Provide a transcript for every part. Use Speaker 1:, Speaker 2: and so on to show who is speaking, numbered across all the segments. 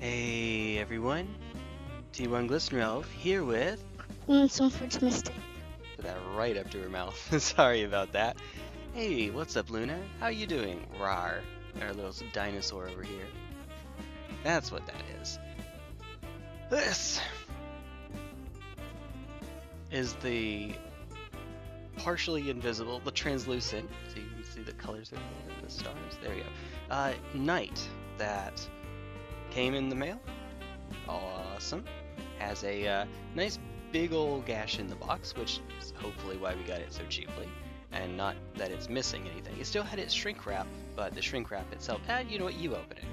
Speaker 1: Hey everyone, T1 Glistener Elf here with...
Speaker 2: Some fruits missed it.
Speaker 1: Put that right up to her mouth. Sorry about that. Hey, what's up Luna? How you doing? Rawr. Our little dinosaur over here. That's what that is. This is the partially invisible, the translucent, so you can see the colors of the stars. There you go. Knight that came in the mail. Awesome. Has a nice big old gash in the box, which is hopefully why we got it so cheaply. And not that it's missing anything. It still had its shrink wrap, but the shrink wrap itself, you know what, you open it.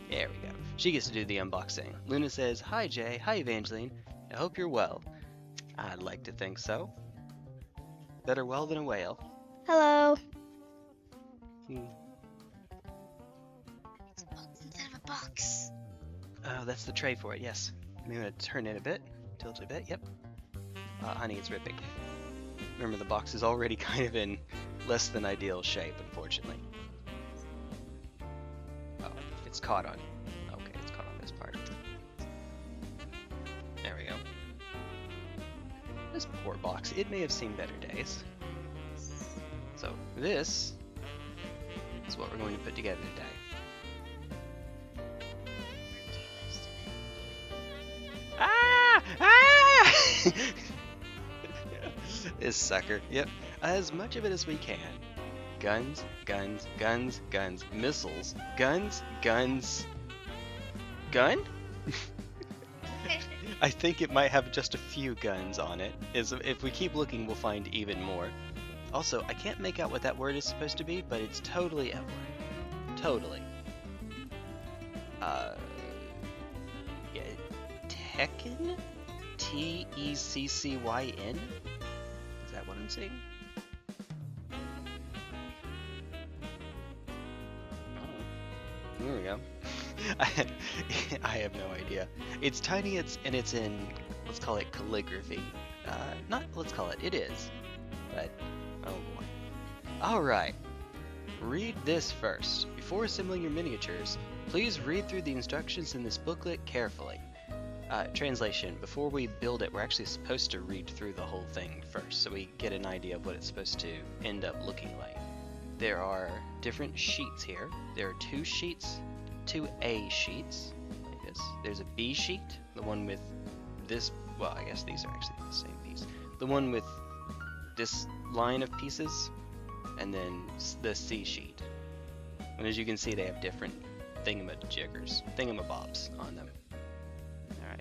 Speaker 1: There we go. She gets to do the unboxing. Luna says, "Hi Jay, hi Evangeline. I hope you're well." I'd like to think so. Better well than a whale.
Speaker 2: Hello.
Speaker 1: It's
Speaker 2: a box instead of a box.
Speaker 1: Oh, that's the tray for it, yes. I'm going to turn it a bit. Tilt it a bit, yep. Honey, it's ripping. Remember, the box is already kind of in less than ideal shape, unfortunately. Oh, it's caught on. Okay, it's caught on this part. There we go. This poor box, it may have seen better days. So, this is what we're going to put together today. This sucker. Yep. As much of it as we can. Guns, guns, guns, guns. Missiles. Guns, guns. Gun? I think it might have just a few guns on it. If we keep looking, we'll find even more. Also, I can't make out what that word is supposed to be, but it's totally a word. Totally. Yeah, Tekken? T-E-C-C-Y-N? Is that what I'm saying? Oh, there we go. I have no idea. It's tiny, and it's in, let's call it calligraphy. It is. But, oh boy. Alright. Read this first. Before assembling your miniatures, please read through the instructions in this booklet carefully. Translation, before we build it, we're actually supposed to read through the whole thing first, so we get an idea of what it's supposed to end up looking like. There are different sheets here. There are two A sheets, like this. There's a B sheet, the one with this, well, I guess these are actually the same piece. The one with this line of pieces, and then the C sheet. And as you can see, they have different thingamabobs on them.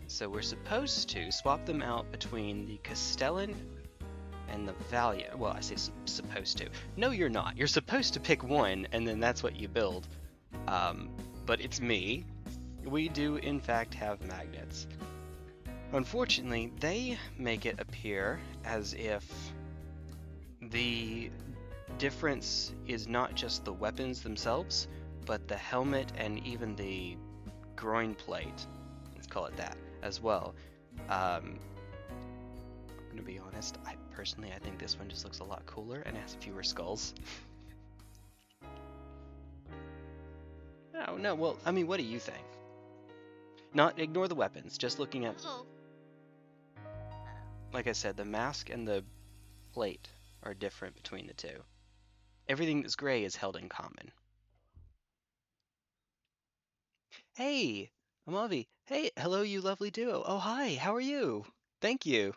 Speaker 1: So we're supposed to swap them out between the Castellan and the Valiant. Well, I say supposed to. No, you're not. You're supposed to pick one, and then that's what you build. But it's me. We do, in fact, have magnets. Unfortunately, they make it appear as if the difference is not just the weapons themselves, but the helmet and even the groin plate. Let's call it that. As well. I'm gonna be honest, I think this one just looks a lot cooler and has fewer skulls. No, well, I mean, what do you think? Not ignore the weapons, just looking at, like I said, the mask and the plate are different between the two. Everything that's gray is held in common. Hey! Amavi, hey, hello you lovely duo. Oh hi, how are you? Thank you.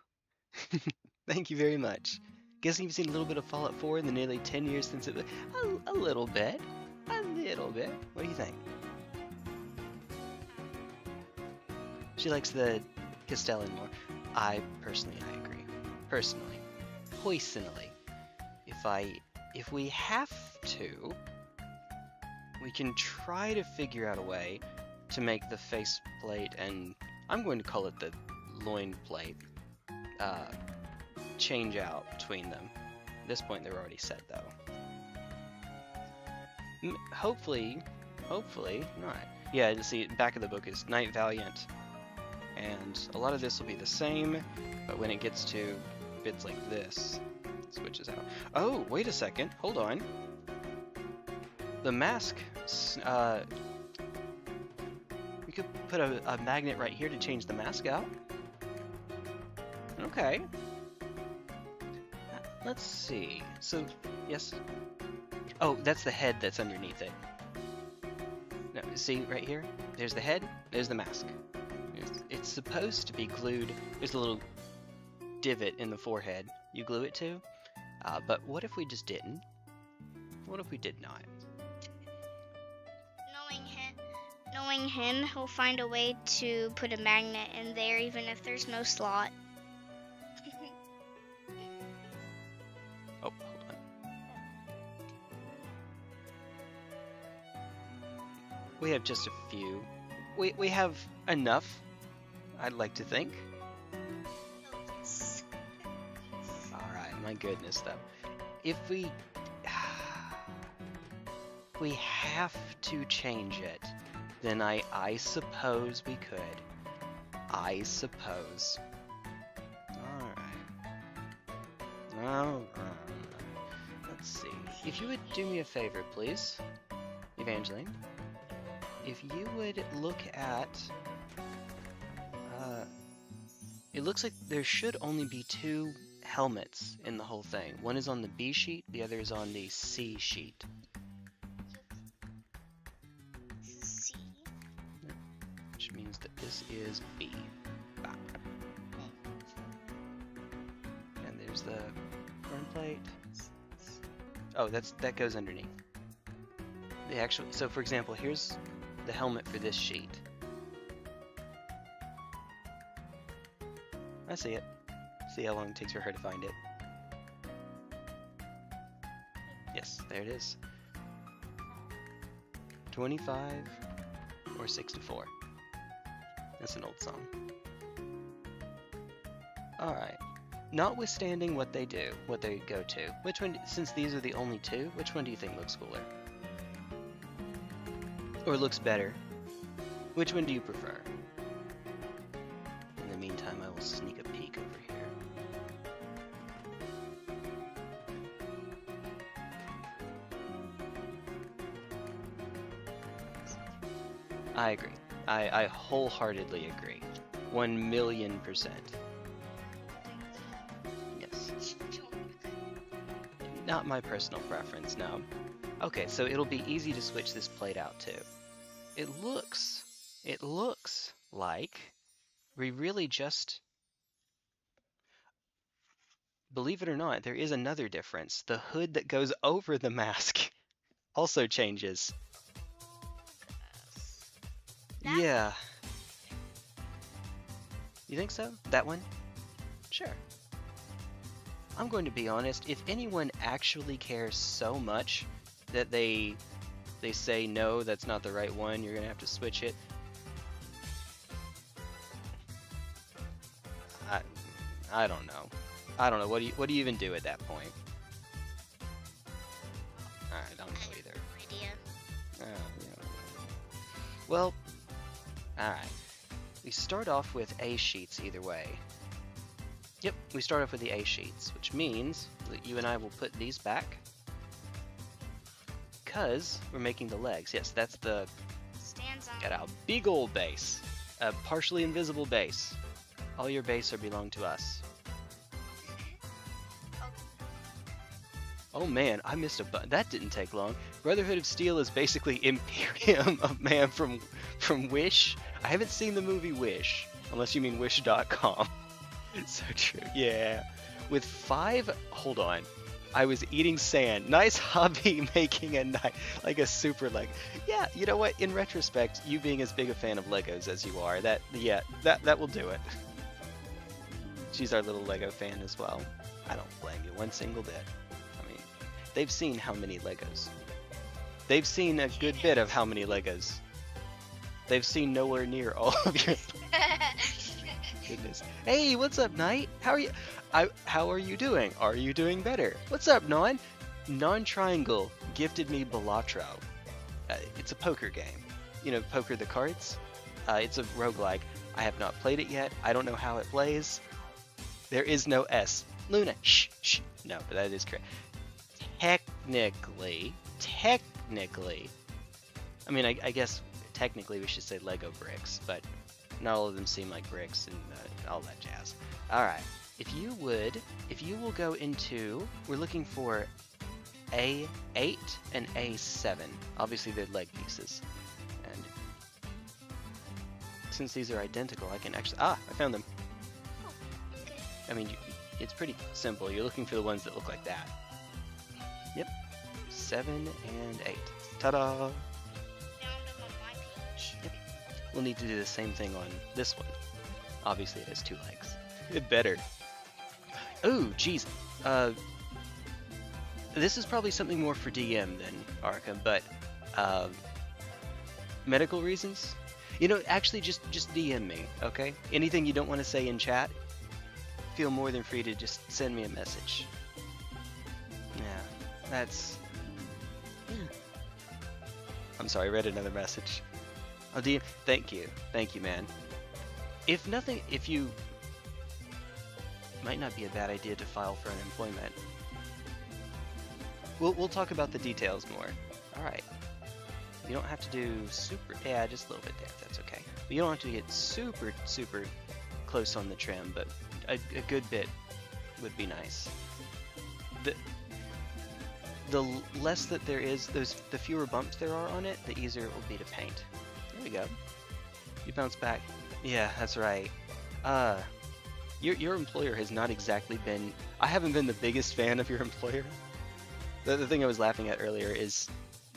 Speaker 1: Thank you very much. Guessing you've seen a little bit of Fallout 4 in the nearly 10 years since it was... A little bit. A little bit. What do you think? She likes the Castellan more. I agree. Personally. Personally. If we have to, we can try to figure out a way to make the face plate, and I'm going to call it the loin plate, change out between them. At this point they're already set though. Hopefully not. Yeah, see, back of the book is Knight Valiant, and a lot of this will be the same, but when it gets to bits like this, it switches out. Oh, wait a second, hold on. The mask, could put a magnet right here to change the mask out. Okay. Let's see. So, yes. Oh, that's the head that's underneath it. No, see right here? There's the head, there's the mask. It's supposed to be glued. There's a little divot in the forehead you glue it to. But what if we just didn't? What if we did not?
Speaker 2: Knowing him, he'll find a way to put a magnet in there even if there's no slot.
Speaker 1: Oh, hold on. We have just a few. We have enough, I'd like to think. Alright, my goodness though. If we have to change it, then I suppose we could. I suppose. Alright. Let's see. If you would do me a favor, please, Evangeline. If you would look at... it looks like there should only be 2 helmets in the whole thing. One is on the B sheet, the other is on the C sheet.
Speaker 2: C.
Speaker 1: Which means that this is B. And there's the horn plate. Oh, that goes underneath. The actual, so for example, here's the helmet for this sheet. I see it. See how long it takes for her to find it. Yes, there it is. 25 or 64. That's an old song. Alright. Notwithstanding what they do, what they go to, which one, since these are the only 2, which one do you think looks cooler? Or looks better? Which one do you prefer? In the meantime, I will sneak a peek over here. I agree. I wholeheartedly agree. 1,000,000%. Yes. Not my personal preference, no. Okay, so it'll be easy to switch this plate out too. It looks like we really just... Believe it or not, there is another difference. The hood that goes over the mask also changes. Yeah. You think so? That one? Sure. I'm going to be honest, if anyone actually cares so much that they say, no, that's not the right one, you're gonna have to switch it. I don't know. I don't know. What do you even do at that point? I don't know either. Yeah. Well, alright. We start off with A sheets either way. Yep, we start off with the A sheets, which means that you and I will put these back. Because we're making the legs. Yes, that's the...
Speaker 2: Stands on.
Speaker 1: Got a big old base. A partially invisible base. All your base are belong to us. Oh man, I missed a button. That didn't take long. Brotherhood of Steel is basically Imperium of Man from Wish. I haven't seen the movie Wish, unless you mean Wish.com. It's so true. Yeah. With 5... Hold on. I was eating sand. Nice hobby making a super leg. Yeah, you know what? In retrospect, you being as big a fan of Legos as you are, that will do it. She's our little Lego fan as well. I don't blame you one single bit. I mean, they've seen how many Legos. They've seen a good bit of how many Legos. They've seen nowhere near all of your... Goodness. Hey, what's up, Knight? How are you? How are you doing? Are you doing better? What's up, Non? Non-Triangle gifted me Balatro. It's a poker game. You know, poker the cards? It's a roguelike. I have not played it yet. I don't know how it plays. There is no S. Luna, shh. No, but that is correct. Technically, I mean, I guess technically we should say Lego bricks, but not all of them seem like bricks and all that jazz. Alright, if you will go into, we're looking for A8 and A7. Obviously they're leg pieces. And since these are identical, I can actually, I found them.
Speaker 2: Oh, okay.
Speaker 1: I mean, it's pretty simple. You're looking for the ones that look like that. Yep. 7 and 8. Ta-da!
Speaker 2: Found them on my page.
Speaker 1: Yep. We'll need to do the same thing on this one. Obviously it has 2 legs. It better. Oh, jeez. This is probably something more for DM than Arca, but medical reasons? You know, actually just DM me, okay? Anything you don't want to say in chat, feel more than free to just send me a message. Yeah, that's... I'm sorry, I read another message. Oh, DM, thank you, man. If nothing, if you... Might not be a bad idea to file for unemployment. We'll talk about the details more. Alright. You don't have to do super... Yeah, just a little bit there, that's okay. You don't have to get super close on the trim, but a good bit would be nice. The less that there is, the fewer bumps there are on it, the easier it will be to paint. There we go. You bounce back. Yeah, that's right. Your employer has not exactly been... I haven't been the biggest fan of your employer. The thing I was laughing at earlier is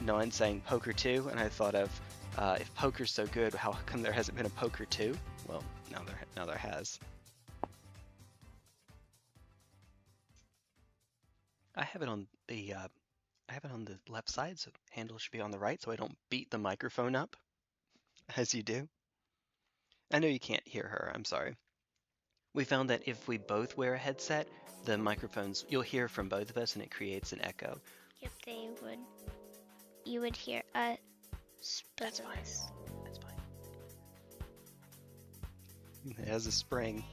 Speaker 1: Noan saying Poker 2, and I thought of, if Poker's so good, how come there hasn't been a Poker 2? Well, now there has. I have it on the left side, so the handle should be on the right, so I don't beat the microphone up, as you do. I know you can't hear her, I'm sorry. We found that if we both wear a headset, the microphones, you'll hear from both of us and it creates an echo.
Speaker 2: Yep, they would. You would hear us.
Speaker 1: That's fine. That's fine. It has a spring.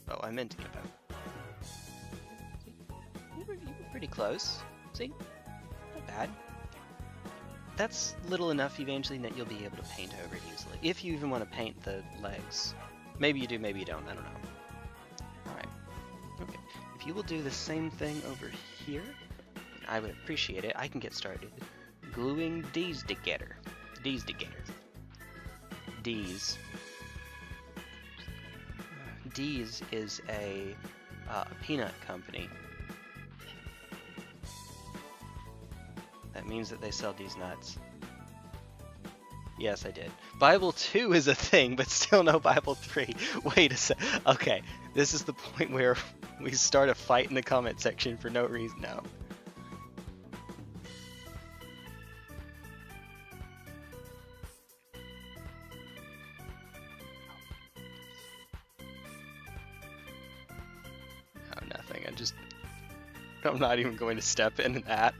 Speaker 1: Oh, I meant to get both. You were pretty close. See? Not bad. That's little enough Evangeline that you'll be able to paint over it easily. If you even want to paint the legs. Maybe you do, maybe you don't, I don't know. Alright. Okay. If you will do the same thing over here, I would appreciate it. I can get started gluing these together. These together. These. Dee's is a peanut company. That means that they sell these nuts. Yes, I did. Bible 2 is a thing, but still no Bible 3. Wait a sec. Okay, this is the point where we start a fight in the comment section for no reason. No. Oh, nothing. I'm not even going to step into that.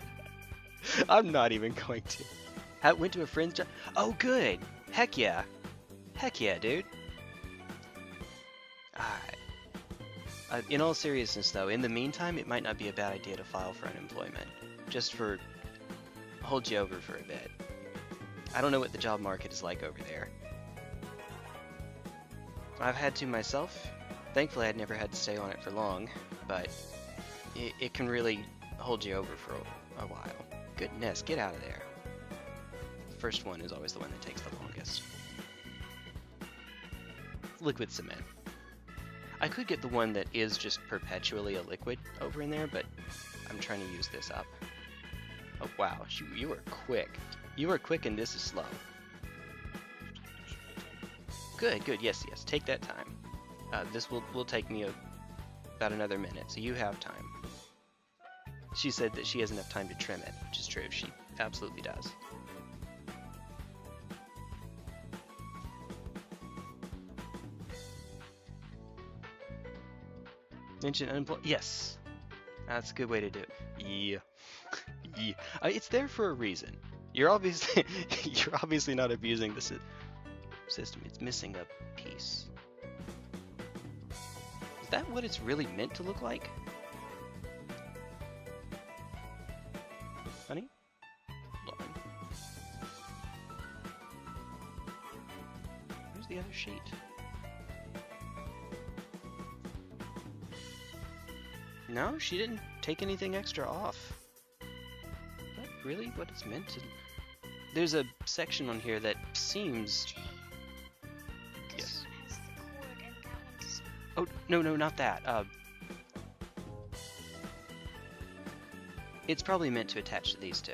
Speaker 1: I'm not even going to. I went to a friend's job. Oh, good. Heck yeah. Heck yeah, dude. Alright. In all seriousness, though, in the meantime, it might not be a bad idea to file for unemployment. Just for... hold you over for a bit. I don't know what the job market is like over there. I've had to myself. Thankfully, I'd never had to stay on it for long, but it can really hold you over for a while. Goodness, get out of there. First one is always the one that takes the longest. Liquid cement. I could get the one that is just perpetually a liquid over in there, but I'm trying to use this up. Oh wow, you are quick. You are quick and this is slow. Good, good, yes, take that time. This will take me about another minute, so you have time. She said that she has enough time to trim it, which is true, she absolutely does. Mention unemployed. Yes, that's a good way to do it. Yeah, yeah. It's there for a reason. You're obviously not abusing the system. It's missing a piece. Is that what it's really meant to look like? Honey? Hold on. sheet. No, she didn't take anything extra off. Is that really what it's meant to... There's a section on here that seems...
Speaker 2: This one has the cord and that one's...
Speaker 1: Oh, no, not that. It's probably meant to attach to these two.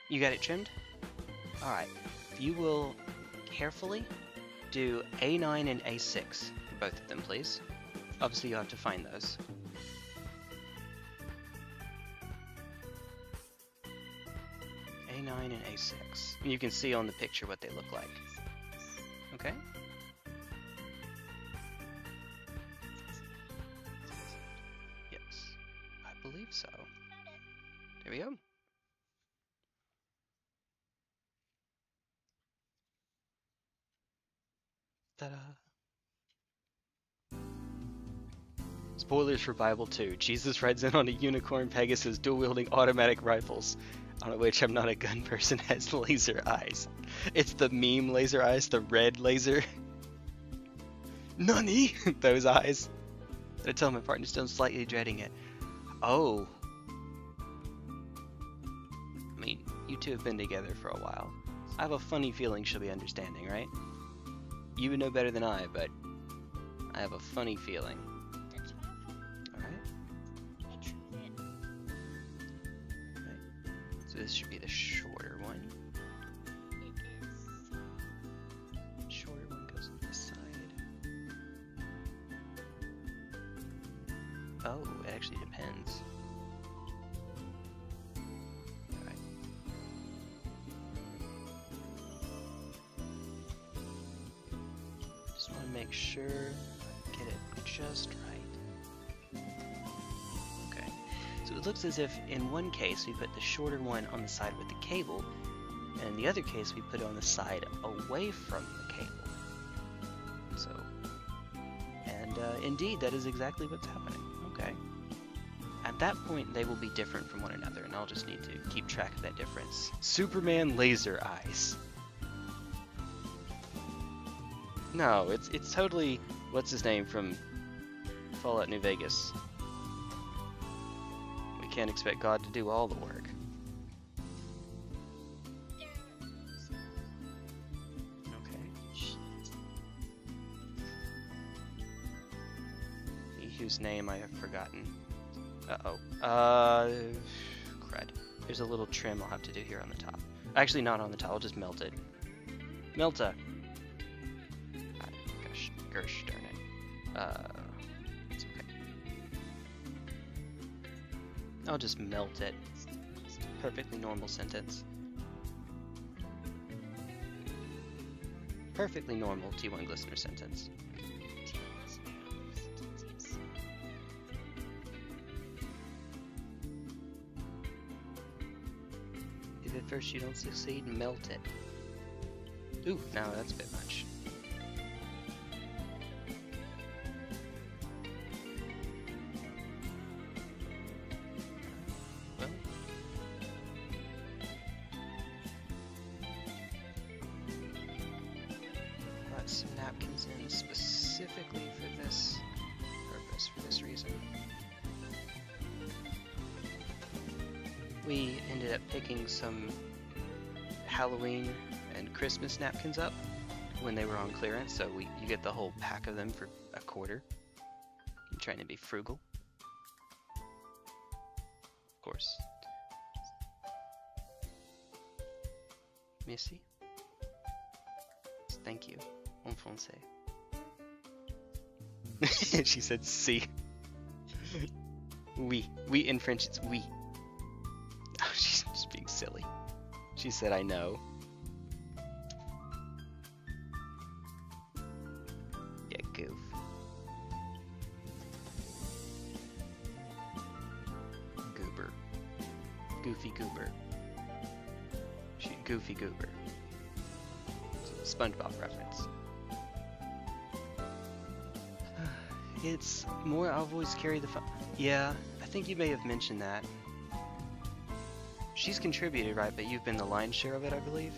Speaker 1: You got it trimmed? Alright. You will carefully do A9 and A6 for both of them, please. Obviously, you'll have to find those. A9 and A6. And you can see on the picture what they look like. Okay? Yes. I believe so. There we go. Ta-da! Spoilers for Bible 2. Jesus rides in on a unicorn Pegasus dual-wielding automatic rifles, on which I'm not a gun person, has laser eyes. It's the meme laser eyes, the red laser. Nani? Those eyes. I tell my partner's still slightly dreading it. Oh. I mean, you two have been together for a while. I have a funny feeling she'll be understanding, right? You would know better than I, but I have a funny feeling.
Speaker 2: That's one of them.
Speaker 1: Alright.
Speaker 2: I trimmed it.
Speaker 1: Right. So this should be the shorter one.
Speaker 2: It is.
Speaker 1: Shorter one goes on this side. Oh, it actually depends. Alright. Just want to make sure I get it just right. Okay. So it looks as if in one case we put the shorter one on the side with the cable, and in the other case we put it on the side away from the cable. So, and indeed that is exactly what's happening. Okay. At that point they will be different from one another, and I'll just need to keep track of that difference. Superman laser eyes. No, it's totally what's his name from Fallout New Vegas. We can't expect God to do all the work. Okay. He whose name I have forgotten. Uh-oh. Crud. There's a little trim I'll have to do here on the top. Actually, not on the top. I'll just melt it. Melta. Gosh darn it. It's okay. I'll just melt it. Perfectly normal sentence. Perfectly normal T1 Glistener sentence. If at first you don't succeed, melt it. Ooh, now that's a bit much. Specifically for this purpose, for this reason. We ended up picking some Halloween and Christmas napkins up when they were on clearance, so you get the whole pack of them for $1. I'm trying to be frugal. Of course. Merci. Thank you. En français. She said si. Oui. Oui in French it's oui. Oh, she's just being silly. She said I know. Yeah, goof. Goober. Goofy goober. Goofy goober. It's a SpongeBob reference. It's more, I've always carried the phone. Yeah, I think you may have mentioned that. She's contributed, right? But you've been the lion's share of it, I believe?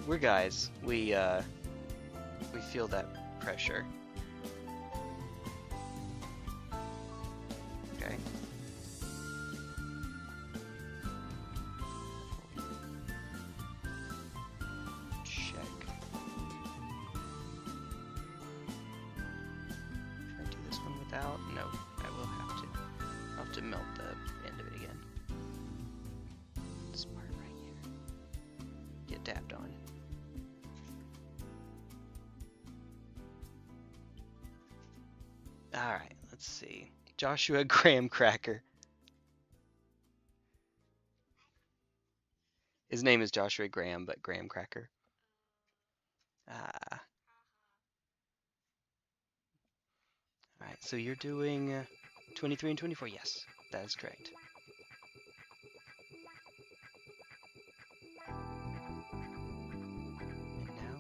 Speaker 1: we're guys. We feel that pressure. Okay. Check. Should I do this one without? No, I will have to. I'll have to melt the end of it again. This part right here. Get dabbed on. Alright, let's see. Joshua Graham Cracker. His name is Joshua Graham, but Graham Cracker. Ah. Alright, so you're doing 23 and 24? Yes, that is correct. And now,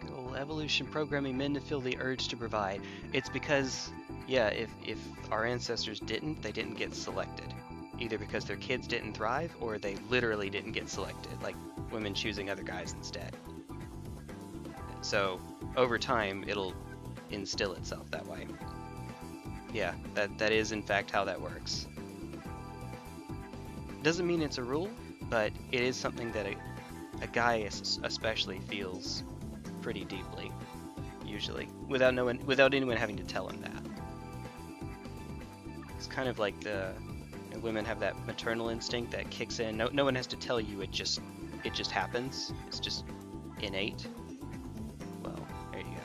Speaker 1: good old evolution programming men to feel the urge to provide. It's because, yeah, if our ancestors didn't, they didn't get selected. Either because their kids didn't thrive, or they literally didn't get selected, like women choosing other guys instead. So, over time, it'll instill itself that way. Yeah, that is in fact how that works. Doesn't mean it's a rule, but it is something that a guy especially feels pretty deeply, usually, without anyone having to tell him that. It's kind of like the women have that maternal instinct that kicks in. No one has to tell you. It just happens. It's just innate. Well, there you go.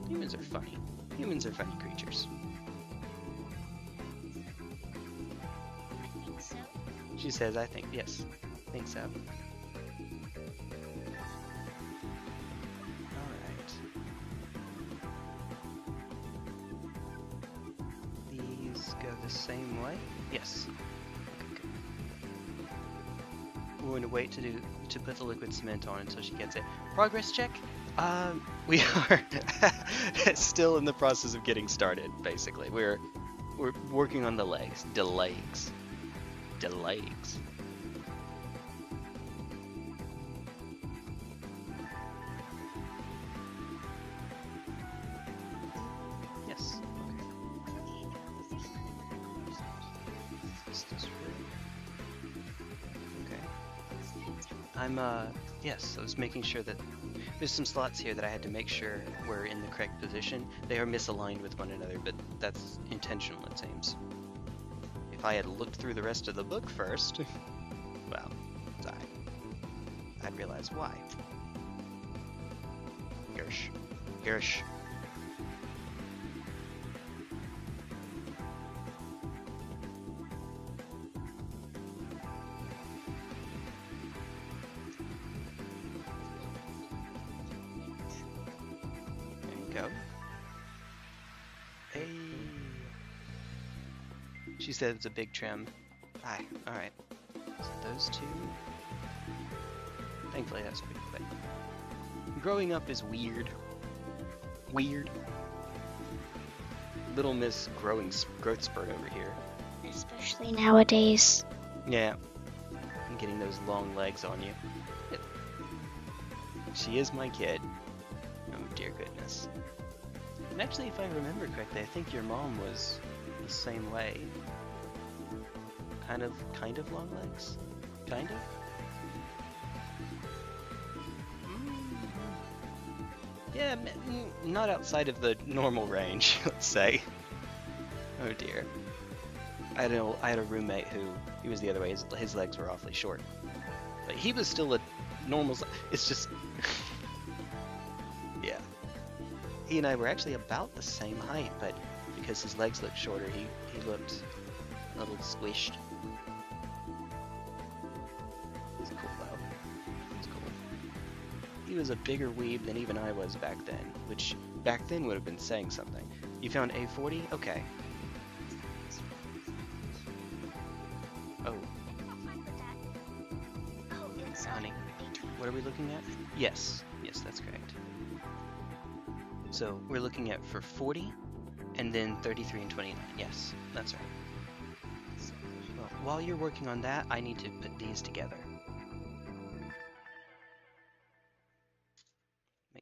Speaker 1: Humans are funny. Humans are funny creatures.
Speaker 2: I think so.
Speaker 1: She says, I think, yes, I think so. Alright. These go the same way? Yes. Okay, good. We're going to wait to put the liquid cement on until she gets it. Progress check? We are still in the process of getting started, basically. We're working on the legs. The legs. Yes. Okay. Is this right? Okay. Yes, I was making sure that there's some slots here that I had to make sure were in the correct position. They are misaligned with one another, but that's intentional, it seems. If I had looked through the rest of the book first, well, I'd realize why. Gersh. Go. Hey. She said it's a big trim. Aye, alright. So those two. Thankfully that's pretty quick. Growing up is weird. Little Miss growth spurt over here.
Speaker 2: Especially nowadays.
Speaker 1: Yeah. I'm getting those long legs on you. She is my kid. Oh dear goodness. And actually, if I remember correctly, I think your mom was the same way. Kind of long legs? Kind of? Yeah, not outside of the normal range, let's say. Oh dear. I had a roommate who, he was the other way, his legs were awfully short. But he was still a normal size. It's just... yeah. He and I were actually about the same height, but because his legs looked shorter, he looked a little squished. He's cool though. He's cool. He was a bigger weeb than even I was back then, which back then would have been saying something. You found A40? Okay. Oh. Honey, what are we looking at? Yes, that's correct. So we're looking at for 40, and then 33 and 29. Yes, that's right. Well, while you're working on that, I need to put these together.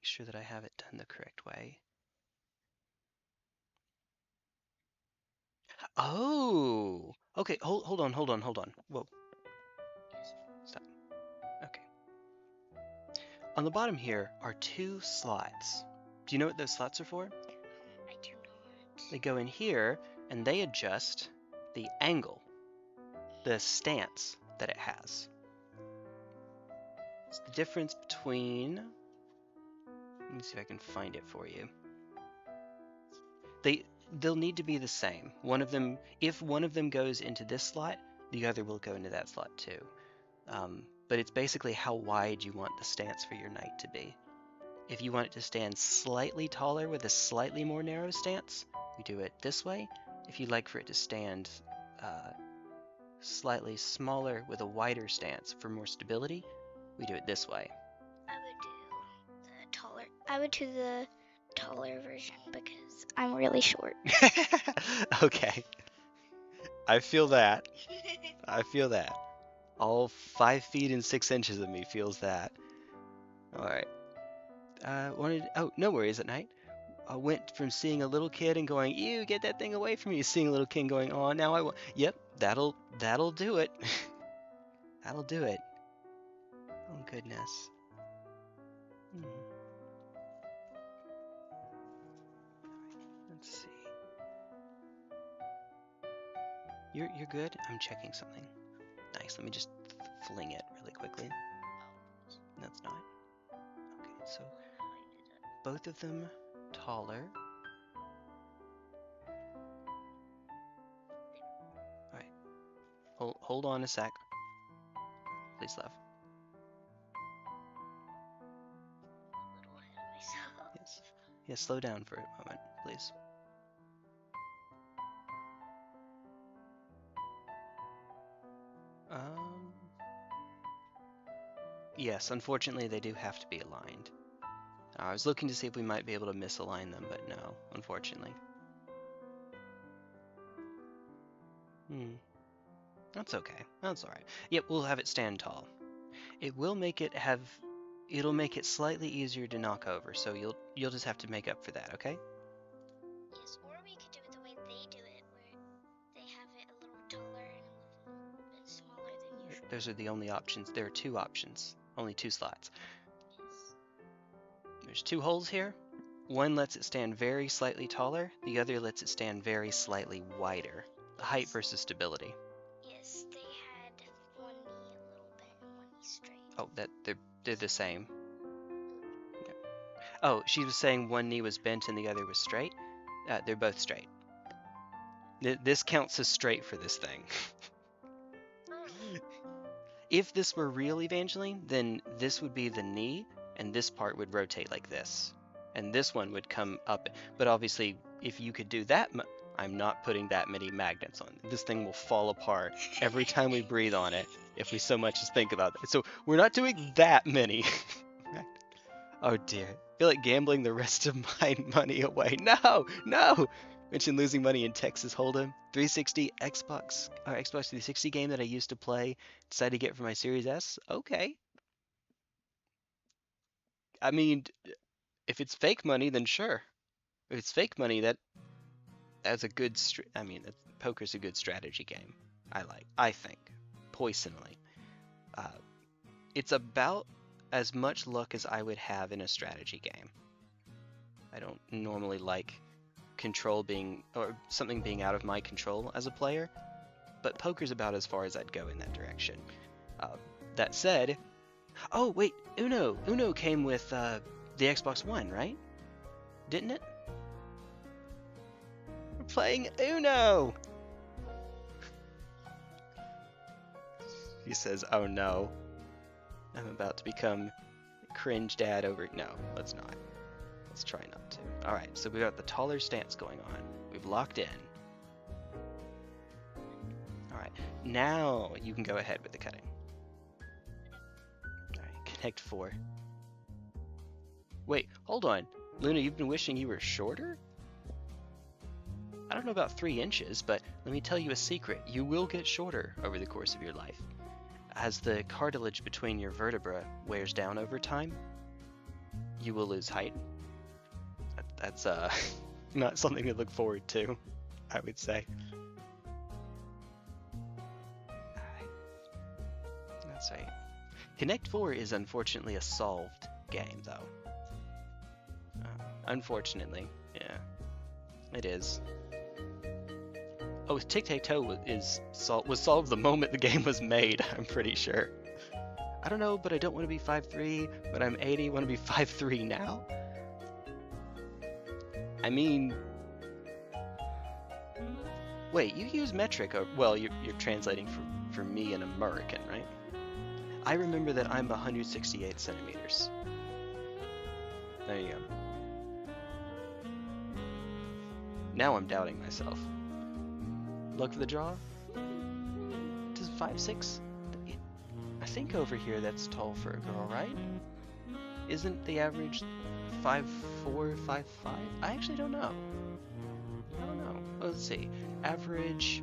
Speaker 1: make sure that I have it done the correct way. Oh, okay. Hold on. Whoa. Stop. Okay. On the bottom here are 2 slots. Do you know what those slots are for?
Speaker 2: I do not.
Speaker 1: They go in here and they adjust the angle, the stance that it has. It's the difference between, let me see if I can find it for you. They'll need to be the same. One of them, if one of them goes into this slot, the other will go into that slot too. But it's basically how wide you want the stance for your knight to be. If you want it to stand slightly taller with a slightly more narrow stance, we do it this way. If you'd like for it to stand slightly smaller with a wider stance for more stability, we do it this way.
Speaker 2: I would do the taller version because I'm really short.
Speaker 1: Okay. I feel that. All 5 feet and 6 inches of me feels that. Alright. Oh, no worries at night. I went from seeing a little kid and going, ew, get that thing away from me, seeing a little kid going, oh, now I want, yep, that'll do it. That'll do it. Oh, goodness. Let's see. You're good? I'm checking something. Nice, let me just fling it really quickly. That's not. Okay, so both of them taller. Alright. Hold on a sec. Please, love.
Speaker 2: A little ahead of myself.
Speaker 1: Yes. Yeah, slow down for a moment, please. Yes, unfortunately they do have to be aligned. I was looking to see if we might be able to misalign them, but no, unfortunately. That's okay. That's alright. Yep, we'll have it stand tall. It will make it it'll make it slightly easier to knock over, so you'll just have to make up for that, okay?
Speaker 2: Yes, or we could do it the way they do it, where they have it a little taller and a little bit smaller than usual.
Speaker 1: Those are the only options. There are 2 options. Only 2 slots.
Speaker 2: Yes.
Speaker 1: There's 2 holes here. One lets it stand very slightly taller. The other lets it stand very slightly wider. Height versus stability.
Speaker 2: Yes, they had one knee a little bit and one knee straight.
Speaker 1: Oh, they're the same. Yep. Oh, she was saying one knee was bent and the other was straight. They're both straight. This counts as straight for this thing. If this were real Evangeline, then this would be the knee, and this part would rotate like this. And this one would come up. But obviously, if you could do that, I'm not putting that many magnets on. This thing will fall apart every time we breathe on it, if we so much as think about it. So we're not doing that many. Oh dear. I feel like gambling the rest of my money away. No! Mentioned losing money in Texas Hold'em. 360 Xbox 360 game that I used to play. Decided to get for my Series S. Okay. I mean, if it's fake money, then sure. If it's fake money, that's a good. Poker's a good strategy game. I think, personally, it's about as much luck as I would have in a strategy game. I don't normally like control something being out of my control as a player, but poker's about as far as I'd go in that direction. That said, oh wait, Uno came with the Xbox One, right? Didn't it? We're playing Uno! He says, oh no, I'm about to become cringe dad over. No, let's not. Let's try not to. Alright, so we got the taller stance going on. We've locked in. Alright, now you can go ahead with the cutting. Alright, connect 4. Wait, hold on. Luna, you've been wishing you were shorter? I don't know about 3 inches, but let me tell you a secret. You will get shorter over the course of your life. As the cartilage between your vertebrae wears down over time, you will lose height. That's not something to look forward to, I would say. That's right. Connect 4 is unfortunately a solved game, though. Unfortunately, yeah, it is. Oh, tic-tac-toe was solved the moment the game was made, I'm pretty sure. I don't know, but I don't want to be 5'3", but I'm 80, want to be 5'3" now? I mean... Wait, you use metric, or, well, you're translating for me an American, right? I remember that I'm 168 centimeters. There you go. Now I'm doubting myself. Look for the draw. Does 5'6"? I think over here that's tall for a girl, right? Isn't the average 5'4", 5'5"? I actually don't know. I don't know. Let's see. Average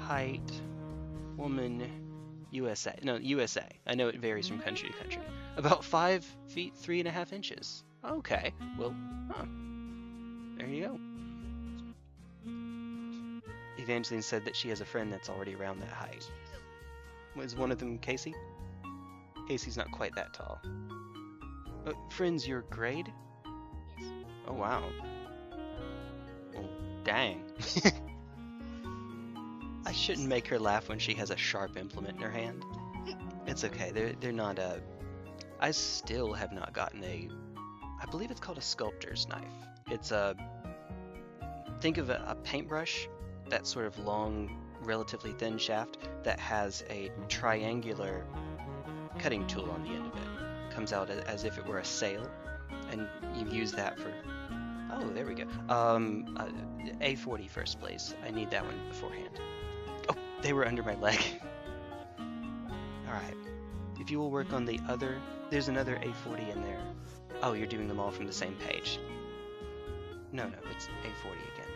Speaker 1: height, woman, USA. No, USA. I know it varies from country to country. About 5 feet 3.5 inches. Okay. Well, there you go. Evangeline said that she has a friend that's already around that height. Was one of them Casey? Casey's not quite that tall. Friends, your grade?
Speaker 2: Yes.
Speaker 1: Oh, wow. Oh, dang. I shouldn't make her laugh when she has a sharp implement in her hand. It's okay. They're not I still have not gotten I believe it's called a sculptor's knife. It's think of a paintbrush, that sort of long, relatively thin shaft that has a triangular cutting tool on the end of it. Comes out as if it were a sail, and you use that for... Oh, there we go. A40 first, please. I need that one beforehand. Oh, they were under my leg. Alright. If you will work on the other... There's another A40 in there. Oh, you're doing them all from the same page. No, it's A40 again.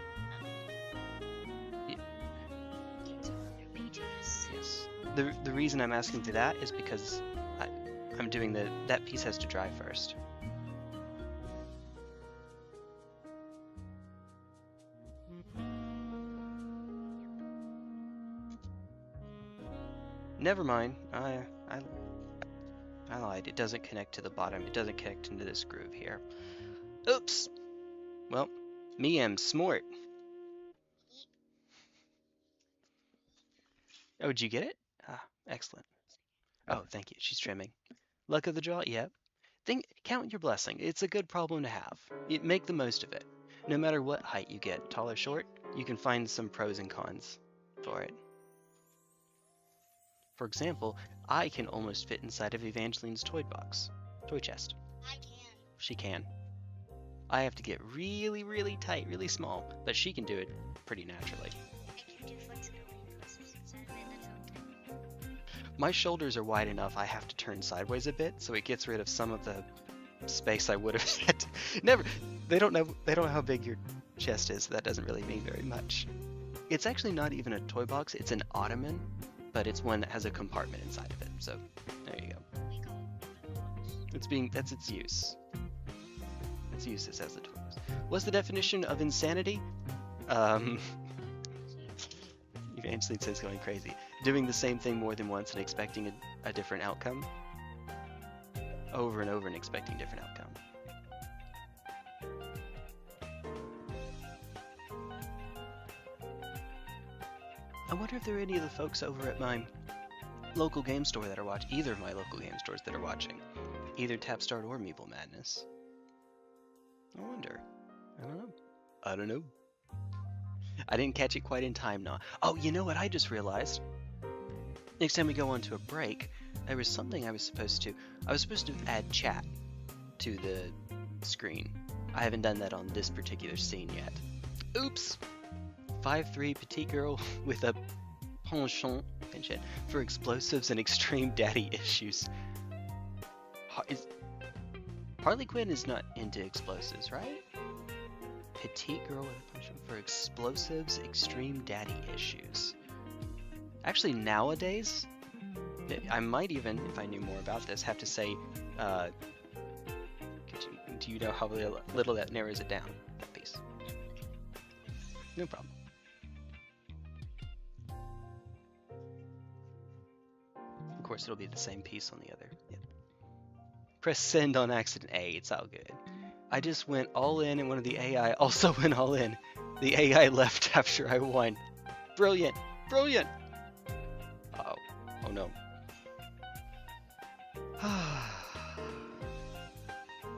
Speaker 1: Yes. The reason I'm asking for that is because I'm doing that piece has to dry first. Never mind. I lied. It doesn't connect to the bottom. It doesn't connect into this groove here. Oops. Well, me am smart. Oh, did you get it? Ah, excellent. Oh, thank you. She's trimming. Luck of the draw? Yep. Count your blessing. It's a good problem to have. Make the most of it. No matter what height you get, tall or short, you can find some pros and cons for it. For example, I can almost fit inside of Evangeline's toy chest.
Speaker 2: I can.
Speaker 1: She can. I have to get really, really tight, really small, but she can do it pretty naturally.
Speaker 2: I can do flexibility muscles inside of it. That's okay.
Speaker 1: My shoulders are wide enough I have to turn sideways a bit, so it gets rid of some of the space I would have had to... Never. They don't know how big your chest is, so that doesn't really mean very much. It's actually not even a toy box, it's an ottoman, but it's one that has a compartment inside of it, so there you go.
Speaker 2: We call it
Speaker 1: That's its use. Its use is as a toy box. What's the definition of insanity? Evangeline says going crazy. Doing the same thing more than once and expecting a different outcome. Over and over and expecting different outcome. I wonder if there are any of the folks over at my local game store that are watching, either of my local game stores that are watching, either Tapstart or Meeple Madness. I wonder. I don't know. I didn't catch it quite in time now. Oh, you know what I just realized? Next time we go on to a break, there was something I was supposed to add chat to the screen. I haven't done that on this particular scene yet. Oops! 5'3" petite girl with a penchant for explosives and extreme daddy issues. Harley Quinn is not into explosives, right? Petite girl with a penchant for explosives, extreme daddy issues. Actually, nowadays, I might even, if I knew more about this, have to say Do you know how little that narrows it down? That piece. No problem. Of course, it'll be the same piece on the other. Yep. Press send on accident. Hey, it's all good. I just went all in, and one of the AI also went all in. The AI left after I won. Brilliant! Brilliant! Uh-oh. Oh no.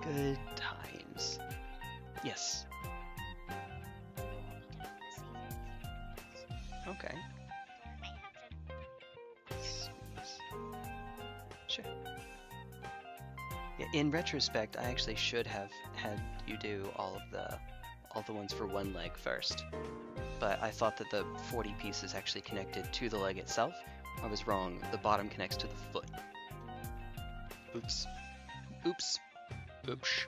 Speaker 1: Good times. Yes. Okay. Sure. Yeah, in retrospect, I actually should have had you do all the ones for one leg first. But I thought that the 40 pieces actually connected to the leg itself. I was wrong. The bottom connects to the foot. Oops. Oops. Oops.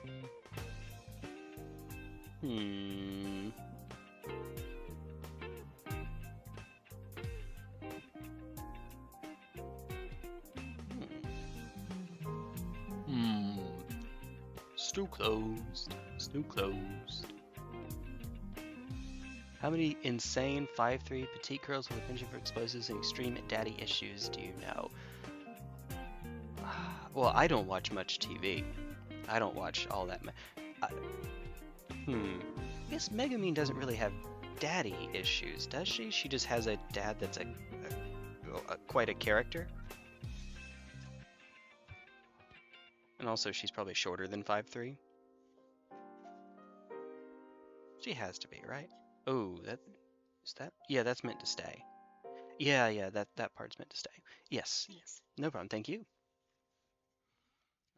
Speaker 1: Still closed. Still closed. How many insane 5'3" petite girls with a penchant for explosives and extreme daddy issues do you know? Well, I don't watch much TV. I don't watch all that. I guess Megumin doesn't really have daddy issues, does she? She just has a dad that's quite a character. And also, she's probably shorter than 5'3". She has to be, right? Oh, is that? Yeah, that's meant to stay. Yeah, that part's meant to stay. Yes.
Speaker 2: Thanks.
Speaker 1: No problem. Thank you.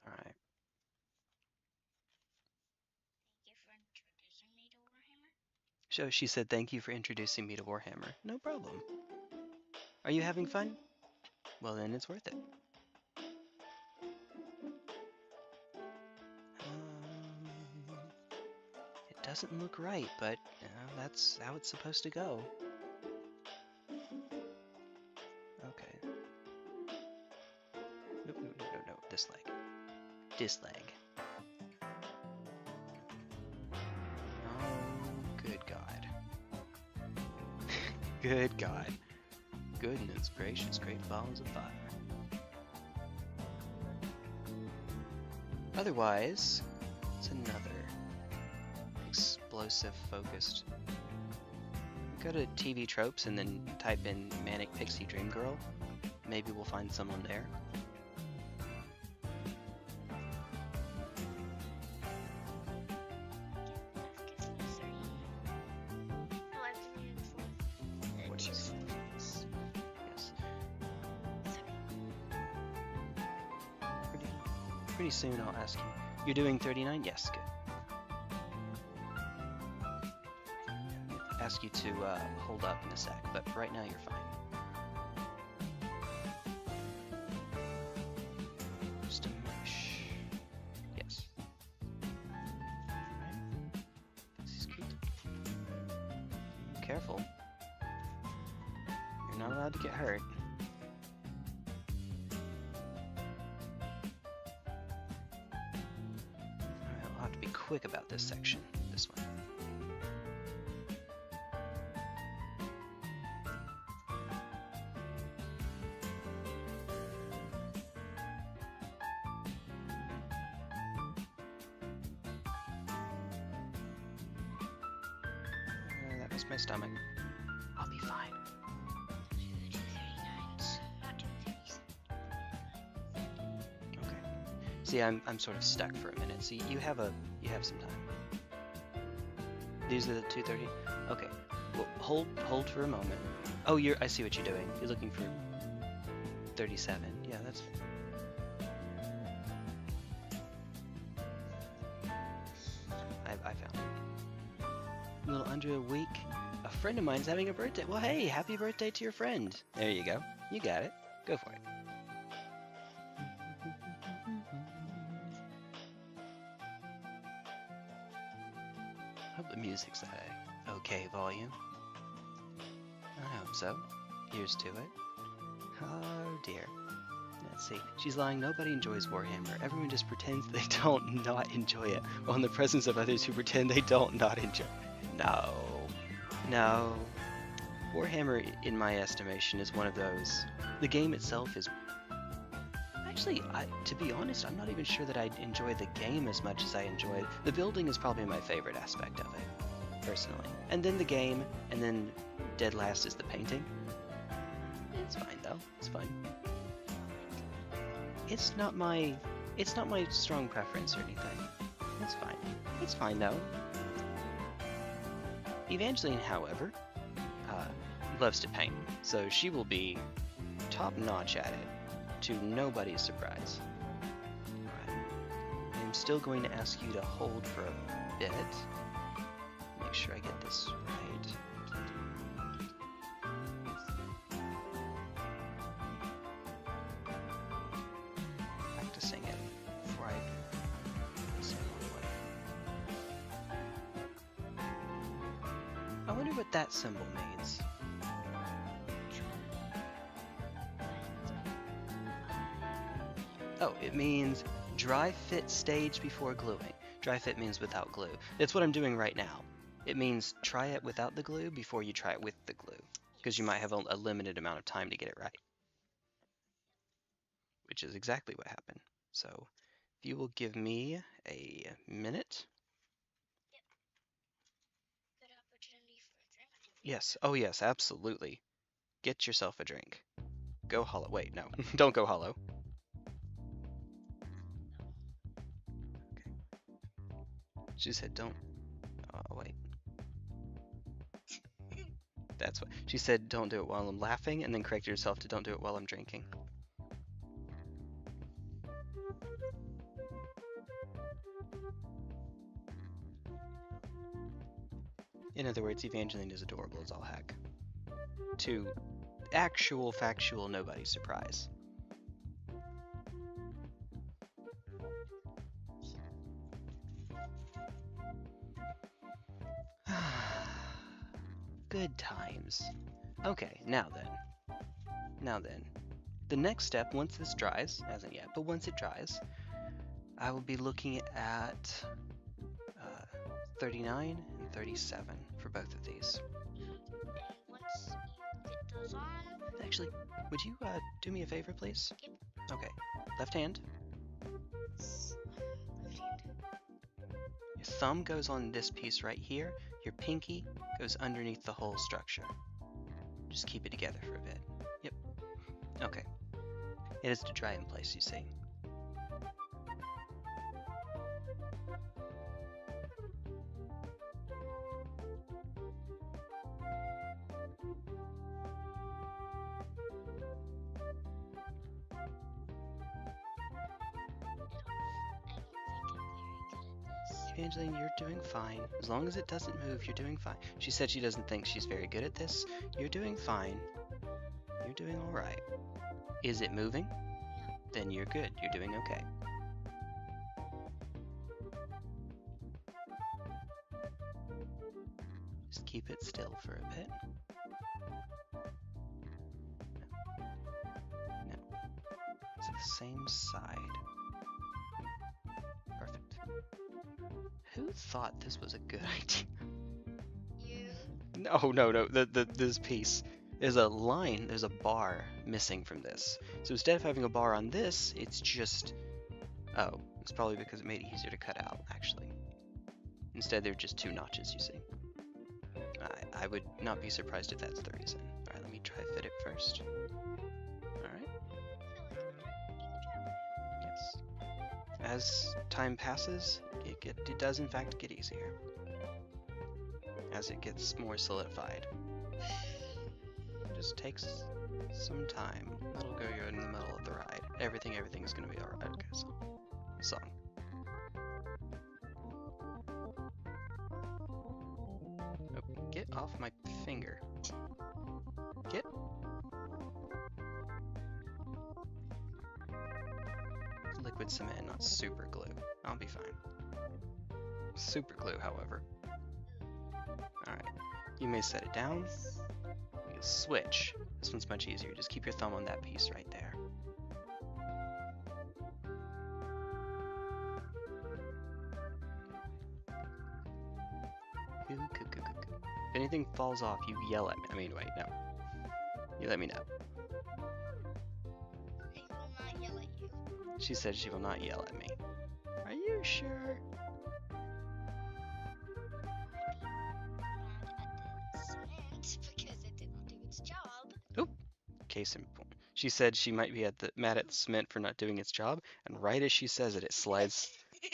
Speaker 1: All right.
Speaker 2: Thank you for introducing me to Warhammer.
Speaker 1: So she said, "Thank you for introducing me to Warhammer." No problem. Are you having fun? Well, then it's worth it. It doesn't look right, but that's how it's supposed to go. Okay. Nope, no. This leg. This leg. Oh, good God. Good God. Goodness gracious, great balls of fire. Otherwise, it's another explosive focused. Go to TV tropes and then type in Manic Pixie Dream Girl. Maybe we'll find someone there. Pretty soon I'll ask you. You're doing 39? Yes, good. I'll ask you to hold up in a sec, but for right now you're fine. Just a mesh. Yes. Alright. This is good. Careful. You're not allowed to get hurt. Quick about this section, this one. That was my stomach. I'll be fine. Okay. See, I'm sort of stuck for a minute. See, you have some time. These are the 230. Okay. Well, hold for a moment. Oh, I see what you're doing. You're looking for 37. Yeah, that's fine. I found it. A little under a week. A friend of mine's having a birthday. Well, hey, happy birthday to your friend. There you go. You got it. Go for it. Hope the music's at okay volume. I hope so. Here's to it. Oh dear. That's Let's see. She's lying. Nobody enjoys Warhammer. Everyone just pretends they don't not enjoy it, while in the presence of others who pretend they don't not enjoy it. No. No. Warhammer, in my estimation, is one of those. The game itself is... Actually, to be honest, I'm not even sure that I enjoy the game as much as I enjoy... The building is probably my favorite aspect of it, personally. And then the game, and then dead last is the painting. It's fine, though. It's fun. It's not my strong preference or anything. It's fine. It's fine, though. Evangeline, however, loves to paint, so she will be top-notch at it, to nobody's surprise. Alright. I'm still going to ask you to hold for a bit. Make sure I get this right. Practicing it before I say it. I wonder what that symbol means. Oh, it means dry fit stage before gluing. Dry fit means without glue. That's what I'm doing right now. It means try it without the glue before you try it with the glue, because you might have a limited amount of time to get it right. Which is exactly what happened. So, if you will give me a minute.
Speaker 2: Yep. Good opportunity for a drink.
Speaker 1: Yes. Oh yes, absolutely. Get yourself a drink. Go hollow. Wait, no. Don't go hollow. She said don't... Oh, wait. That's what... She said don't do it while I'm laughing, and then corrected herself to don't do it while I'm drinking. In other words, Evangeline is adorable as all heck. To actual, factual, nobody's surprise. Good times. Okay, now then. The next step, once this dries, hasn't yet, but once it dries, I will be looking at 39 and 37 for both of these.
Speaker 2: And once you get those on...
Speaker 1: Actually, would you do me a favor, please?
Speaker 2: Yep.
Speaker 1: Okay. Left hand.
Speaker 2: Left hand.
Speaker 1: Your thumb goes on this piece right here. Your pinky goes underneath the whole structure. Just keep it together for a bit. Yep. Okay. It is to dry in place, you see. Evangeline, you're doing fine. As long as it doesn't move, you're doing fine. She said she doesn't think she's very good at this. You're doing fine. You're doing alright. Is it moving?
Speaker 2: No.
Speaker 1: Then you're good. You're doing okay. Just keep it still for a bit. No. It's the same side. Perfect. Who thought this was a good idea?
Speaker 2: You.
Speaker 1: No. This piece. There's a line, there's a bar missing from this. So instead of having a bar on this, it's just... Oh, it's probably because it made it easier to cut out, actually. Instead, they're just two notches, you see. I would not be surprised if that's the reason. Alright, let me try fit it first. Alright. Yes. As time passes, it does in fact get easier. As it gets more solidified. It just takes some time. That'll go in the middle of the ride. Everything's gonna be alright. Okay, so song. Oh, get off my finger. Get. Liquid cement, not super glue. I'll be fine. Super glue, however. Alright. You may set it down. You switch. This one's much easier. Just keep your thumb on that piece right there. anything falls off, you yell at me. I mean, wait, no. You let me know.
Speaker 2: I will not yell at you.
Speaker 1: She said she will not yell at me. Are you sure?
Speaker 2: Mad at the cement because it didn't do its job.
Speaker 1: Case in point. She said she might be mad at the cement for not doing its job, and right as she says it, it slides.
Speaker 2: I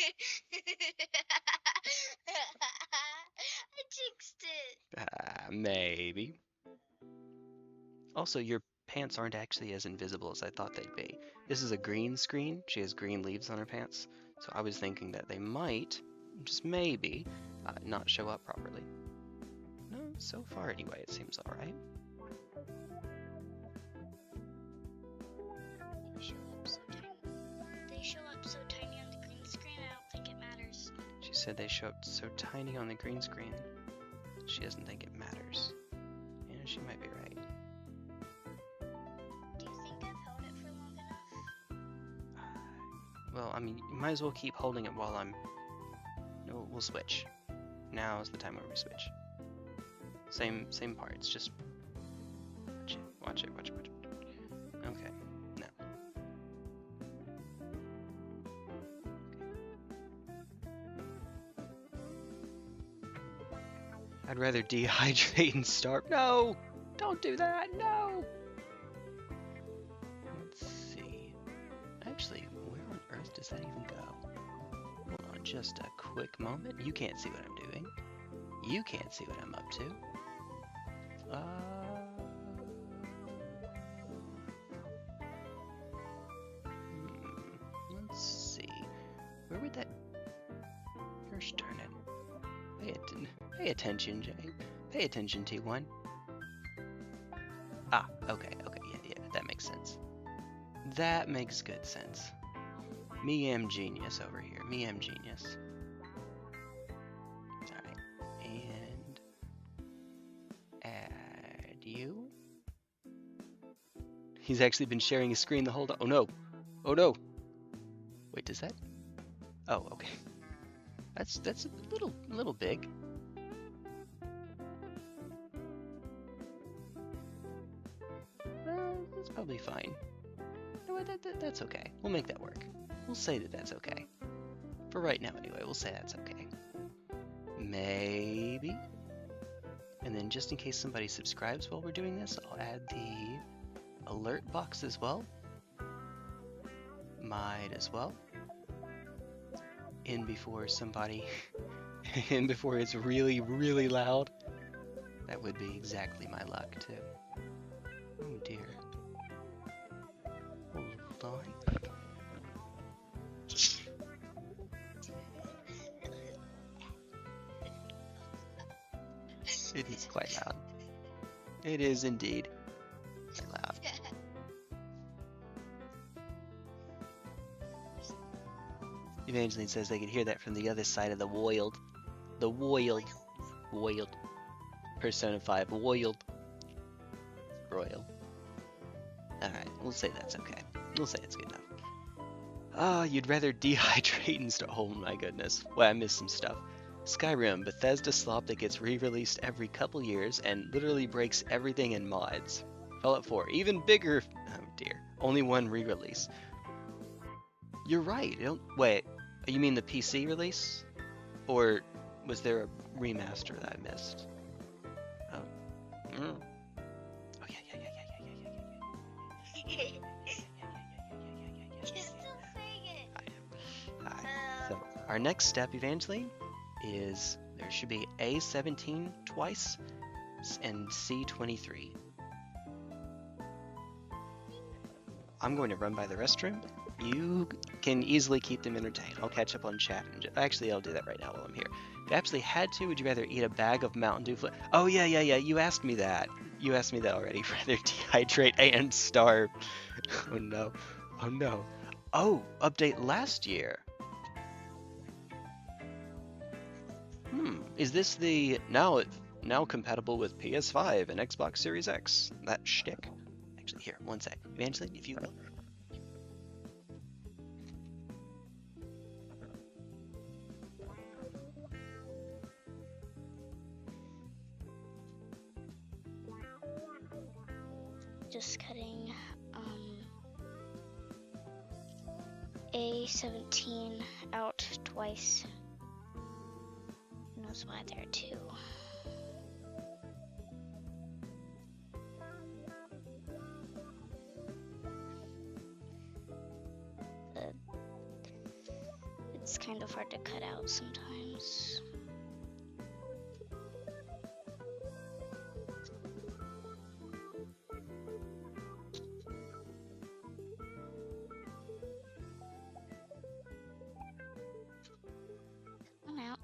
Speaker 2: jinxed it.
Speaker 1: Maybe. Also, your pants aren't actually as invisible as I thought they'd be. This is a green screen. She has green leaves on her pants, so I was thinking that they might, just maybe, not show up properly. No, so far anyway, it seems alright.
Speaker 2: They show up so tiny on the green screen, I don't think it matters.
Speaker 1: She said they show up so tiny on the green screen, she doesn't think it matters. Yeah, she might be right.
Speaker 2: Do you think I've held it for long enough?
Speaker 1: Well, I mean, you might as well keep holding it while I'm... No, we'll switch. Now is the time where we switch. Same parts, just... Watch it. Okay, now. I'd rather dehydrate and starve. No! Don't do that, no! Let's see. Actually, where on earth does that even go? Hold on just a quick moment. You can't see what I'm doing. You can't see what I'm up to. Let's see. Where would that... Here's turn it. Pay attention, Jay. Pay attention, T1. Ah, okay, yeah, that makes sense. That makes good sense. Me am genius over here. Me am genius. Alright, and... add you. He's actually been sharing his screen the whole time. Oh no! Oh no! Wait, does that... Oh, okay. That's a little big. That's probably fine. You know what, that's okay. We'll make that work. We'll say that that's okay. For right now, anyway, we'll say that's okay. Maybe. And then just in case somebody subscribes while we're doing this, I'll add the alert box as well. Might as well. In before somebody... in before it's really, really loud. That would be exactly my luck, too. Oh dear. Hold on. It is quite loud. It is indeed quite loud. Evangeline says they could hear that from the other side of the world. The world. World. Persona 5. World. Royal. Alright, we'll say that's okay. We'll say it's good enough. Ah, you'd rather dehydrate and start. Oh my goodness. Well, I missed some stuff. Skyrim, Bethesda slop that gets re-released every couple years and literally breaks everything in mods. Fallout 4, even bigger. Oh dear. Only one re-release. You're right. Wait, you mean the PC release? Or was there a remaster that I missed? Oh. Oh yeah.
Speaker 2: You're still saying it.
Speaker 1: I am. Alright. So our next step, Evangeline, is there should be A17 twice and C23. I'm going to run by the restroom. You can easily keep them entertained. I'll catch up on chat. Actually, I'll do that right now while I'm here. If you absolutely had to, would you rather eat a bag of Mountain Dew? Oh, yeah. You asked me that. You asked me that already. Rather dehydrate and starve. Oh, no. Oh, no. Oh, update last year. Is this the... Now compatible with PS5 and Xbox Series X? That shtick. Actually, here, one sec. Evangeline, if you will.
Speaker 2: just cutting A17 out twice. Who knows why there are two? It's kind of hard to cut out sometimes. I'm out.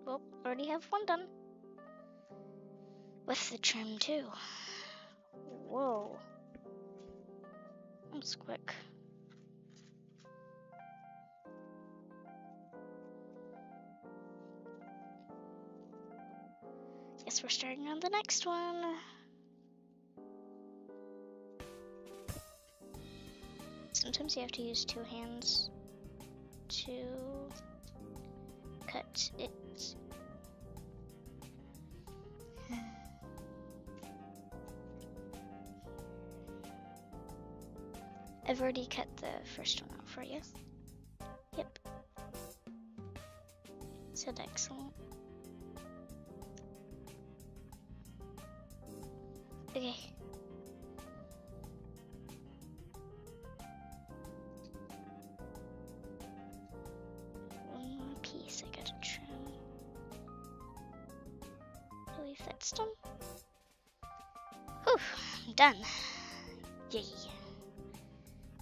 Speaker 2: Well, already have one done. With the trim too. Whoa. That was quick. Guess we're starting on the next one. Sometimes you have to use two hands to cut it. I've already cut the first one out for you. Yep. Said excellent. Okay. One more piece I gotta trim. I believe that's done. Whew, I'm done. Yay.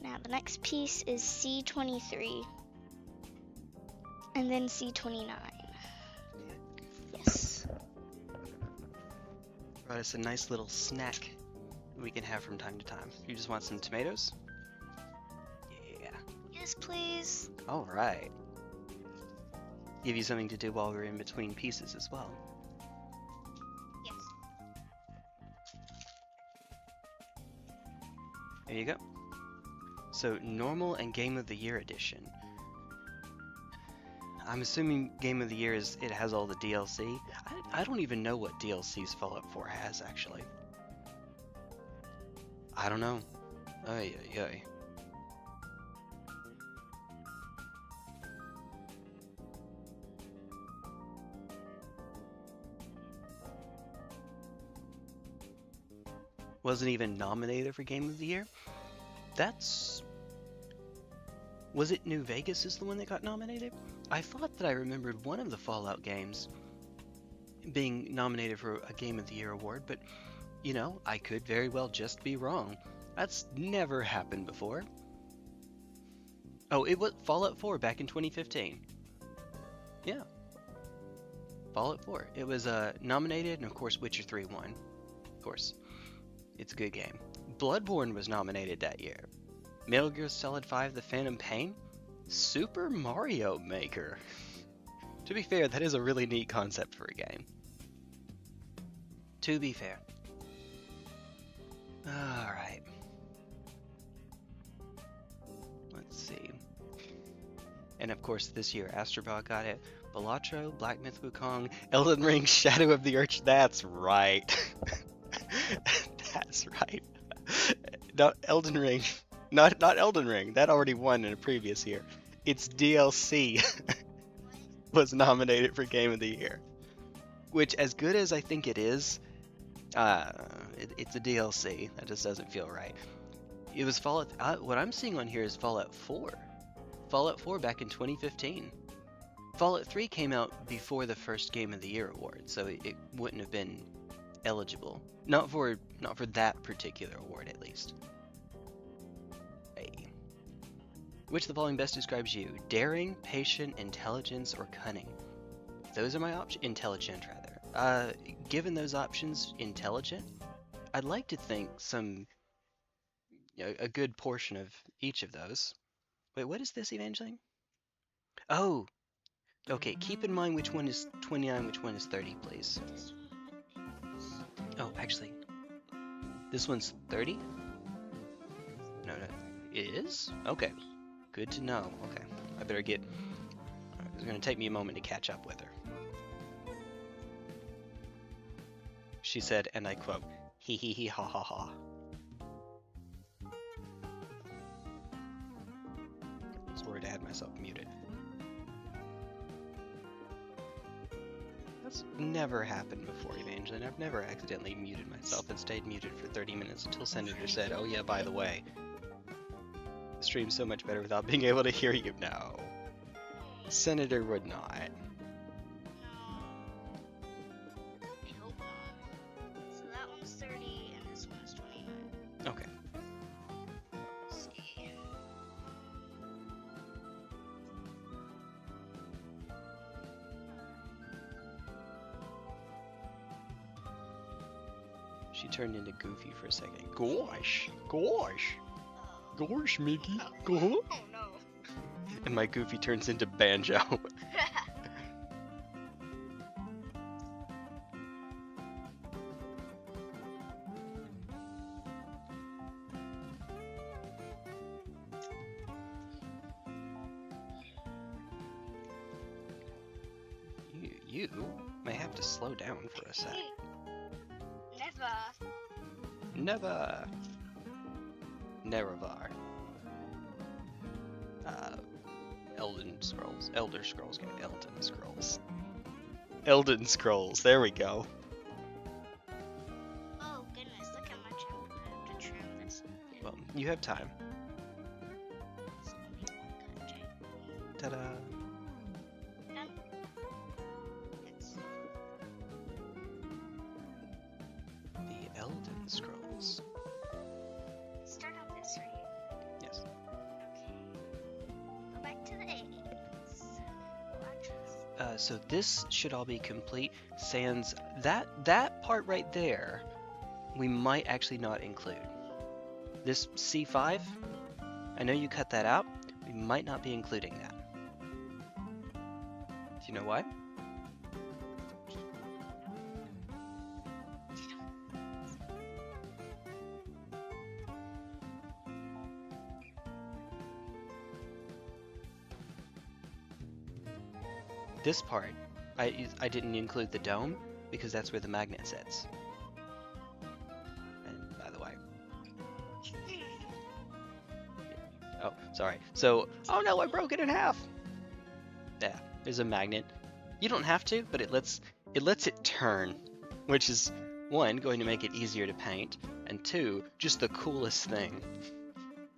Speaker 2: Now the next piece is C23 and then C29. Yes.
Speaker 1: Right, it's a nice little snack we can have from time to time. You just want some tomatoes? Yeah.
Speaker 2: Yes, please.
Speaker 1: All right. Give you something to do while we're in between pieces as well.
Speaker 2: Yes.
Speaker 1: There you go. So, normal and Game of the Year edition. I'm assuming Game of the Year it has all the DLC. I don't even know what DLCs Fallout 4 has, actually. I don't know. Ay, ay, ay. Wasn't even nominated for Game of the Year? Was it New Vegas is the one that got nominated? I thought that I remembered one of the Fallout games being nominated for a Game of the Year award, but, you know, I could very well just be wrong. That's never happened before. Oh, it was Fallout 4 back in 2015. Yeah. Fallout 4. It was nominated, and of course Witcher 3 won. Of course. It's a good game. Bloodborne was nominated that year. Metal Gear Solid 5 The Phantom Pain? Super Mario Maker. To be fair, that is a really neat concept for a game. To be fair. Alright. Let's see. And of course this year Astrobot got it. Balatro, Black Myth Wukong, Elden Ring, Shadow of the Arch. That's right. That's right. Not Elden Ring. Not Elden Ring. That already won in a previous year. Its DLC was nominated for Game of the Year. Which, as good as I think it is, it's a DLC. That just doesn't feel right. It was Fallout. What I'm seeing on here is Fallout 4. Fallout 4 back in 2015. Fallout 3 came out before the first Game of the Year award, so it wouldn't have been eligible. Not for that particular award, at least. Hey. Which of the following best describes you? Daring, patient, intelligence, or cunning? Those are my options. Intelligent, rather. Given those options, intelligent. I'd like to think a good portion of each of those. Wait, what is this, Evangeline? Oh, okay. Keep in mind which one is 29, which one is 30, please. actually, this one's 30? No, it is? Okay, good to know. Okay, I better get, it's gonna take me a moment to catch up with her. She said, and I quote, "Hee hee hee ha ha ha." I was worried I had myself muted. That's never happened before, Evangeline. I've never accidentally muted myself and stayed muted for 30 minutes until Senator said, "Oh yeah, by the way, the stream's so much better without being able to hear you." No. Senator would not. Okay. She turned into Goofy for a second. Gosh! Gosh! Gosh, Mickey! Gosh!
Speaker 2: Oh no.
Speaker 1: And my Goofy turns into Banjo. You may have to slow down for a sec.
Speaker 2: Never.
Speaker 1: Never. Elder Scrolls, Elden Scrolls, there we go.
Speaker 2: Oh goodness, look how much I have to trim this.
Speaker 1: Well, you have time. Ta-da!
Speaker 2: Done. It's
Speaker 1: The Elden Scrolls.
Speaker 2: start on this right.
Speaker 1: Yes.
Speaker 2: Okay. Go back to the 80s. Watch this.
Speaker 1: So this should all be complete. Sans that part right there, we might actually not include. This C5, I know you cut that out. We might not be including that. Do you know why? This part, I didn't include the dome because that's where the magnet sits. And by the way, oh, sorry. So, oh no, I broke it in half. Yeah, there's a magnet. You don't have to, but it lets it turn, which is one, going to make it easier to paint, and two, just the coolest thing.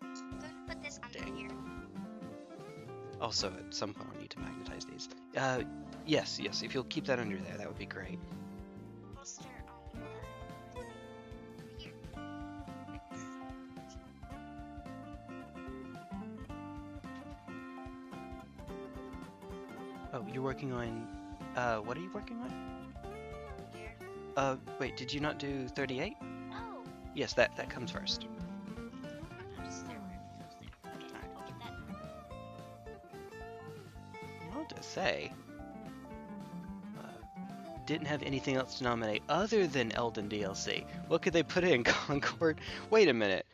Speaker 2: Go put this under
Speaker 1: Dang.
Speaker 2: here.
Speaker 1: Also, at some point I'll need to magnetize these. Yes, if you'll keep that under there, that would be great.
Speaker 2: We'll start on the here.
Speaker 1: Oh, you're working on, what are you working on?
Speaker 2: Here.
Speaker 1: Wait, did you not do 38?
Speaker 2: Oh.
Speaker 1: Yes, that comes first.
Speaker 2: I'll just start where it goes there. Okay, I'll get that.
Speaker 1: What to say? Didn't have anything else to nominate other than Elden DLC. What could they put in? Concord? Wait a minute.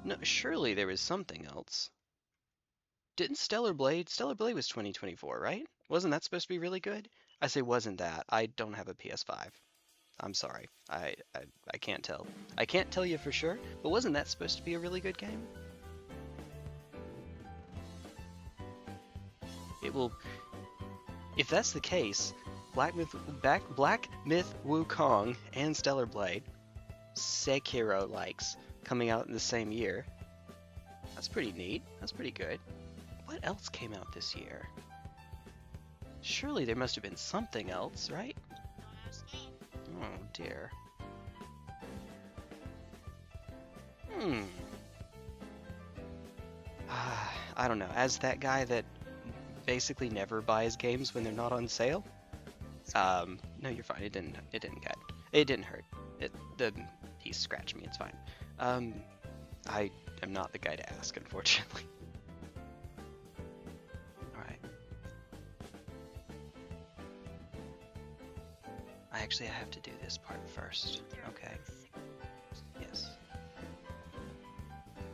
Speaker 1: No, surely there was something else. Didn't Stellar Blade was 2024, right? Wasn't that supposed to be really good? I say wasn't that. I don't have a PS5. I'm sorry. I can't tell. I can't tell you for sure, but wasn't that supposed to be a really good game? It will... If that's the case, Black Myth Wukong and Stellar Blade, Sekiro likes, coming out in the same year. That's pretty neat. That's pretty good. What else came out this year? Surely there must have been something else, right?
Speaker 2: Don't ask me.
Speaker 1: Oh dear. I don't know. As that guy that basically never buys games when they're not on sale. No, you're fine. It didn't hurt. He scratched me. It's fine. I am not the guy to ask, unfortunately. All right. I have to do this part first. Okay. Yes.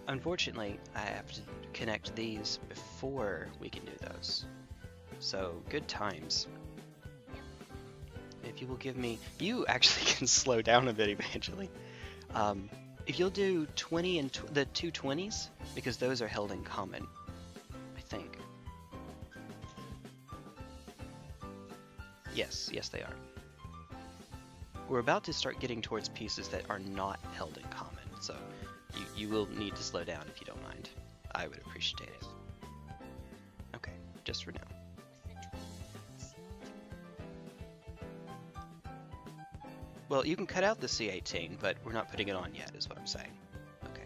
Speaker 1: Unfortunately, I have to connect these before we can do those. So, good times. If you will give me... You actually can slow down a bit eventually. If you'll do 20 and the two 20s, because those are held in common, I think. Yes, they are. We're about to start getting towards pieces that are not held in common, so you will need to slow down if you don't mind. I would appreciate it. Okay, just for now. Well, you can cut out the C18, but we're not putting it on yet, is what I'm saying. Okay.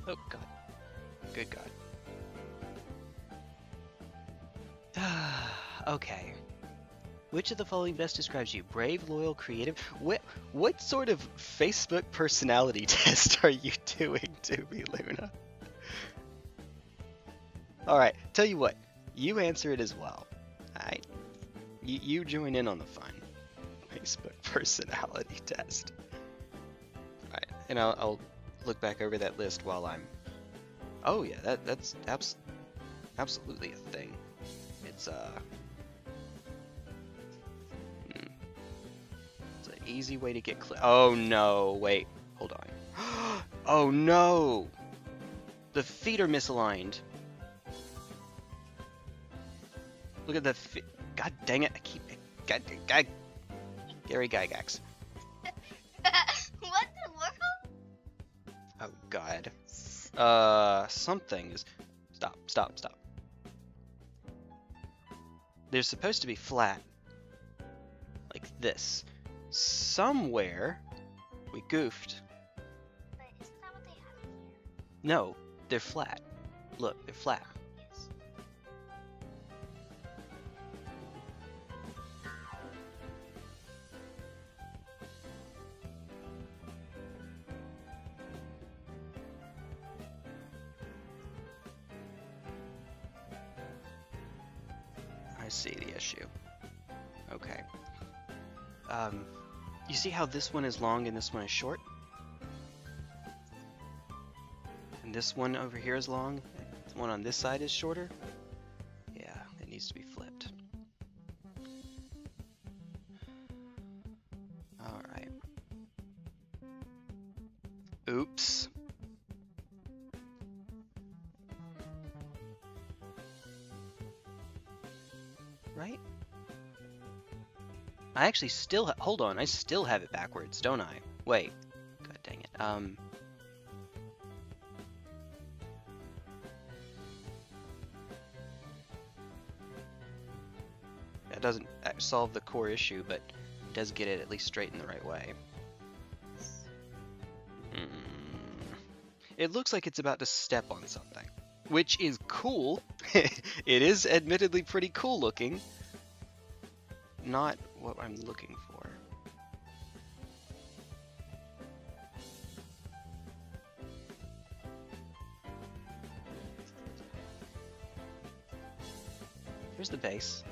Speaker 1: Oh, God. Good God. Okay. Which of the following best describes you? Brave, loyal, creative? What sort of Facebook personality test are you doing to me, Luna? Alright, tell you what. You answer it as well. Alright? You join in on the fun. Facebook personality test. Alright, and I'll look back over that list while I'm... Oh yeah, that's absolutely a thing. It's it's an easy way to get oh no, wait, hold on. Oh no! The feet are misaligned. Look at the God dang it, I keep... God, Gary Gygax.
Speaker 2: What the world?
Speaker 1: Oh God. Something is... Stop. They're supposed to be flat. Like this. Somewhere we goofed.
Speaker 2: But isn't that what they have in here?
Speaker 1: No, they're flat. Look, they're flat.
Speaker 2: Yes.
Speaker 1: I see the issue. Okay. You see how this one is long and this one is short? And this one over here is long, and the one on this side is shorter? Yeah, it needs to be flipped. Alright. Oops. Right? I actually still hold on, I still have it backwards, don't I? Wait. God dang it. That doesn't solve the core issue, but it does get it at least straight in the right way. It looks like it's about to step on something, which is cool. It is admittedly pretty cool looking. Not what I'm looking for. Here's the base.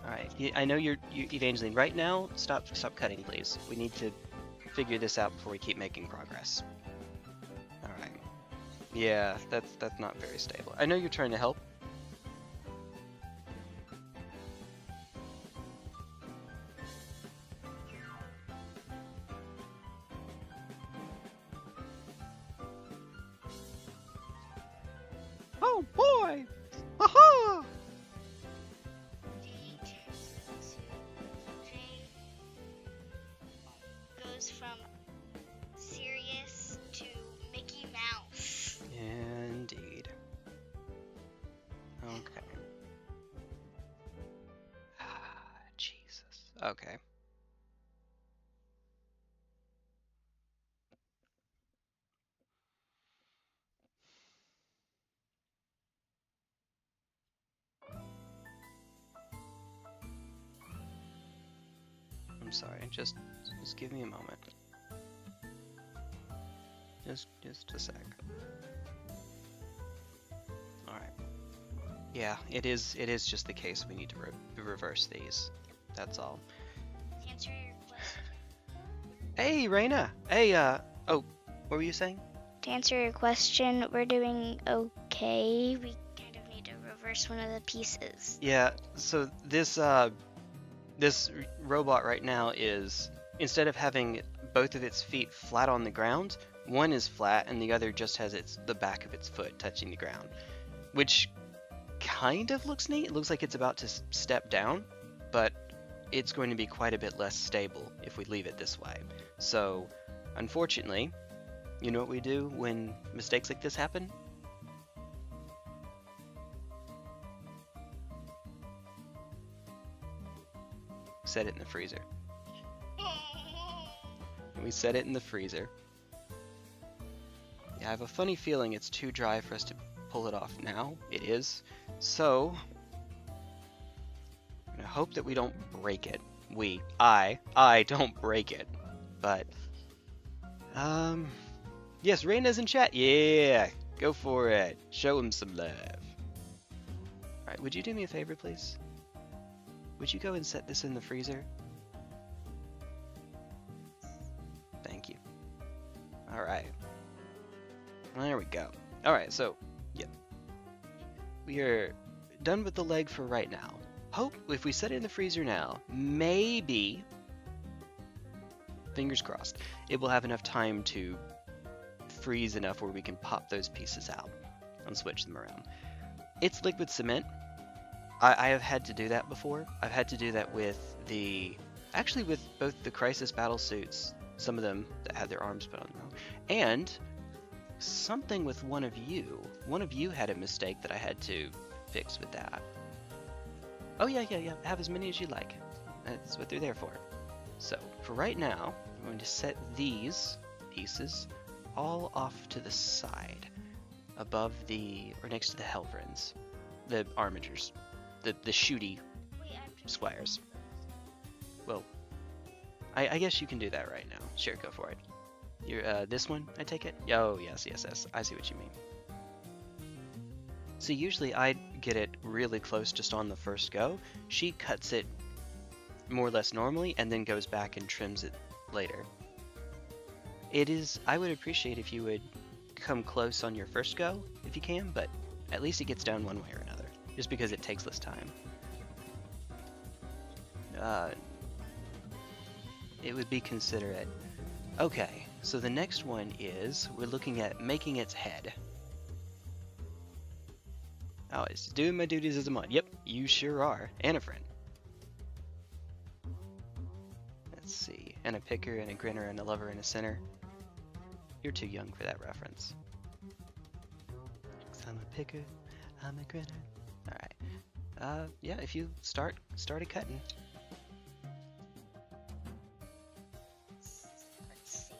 Speaker 1: Alright, I know you're Evangeline. Right now, stop cutting, please. We need to figure this out before we keep making progress. Alright. Yeah, that's not very stable. I know you're trying to help. Oh boy! Aha!
Speaker 2: Goes from serious to Mickey Mouse.
Speaker 1: Indeed. Okay. Jesus. Okay. I'm sorry, just give me a moment. Just a sec. All right. Yeah, it is just the case we need to reverse these. That's all.
Speaker 2: To answer your question.
Speaker 1: Hey, Raina. Hey, oh, what were you saying?
Speaker 2: To answer your question, we're doing okay. We kind of need to reverse one of the pieces.
Speaker 1: Yeah, so this robot right now is, instead of having both of its feet flat on the ground, one is flat and the other just has the back of its foot touching the ground, which kind of looks neat. It looks like it's about to step down, but it's going to be quite a bit less stable if we leave it this way. So, unfortunately, you know what we do when mistakes like this happen? Set it in the freezer. And we set it in the freezer. Yeah, I have a funny feeling it's too dry for us to pull it off now. It is. So, I'm gonna hope that we don't break it. I don't break it. But, yes, Reina's in chat. Yeah, go for it. Show him some love. Alright, would you do me a favor, please? Would you go and set this in the freezer? Thank you. Alright. There we go. Alright, so, yep. We are done with the leg for right now. Hope if we set it in the freezer now, maybe, fingers crossed, it will have enough time to freeze enough where we can pop those pieces out and switch them around. It's liquid cement. I have had to do that before. I've had to do that with actually with both the Crisis battle suits, some of them that had their arms put on them, and something with one of you. One of you had a mistake that I had to fix with that. Oh yeah, have as many as you like. That's what they're there for. So, for right now, I'm going to set these pieces all off to the side, above or next to the helverins, the armigers. The shooty squires. Well, I guess you can do that right now. Sure, go for it. You're, this one, I take it? Oh, yes. I see what you mean. So usually I get it really close just on the first go. She cuts it more or less normally and then goes back and trims it later. I would appreciate if you would come close on your first go, if you can, but at least it gets done one way or another. Just because it takes less time. It would be considerate. Okay, so the next one is, we're looking at making its head. Oh, it's doing my duties as a mod. Yep, you sure are. And a friend. Let's see. And a picker, and a grinner, and a lover, and a sinner. You're too young for that reference. 'Cause I'm a picker, I'm a grinner. Alright. Yeah, if you started cutting.
Speaker 2: Let's see.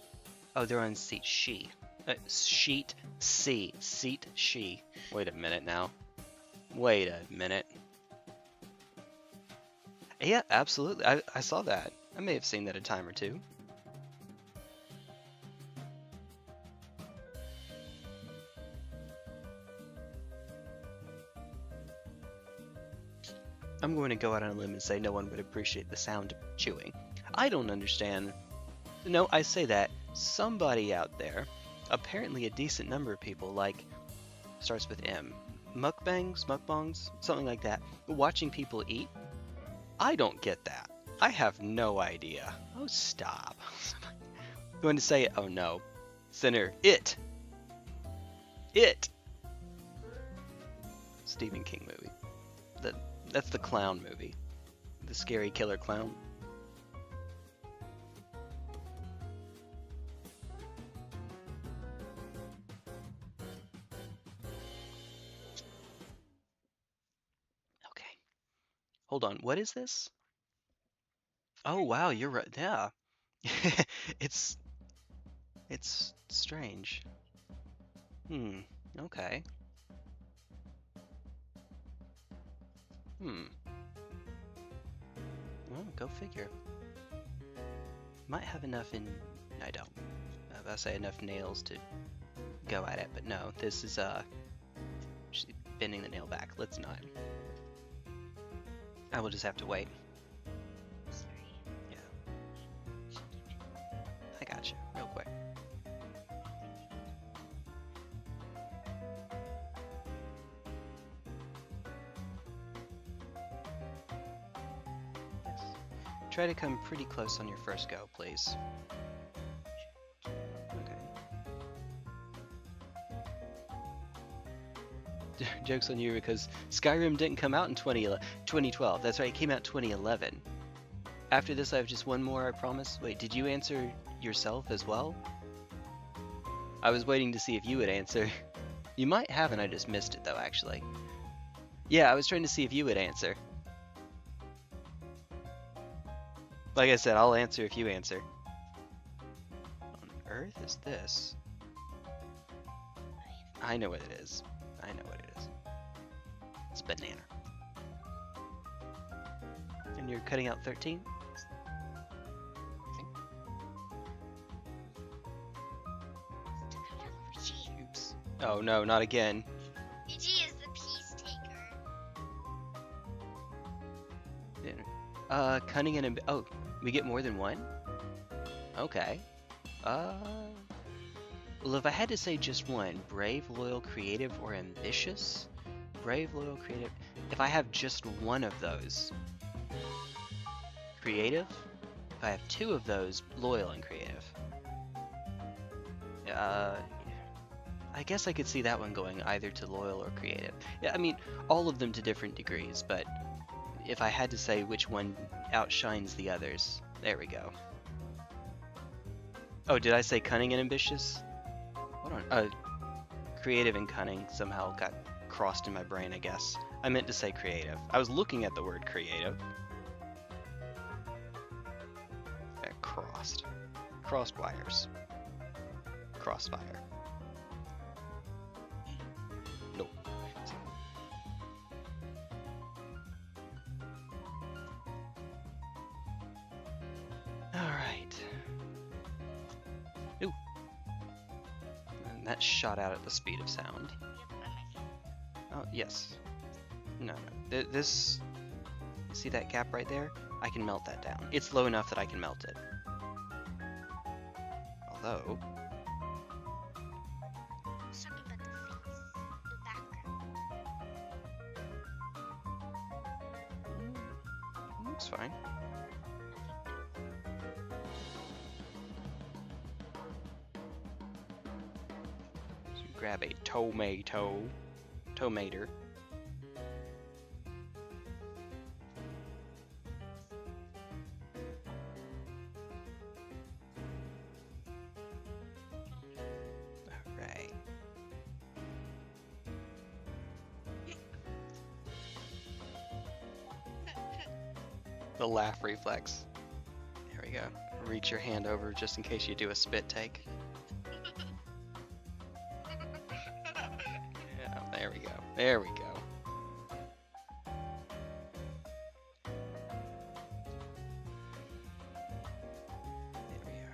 Speaker 1: Oh, they're on seat she. Sheet C. Seat she. Wait a minute now. Wait a minute. Yeah, absolutely. I saw that. I may have seen that a time or two. I'm going to go out on a limb and say no one would appreciate the sound of chewing. I don't understand. No, I say that. Somebody out there, apparently a decent number of people, like, starts with M. Mukbangs, something like that. Watching people eat. I don't get that. I have no idea. Oh, stop. I'm going to say it. Oh, no. Sinner. It. Stephen King movie. That's the clown movie. The scary killer clown. Okay. Hold on. What is this? Oh, wow. You're right. Yeah. It's strange. Okay. Well, go figure. Might have enough in... I don't. I say enough nails to go at it, but no, this is just bending the nail back. Let's not. I will just have to wait.
Speaker 2: Sorry.
Speaker 1: Yeah. I got you, real quick. Yes. Try to come pretty close on your first go, please. Joke's on you because Skyrim didn't come out in 2012. That's right, it came out 2011. After this, I have just one more, I promise. Wait, did you answer yourself as well? I was waiting to see if you would answer. You might have, and I just missed it though, actually. Yeah, I was trying to see if you would answer. Like I said, I'll answer if you answer. What on earth is this? I know what it is. I know what it is. It's a banana. And you're cutting out 13? Oops. Oh no, not again.
Speaker 2: VG is the peace taker.
Speaker 1: Cunning and oh, we get more than one? Okay. Well, if I had to say just one, brave, loyal, creative, or ambitious? Brave, loyal, creative. If I have just one of those, creative. If I have two of those, loyal and creative. I guess I could see that one going either to loyal or creative. Yeah, I mean, all of them to different degrees, but if I had to say which one outshines the others, there we go. Oh, did I say cunning and ambitious? Hold on. Creative and cunning somehow got crossed in my brain, I guess. I meant to say creative. I was looking at the word creative. Crossed. Crossed wires. Crossfire. Nope. Alright. Ooh. And that shot out at the speed of sound. Oh, yes. No. This... See that gap right there? I can melt that down. It's low enough that I can melt it. Although...
Speaker 2: Something about the face, the background.
Speaker 1: Looks fine. So you grab a tomato. Tomater. Alright. The laugh reflex. There we go. Reach your hand over just in case you do a spit take. Yeah, there we go. There we go. There we are.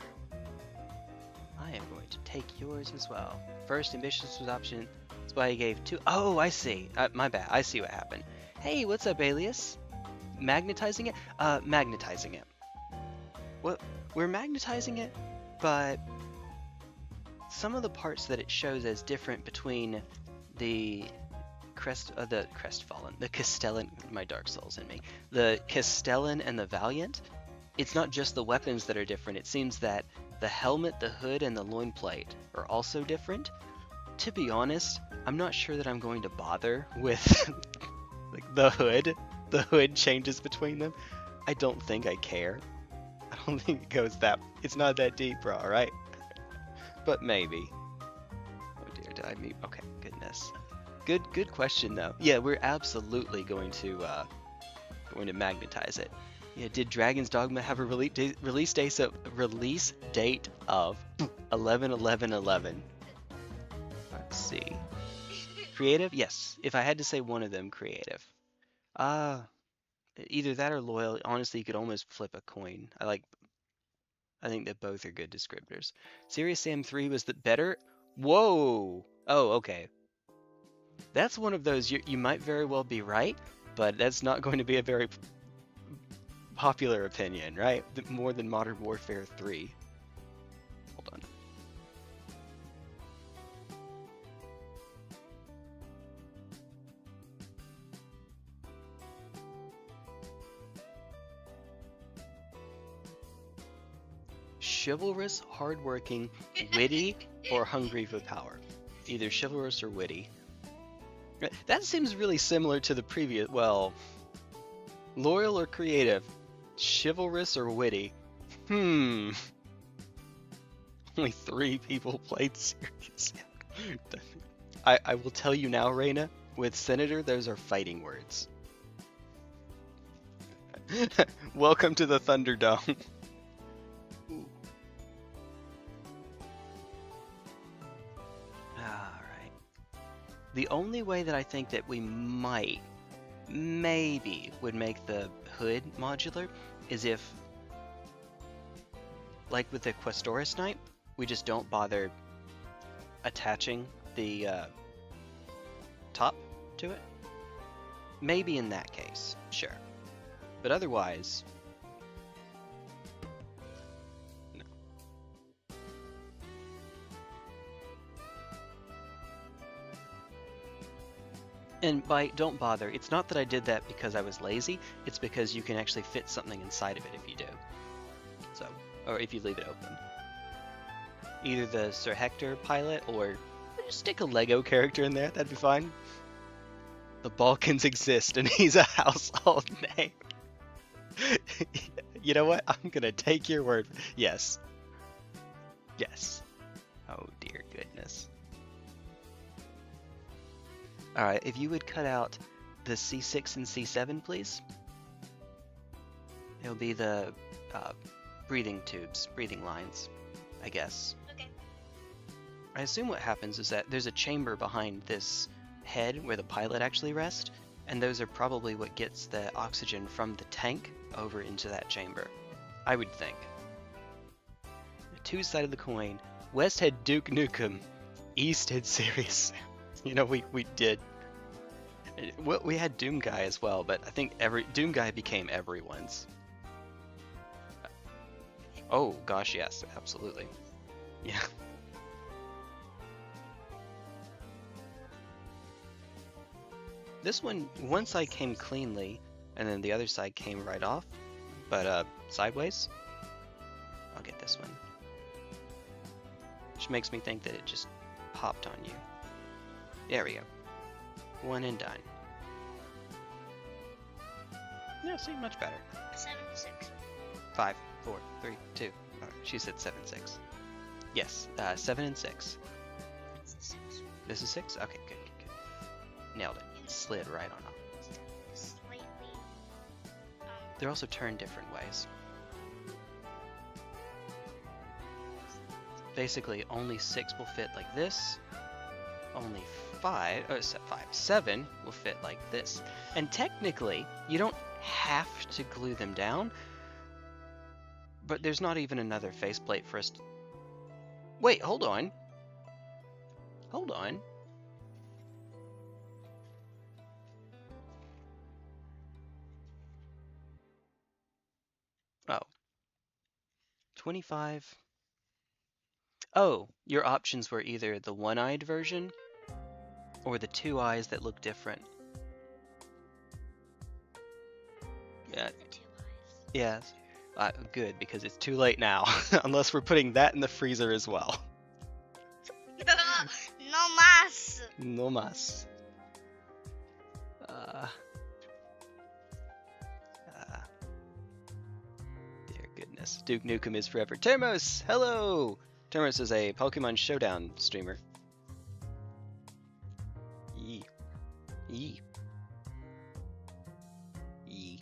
Speaker 1: I am going to take yours as well. First, ambitious was option. That's why I gave two. Oh, I see. My bad. I see what happened. Hey, what's up, Alias? Magnetizing it? Magnetizing it. Well, we're magnetizing it, but some of the parts that it shows as different between the Crestfallen, the Castellan, my Dark Souls in me, the Castellan and the Valiant, it's not just the weapons that are different. It seems that the helmet, the hood, and the loin plate are also different. To be honest, I'm not sure that I'm going to bother with like the hood. The hood changes between them. I don't think I care. I don't think it goes that... It's not that deep, bro, alright? But maybe. Oh dear, did I mute? Okay, goodness. Good question, though. Yeah, we're absolutely going to magnetize it. Yeah, did Dragon's Dogma have a release date of 11/11/11? Let's see. Creative? Yes. If I had to say one of them, creative. Either that or loyal. Honestly, you could almost flip a coin. I like I think that both are good descriptors. Serious Sam 3 was the better? Whoa! Oh, okay. That's one of those, you might very well be right, but that's not going to be a very popular opinion, right? More than Modern Warfare 3. Hold on. Chivalrous, hardworking, witty, or hungry for power. Either chivalrous or witty. That seems really similar to the previous, well, loyal or creative, chivalrous or witty. Only 3 people played Serious. I will tell you now, Reyna, with Senator, those are fighting words. Welcome to the Thunderdome. The only way that I think that we maybe would make the hood modular is if, like with the Questoris snipe, we just don't bother attaching the top to it. Maybe in that case, sure. But otherwise, no. And by don't bother, it's not that I did that because I was lazy, it's because you can actually fit something inside of it if you do. So, or if you leave it open. Either the Sir Hector pilot or just stick a Lego character in there, that'd be fine. The Balkans exist and he's a household name. You know what? I'm gonna take your word. Yes. Yes. Oh dear goodness. Alright, if you would cut out the C6 and C7, please. It'll be the breathing tubes, breathing lines, I guess.
Speaker 2: Okay.
Speaker 1: I assume what happens is that there's a chamber behind this head where the pilot actually rests, and those are probably what gets the oxygen from the tank over into that chamber. I would think. The two sides of the coin. West had Duke Nukem, East had Serious. You know, we did. Well, we had Doom Guy as well, but I think Doom Guy became everyone's. Oh gosh, yes, absolutely. Yeah. This one, one side came cleanly, and then the other side came right off, but sideways. I'll get this one. Which makes me think that it just popped on you. There we go. One and done. Yeah, see, much better.
Speaker 2: 7, 6.
Speaker 1: 5, 4, 3, 2. All right, she said 7, 6. Yes, 7 and 6.
Speaker 2: It's a 6.
Speaker 1: This is 6? Okay, good, good, good. Nailed it. Slid right on off.
Speaker 2: Slightly.
Speaker 1: They're also turned different ways. Basically, only 6 will fit like this. Only 7 will fit like this. And technically, you don't have to glue them down, but there's not even another faceplate for us to... Wait, hold on. Hold on. Oh. 25. Oh, your options were either the one-eyed version or the 2 eyes that look different. Yeah.
Speaker 2: The 2 eyes.
Speaker 1: Yes. Good, because it's too late now. Unless we're putting that in the freezer as well.
Speaker 2: No más.
Speaker 1: No más. Dear goodness. Duke Nukem is forever. Termos! Hello! Termos is a Pokemon Showdown streamer. Yee. Yee. Yee.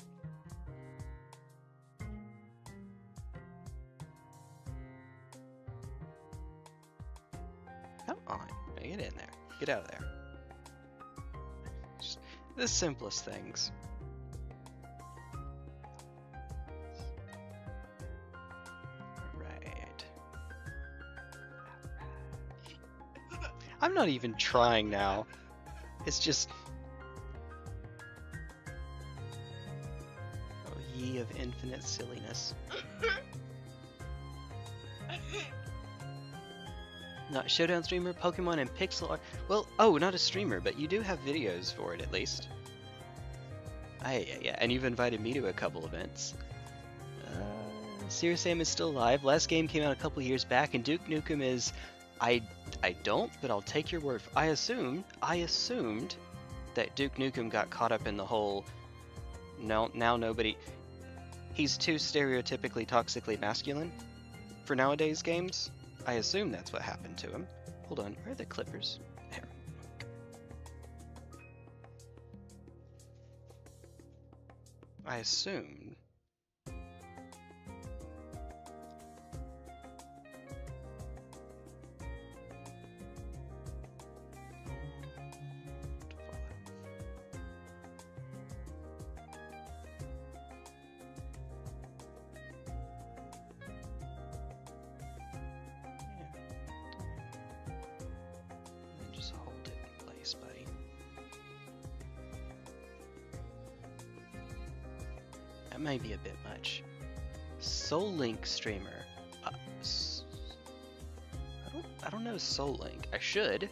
Speaker 1: Come on. Get in there. Get out of there. Just the simplest things. Alright. I'm not even trying now. It's just... Oh, ye of infinite silliness. Not Showdown streamer, Pokemon and pixel art. Well, oh, not a streamer, but you do have videos for it at least. Yeah, and you've invited me to a couple events. Serious Sam is still alive. Last game came out a couple years back, and Duke Nukem is... I don't, but I'll take your word. I assumed that Duke Nukem got caught up in the whole... Now nobody... He's too stereotypically toxically masculine for nowadays games. I assume that's what happened to him. Hold on, where are the clippers? There. I assumed. Just hold it in place, buddy. That might be a bit much. Soul Link streamer. I don't know Soul Link. I should.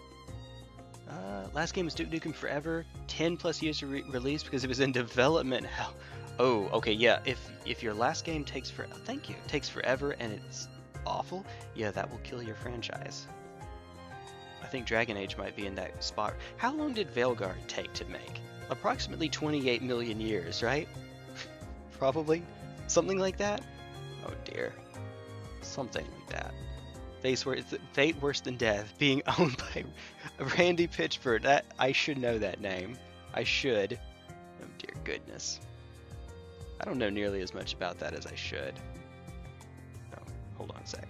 Speaker 1: Last game was Duke Nukem Forever. 10 plus years released because it was in development hell. Oh, okay, yeah. If your last game takes forever and it's awful, yeah, that will kill your franchise. I think Dragon Age might be in that spot. How long did Veilguard take to make? Approximately 28 million years, right? Probably. Something like that? Oh dear. Something like that. Fate Worse Than Death, being owned by Randy Pitchford. That I should know that name. I should. Oh dear goodness. I don't know nearly as much about that as I should. Oh, hold on a sec.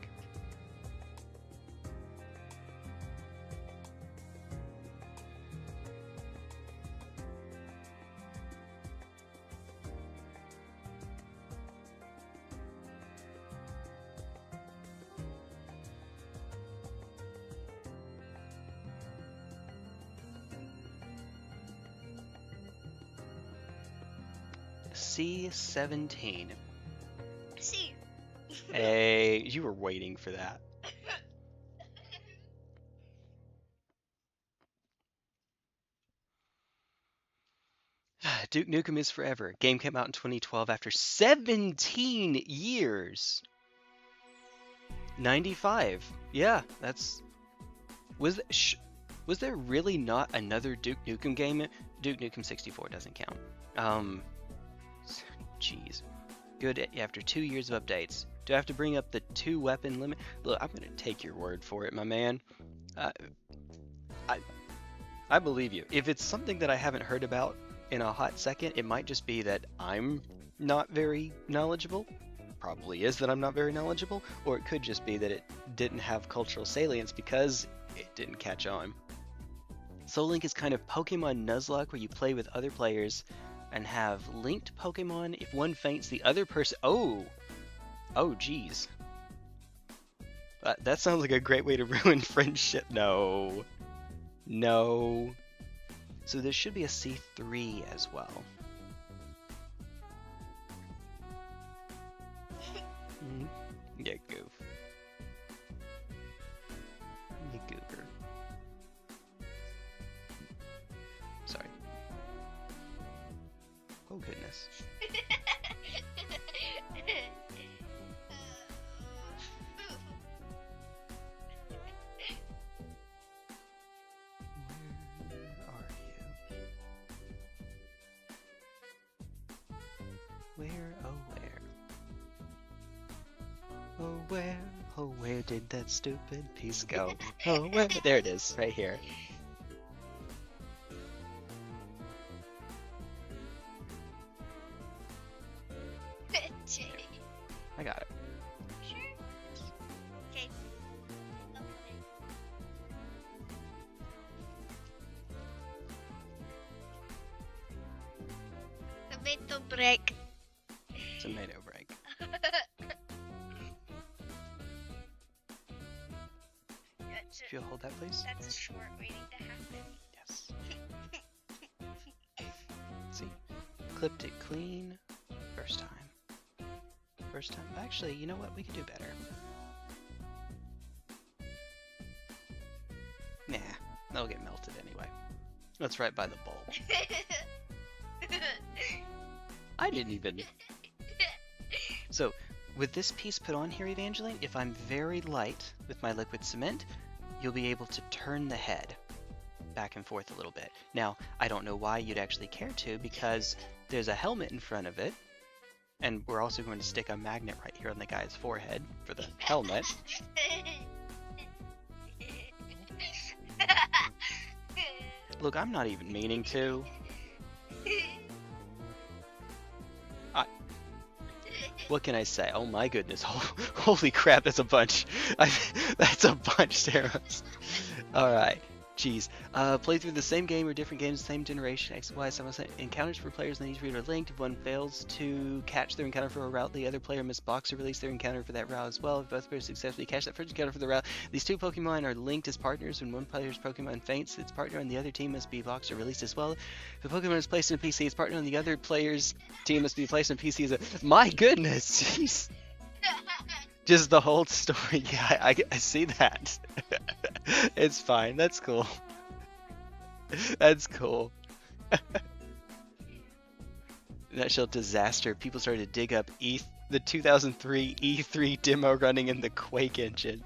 Speaker 1: C17.
Speaker 2: See.
Speaker 1: Hey, you were waiting for that. Duke Nukem is forever. Game came out in 2012 after 17 years. 95. Yeah, that's... Was there really not another Duke Nukem game? Duke Nukem 64 doesn't count. Jeez. Good after 2 years of updates. Do I have to bring up the 2 weapon limit? Look, I'm gonna take your word for it, my man. I believe you. If it's something that I haven't heard about in a hot second, it might just be that I'm not very knowledgeable. Probably is that I'm not very knowledgeable, or it could just be that it didn't have cultural salience because it didn't catch on. Soul Link is kind of Pokemon Nuzlocke where you play with other players and have linked Pokemon. If one faints, the other person... Oh, geez. That sounds like a great way to ruin friendship. No. So there should be a C3 as well. Yeah, goof. You goober. Sorry. Oh, goodness. Where did that stupid piece go? Oh, where? There it is, right here. I got it.
Speaker 2: Sure. Okay. Tomato break.
Speaker 1: Tomato break. If you'll hold that, please.
Speaker 2: That's a short waiting to happen.
Speaker 1: Yes. See? Clipped it clean. First time. First time. Actually, you know what? We could do better. Nah, that'll get melted anyway. That's right by the bulb. I didn't even... So, with this piece put on here, Evangeline, if I'm very light with my liquid cement, you'll be able to turn the head back and forth a little bit. Now, I don't know why you'd actually care to, because there's a helmet in front of it, and we're also going to stick a magnet right here on the guy's forehead for the helmet. Look, I'm not even meaning to. What can I say? Oh my goodness. Holy crap, that's a bunch. That's a bunch, Sarah. Alright. Jeez. Play through the same game or different games, same generation, X, Y, encounters for players in each route are linked. If one fails to catch their encounter for a route, the other player must box or release their encounter for that route as well. If both players successfully catch that first encounter for the route, these two Pokemon are linked as partners. When one player's Pokemon faints, its partner on the other team must be boxed or released as well. If a Pokemon is placed in a PC, its partner on the other player's team must be placed in a PC as a... My goodness! Jeez! Just the whole story. Yeah, I see that. It's fine. That's cool. That's cool. Nutshell disaster. People started to dig up the 2003 E3 demo running in the Quake engine.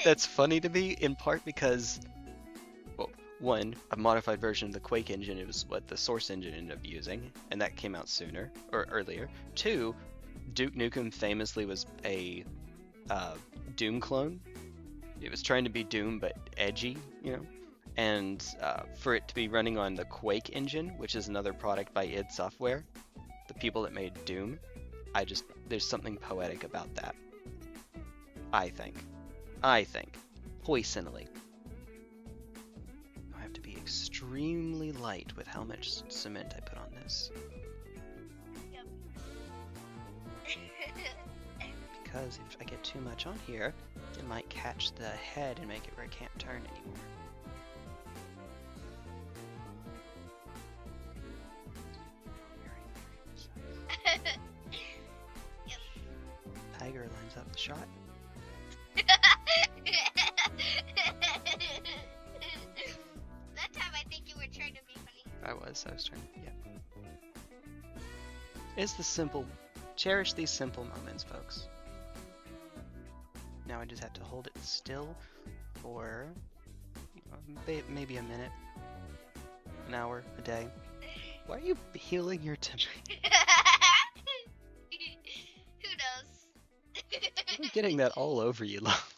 Speaker 1: That's funny to me, in part because, well, one, a modified version of the Quake engine, it was what the Source engine ended up using, and that came out sooner, or earlier. Two, Duke Nukem famously was a Doom clone. It was trying to be Doom, but edgy, you know? And for it to be running on the Quake engine, which is another product by id Software, the people that made Doom, there's something poetic about that. I think. Poisonally. I have to be extremely light with how much cement I put on this.
Speaker 2: Yep.
Speaker 1: Because if I get too much on here, it might catch the head and make it where it can't turn anymore.
Speaker 2: Yep.
Speaker 1: Tiger lines up the shot.
Speaker 2: That time I think you were trying to be funny.
Speaker 1: I was trying to, yeah. It's the simple, cherish these simple moments, folks. Now I just have to hold it still for maybe a minute, an hour, a day. Why are you healing your tomato?
Speaker 2: Who knows?
Speaker 1: I'm getting that all over you, love.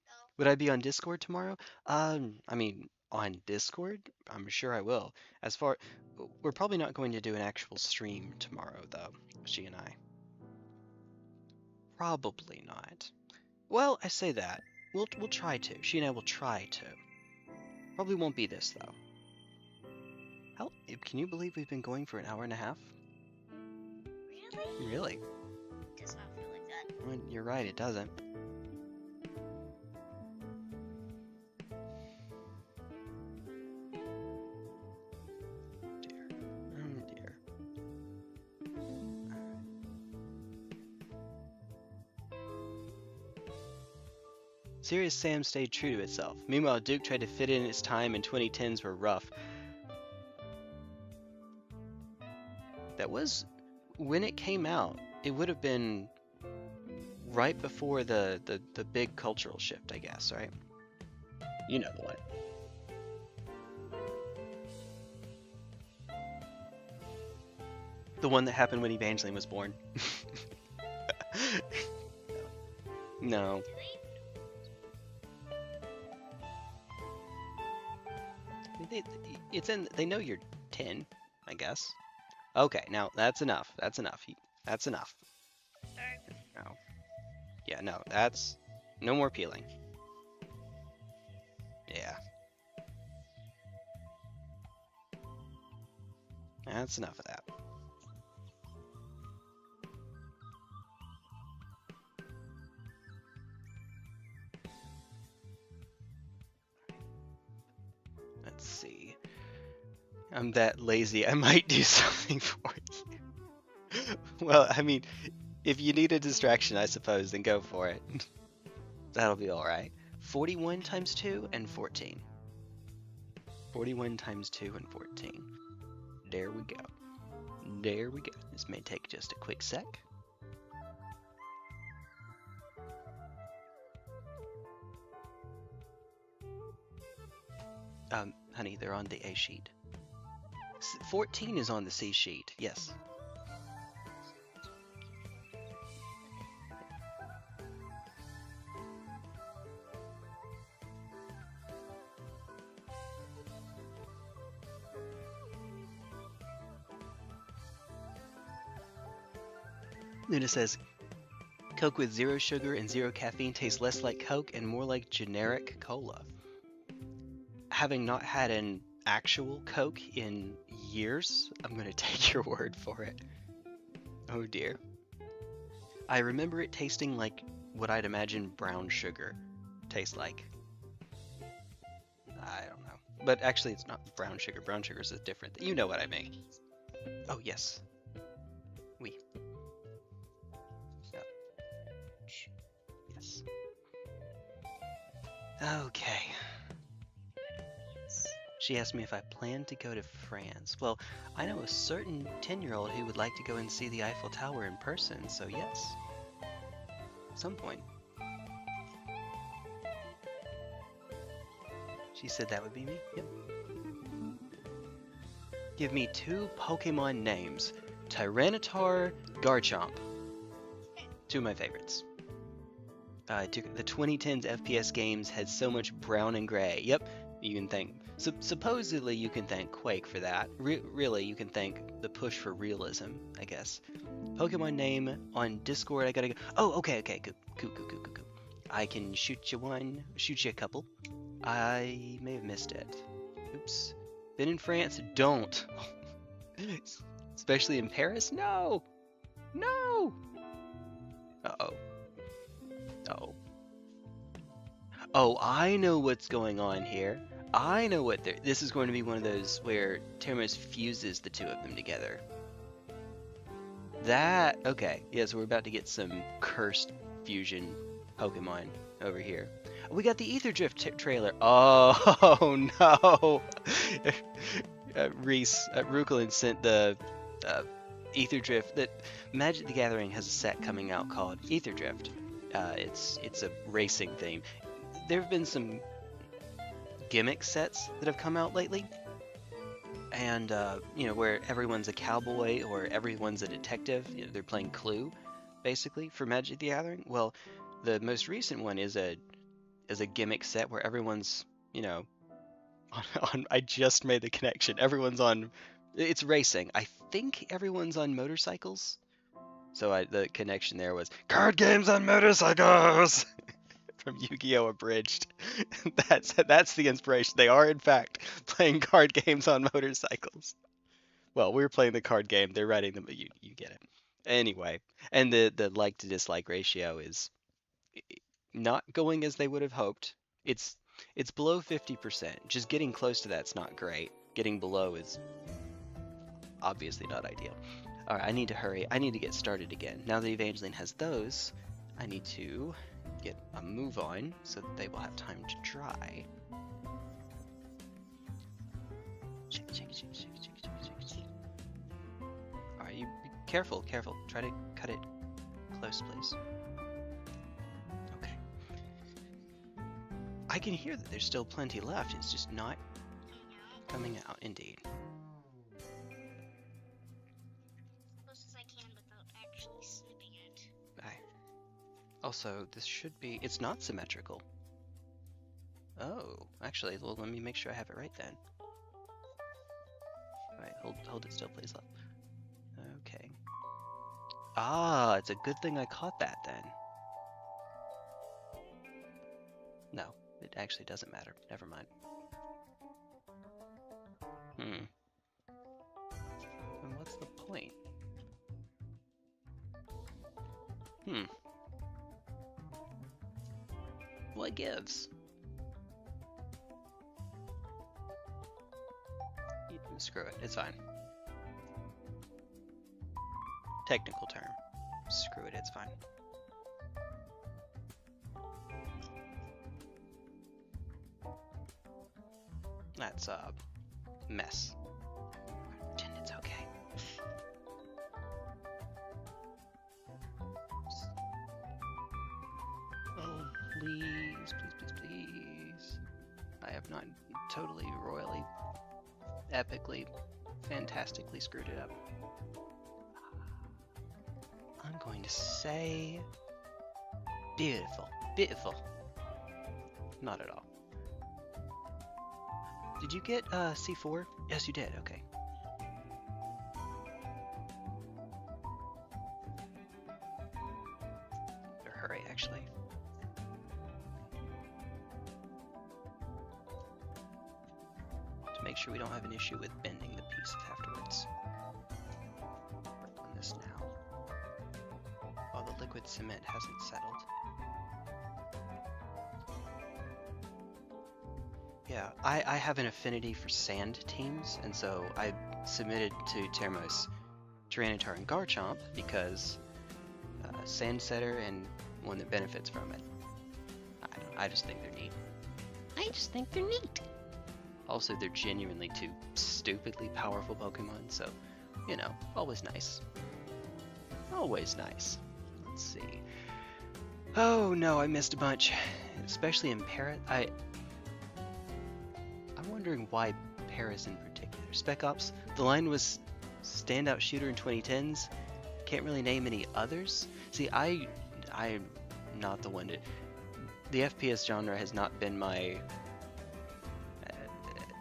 Speaker 2: Oh.
Speaker 1: Would I be on Discord tomorrow? I mean, on Discord? I'm sure I will. We're probably not going to do an actual stream tomorrow, though, she and I. Probably not. Well, I say that. We'll try to. She and I will try to. Probably won't be this, though. Hell, can you believe we've been going for an hour and a half?
Speaker 2: Really?
Speaker 1: Really?
Speaker 2: It does not feel like that.
Speaker 1: Well, you're right, it doesn't. Dear. Oh dear. Serious Sam stayed true to itself. Meanwhile, Duke tried to fit in its time, and 2010s were rough. That was, when it came out, it would have been right before the big cultural shift, I guess, right? You know the one. The one that happened when Evangeline was born. No. They know you're 10, I guess. Okay, now that's enough. That's enough. That's enough.
Speaker 2: Sorry.
Speaker 1: No. Yeah, no, that's no more peeling. Yeah. That's enough of that. I'm that lazy. I might do something for you. Well, I mean, if you need a distraction, I suppose, then go for it. That'll be alright. 41 times 2 and 14. 41 times 2 and 14. There we go. There we go. This may take just a quick sec. Honey, they're on the A sheet. 14 is on the C sheet, yes. Luna says, Coke with 0 sugar and 0 caffeine tastes less like Coke and more like generic cola. Having not had an actual Coke in years, I'm going to take your word for it. Oh dear. I remember it tasting like what I'd imagine brown sugar tastes like. I don't know. But actually it's not brown sugar. Brown sugar is different. You know what I mean. Oh yes. Oui. Oh. Yes. Okay. She asked me if I plan to go to France. Well, I know a certain 10-year-old who would like to go and see the Eiffel Tower in person, so yes. At some point. She said that would be me. Yep. Give me 2 Pokemon names. Tyranitar, Garchomp. 2 of my favorites. The 2010s FPS games had so much brown and gray. Yep, you can thank... supposedly you can thank Quake for that. Really, you can thank the push for realism, I guess. Pokemon name on Discord, I gotta go... Oh, okay, cool. I can shoot you one, shoot you a couple. I may have missed it. Oops. Been in France? Don't. Especially in Paris? No! No! Uh-oh. Uh-oh. Oh, I know what's going on here. I know what they're... This is going to be one of those where Terminus fuses the 2 of them together. That... Okay. Yeah, so we're about to get some cursed fusion Pokemon over here. We got the Ether Drift trailer. Oh, no! Rukalin sent the Ether Drift. That Magic the Gathering has a set coming out called Ether Drift. It's a racing theme. There have been some gimmick sets that have come out lately, and you know, where everyone's a cowboy or everyone's a detective. You know, they're playing Clue, basically, for Magic the Gathering. Well, the most recent one is a gimmick set where everyone's, you know, on I just made the connection. Everyone's on. It's racing. I think everyone's on motorcycles. So the connection there was card games on motorcycles. From Yu-Gi-Oh! Abridged. That's the inspiration. They are, in fact, playing card games on motorcycles. Well, we're playing the card game. They're writing them, but you get it. Anyway, and the like to dislike ratio is not going as they would have hoped. It's below 50%. Just getting close to that's not great. Getting below is obviously not ideal. All right, I need to hurry. I need to get started again. Now that Evangeline has those, I need to get a move on so that they will have time to dry. Check. Alright, you be careful. Try to cut it close, please. Okay. I can hear that there's still plenty left. It's just not coming out, indeed. Also, this should be... It's not symmetrical. Oh, actually, well, let me make sure I have it right then. Alright, hold it still, please, love. Okay. Ah, it's a good thing I caught that then. No, it actually doesn't matter. Never mind. And what's the point? What gives? Screw it, it's fine. Technical term. Screw it, it's fine. That's a mess. Pretend it's okay. Oh, please, please, please, please. I have not totally, royally, epically, fantastically screwed it up. I'm going to say beautiful, beautiful. Not at all. Did you get C4? Yes, you did. Okay. Better hurry, actually. To make sure we don't have an issue with bending the piece afterwards. Work on this now. While the liquid cement hasn't settled. Yeah, I have an affinity for sand teams, and so I submitted to Termos Tyranitar and Garchomp because sand setter and one that benefits from it. I just think they're neat. I just think they're neat. Also, they're genuinely two stupidly powerful Pokemon, so, you know, always nice. Always nice. Let's see. Oh no, I missed a bunch, especially in Parrot. I'm wondering why Paris in particular. Spec Ops, the line was standout shooter in 2010s. Can't really name any others. See, I'm not the one to. The FPS genre has not been my.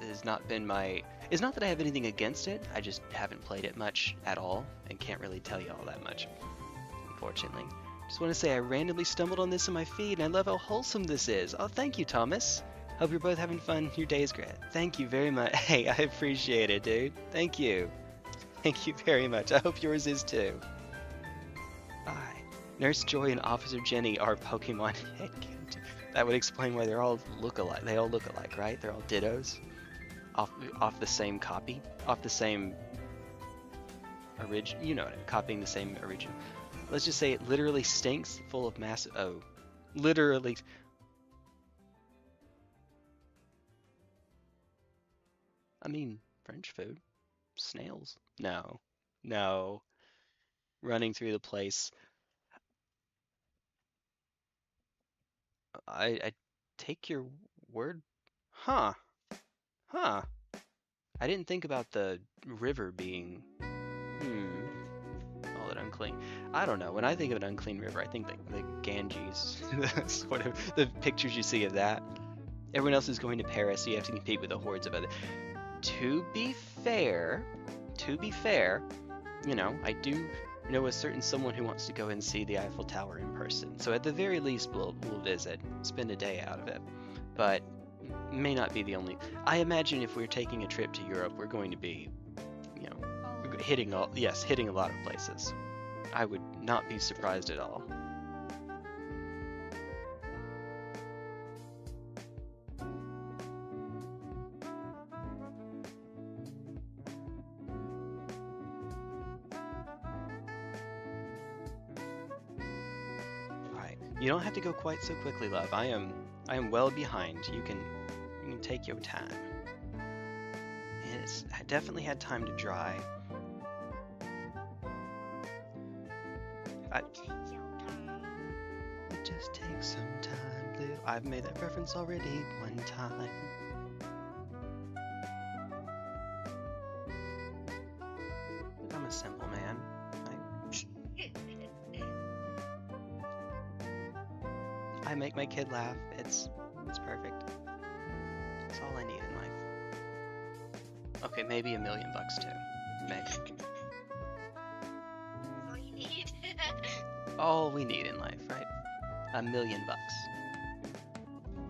Speaker 1: It's not that I have anything against it. I just haven't played it much at all and can't really tell you all that much, unfortunately. Just want to say I randomly stumbled on this in my feed and I love how wholesome this is. Oh, thank you, Thomas. Hope you're both having fun. Your day is great. Thank you very much. Hey, I appreciate it, dude. Thank you. Thank you very much. I hope yours is too. Bye. Nurse Joy and Officer Jenny are Pokemon head characters. That would explain why they all look alike. They all look alike, right? They're all dittos. Off the same copy. Off the same original. You know what? Copying the same original. Let's just say it literally stinks full of massive. Oh. Literally. I mean, French food. Snails. No. No. Running through the place. I take your word. Huh. Huh. I didn't think about the river being. All that unclean. I don't know. When I think of an unclean river, I think the Ganges. Sort of the pictures you see of that. Everyone else is going to Paris, so you have to compete with the hordes of other. To be fair, you know, I do know a certain someone who wants to go and see the Eiffel Tower in person. So at the very least, we'll visit, spend a day out of it. But may not be the only. I imagine if we're taking a trip to Europe, we're going to be, you know, hitting a lot of places. I would not be surprised at all. You don't have to go quite so quickly, love. I am well behind. You can take your time. I definitely had time to dry. It just takes some time, Blue. I've made that reference already one time. I'm a simple man. I make my kid laugh. It's perfect. It's all I need in life. Okay, maybe $1 million too. Maybe.
Speaker 2: All you need.
Speaker 1: All we need in life, right? $1 million.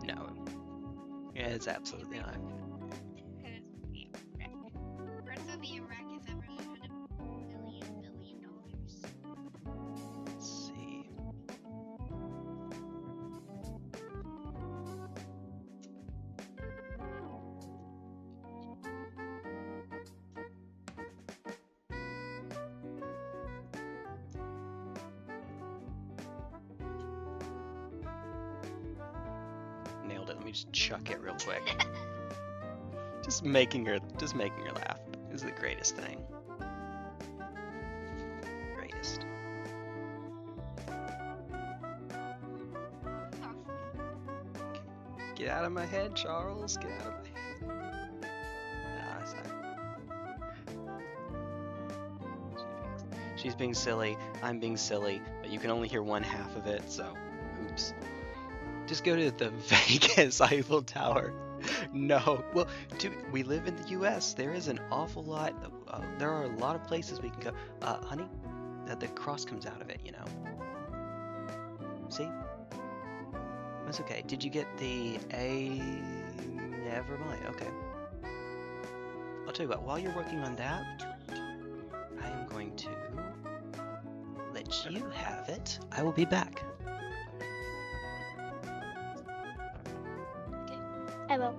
Speaker 1: No. Yeah, it's absolutely not.
Speaker 2: First would be Iraq if everyone had $1 billion.
Speaker 1: Let's see. Let me just chuck it real quick. just making her laugh is the greatest thing. Greatest. Get out of my head, Charles. Get out of my head. Ah, sorry. She's being silly. I'm being silly, but you can only hear one half of it, so oops. Just go to the Vegas Eiffel Tower. No. Well, we live in the U.S. There is an awful lot. There are a lot of places we can go. Honey, the cross comes out of it, you know. See? That's okay. Did you get the A? Never mind. Okay. I'll tell you what. While you're working on that, I am going to let you have it. I will be back.
Speaker 2: Okay, I will.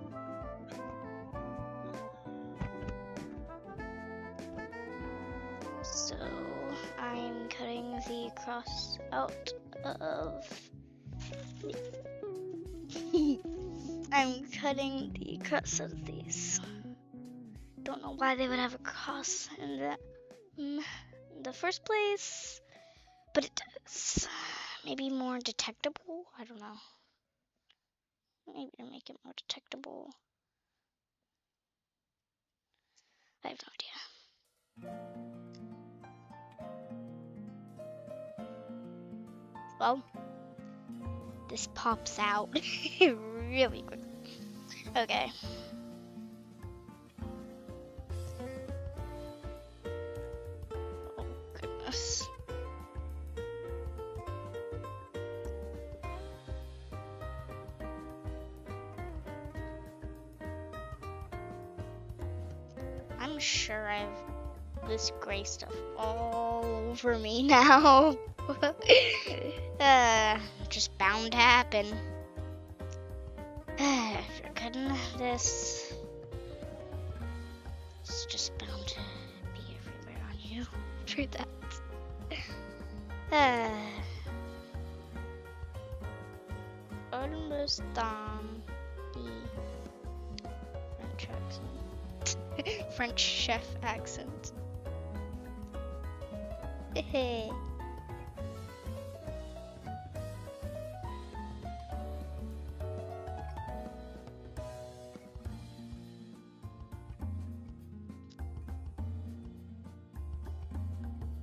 Speaker 2: So I'm cutting the cross out of. I'm cutting the cross out of these. Don't know why they would have a cross in the first place, but it does. Maybe more detectable? I don't know. Maybe to make it more detectable. I have no idea. Well, this pops out really quick. Okay. Oh, goodness. I'm sure I have this gray stuff all over me now. Just bound to happen. If you're cutting this, it's just bound to be everywhere on you. True that. Almost done. French accent. French chef accent. Hey.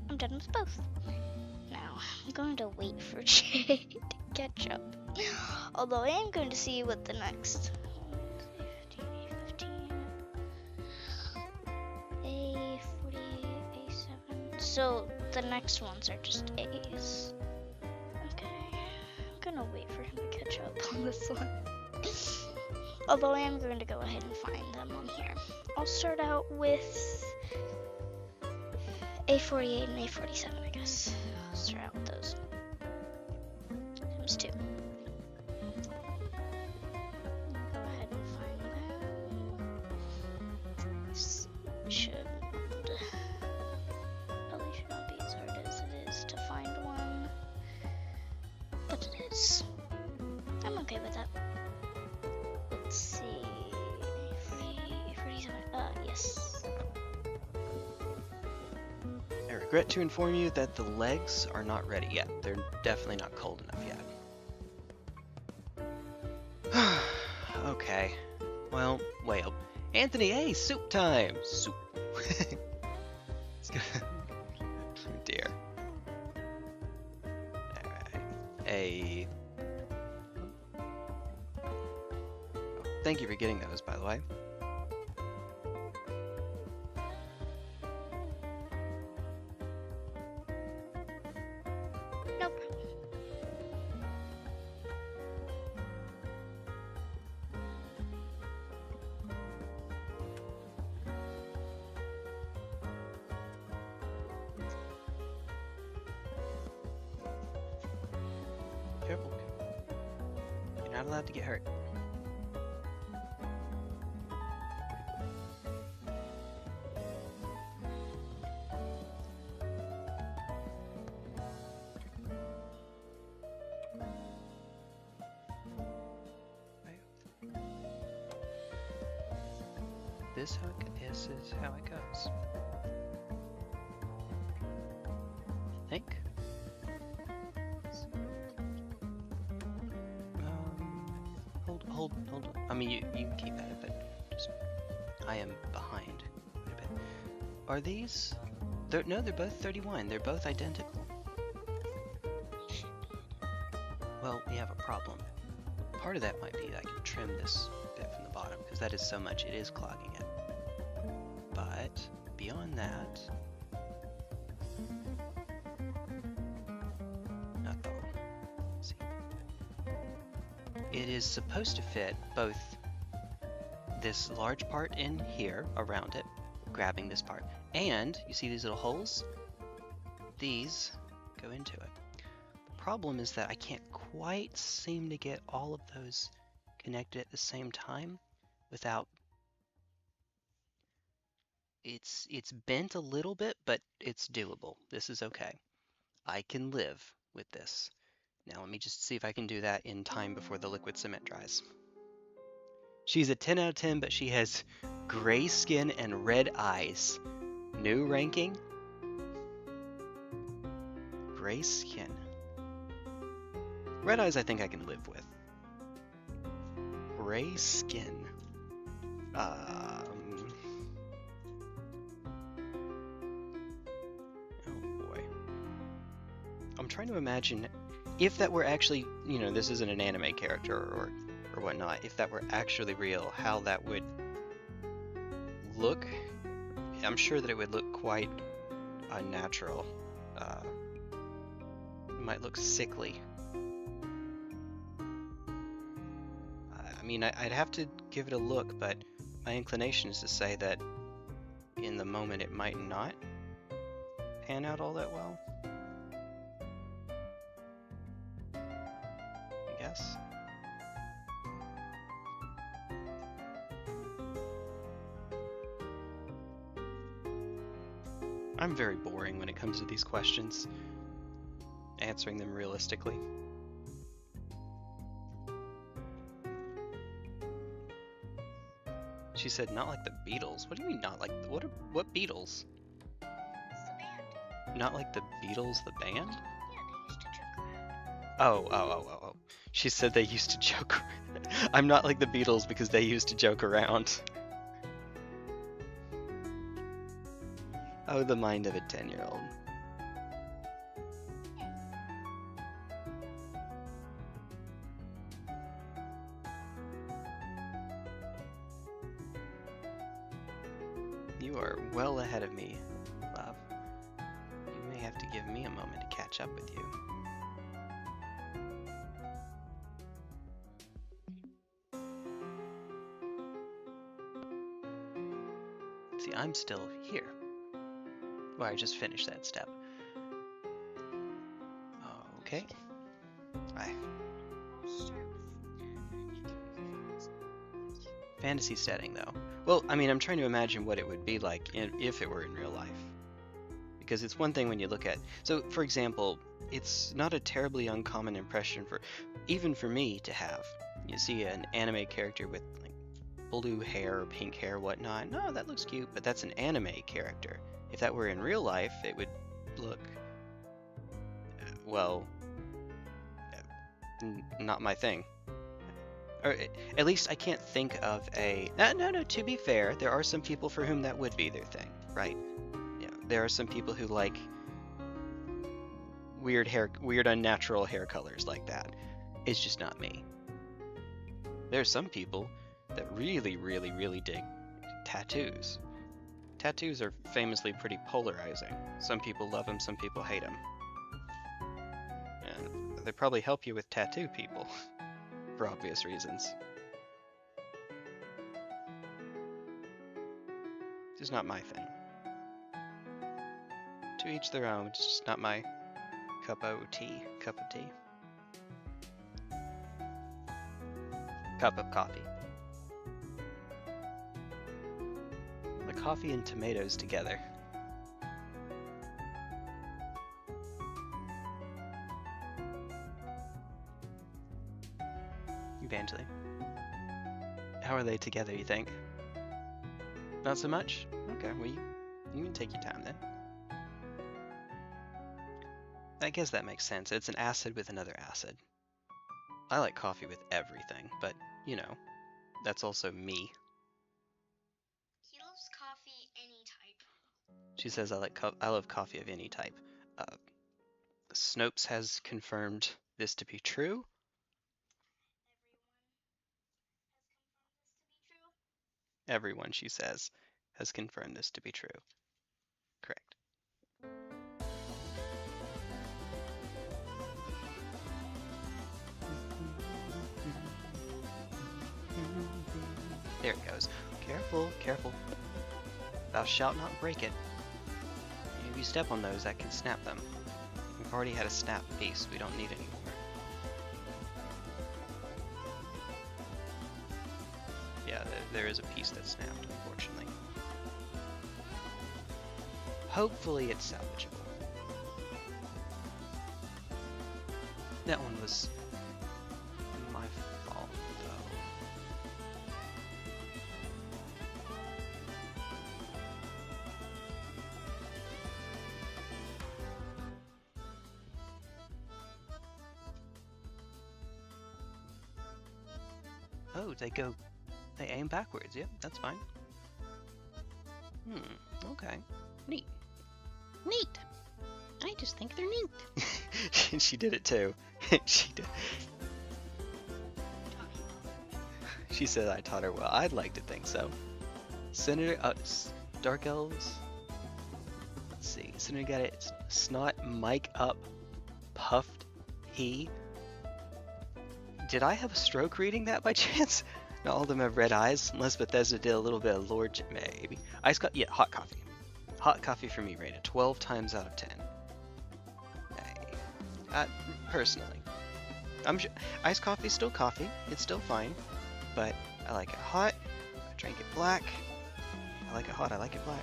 Speaker 2: I'm done with both. Now, I'm going to wait for Jay to catch up. Although I am going to see what the next 15, A48, A7. So the next ones are just A's. Okay. I'm gonna wait for him to catch up on this one. Although I am going to go ahead and find them on here. I'll start out with A48 and A47, I guess. I'll start out with those. Times 2. Go ahead and find them. This probably should not be as hard as it is to find one. But it is. I'm okay with that. Let's see. 47. Yes.
Speaker 1: I regret to inform you that the legs are not ready yet. They're definitely not cold enough yet. Okay. Well, whale. Anthony, hey, soup time! Soup. It's gonna... Oh dear. Alright. Thank you for getting those, by the way.
Speaker 2: No problem.
Speaker 1: Careful. You're not allowed to get hurt. this how it goes? I think. Hold on. I mean, you can keep at it, but just I am behind quite a bit. Are these? No, they're both 31. They're both identical. Well, we have a problem. Part of that might be that I can trim this bit from the bottom, because that is so much it is clogging it. But beyond that, not the whole. See, it is supposed to fit both this large part in here around it, grabbing this part, and you see these little holes? These go into it. The problem is that I can't quite seem to get all of those connected at the same time without... It's bent a little bit, but it's doable. This is okay. I can live with this. Now let me just see if I can do that in time before the liquid cement dries. She's a 10 out of 10, but she has gray skin and red eyes. New ranking? Gray skin. Red eyes I think I can live with. Gray skin. Oh boy. I'm trying to imagine if that were actually, you know, this isn't an anime character or whatnot, if that were actually real, how that would look. I'm sure that it would look quite unnatural. It might look sickly. I mean, I'd have to give it a look, but my inclination is to say that in the moment it might not pan out all that well. I guess. I'm very boring when it comes to these questions, answering them realistically. She said, not like the Beatles. What do you mean not like, what Beatles?
Speaker 2: It's the band.
Speaker 1: Not like the Beatles, the band?
Speaker 2: Yeah, they used to joke around.
Speaker 1: Oh. She said they used to joke around. I'm not like the Beatles because they used to joke around. Oh, the mind of a 10-year-old. You are well ahead of me, love. You may have to give me a moment to catch up with you. See, I'm still here. Well, I just finished that step. Okay. Fantasy setting, though. Well, I mean, I'm trying to imagine what it would be like if it were in real life. Because it's one thing when you look at... So, for example, it's not a terribly uncommon impression even for me to have. You see an anime character with like blue hair or pink hair, whatnot. No, that looks cute, but that's an anime character. If that were in real life, it would look... well... not my thing. Or at least I can't think of a... No, to be fair, there are some people for whom that would be their thing, right? Yeah, there are some people who like weird unnatural hair colors like that. It's just not me. There are some people that really dig tattoos. Tattoos are famously pretty polarizing. Some people love them, some people hate them. And they probably help you with tattoo people. For obvious reasons. It's just not my thing. To each their own, it's just not my cup of tea. Cup of coffee. The coffee and tomatoes together. Evangeline. How are they together, you think? Not so much? Okay, well you can take your time then. I guess that makes sense. It's an acid with another acid. I like coffee with everything, but, you know, that's also me.
Speaker 2: He loves coffee any type.
Speaker 1: She says I love coffee of any type. Snopes has confirmed this to be true. Everyone, she says, has confirmed this to be true. Correct. There it goes. Careful, careful. Thou shalt not break it. If you step on those, that can snap them. We've already had a snap piece. We don't need any more. Yeah, there is a piece that snapped, unfortunately. Hopefully it's salvageable. That one was my fault, though. Oh, they aim backwards. Yep, that's fine. Okay. Neat. Neat. I just think they're neat. She did it too. She did. She said I taught her well. I'd like to think so. Senator, Dark Elves. Let's see. Senator got it. Snot, mic up, puffed, he. Did I have a stroke reading that by chance? Not all of them have red eyes, unless Bethesda did a little bit of Lord, maybe. Yeah, hot coffee. Hot coffee for me rated 12 times out of 10. Personally. I'm sure iced coffee is still coffee. It's still fine. But I like it hot. I drink it black. I like it hot. I like it black.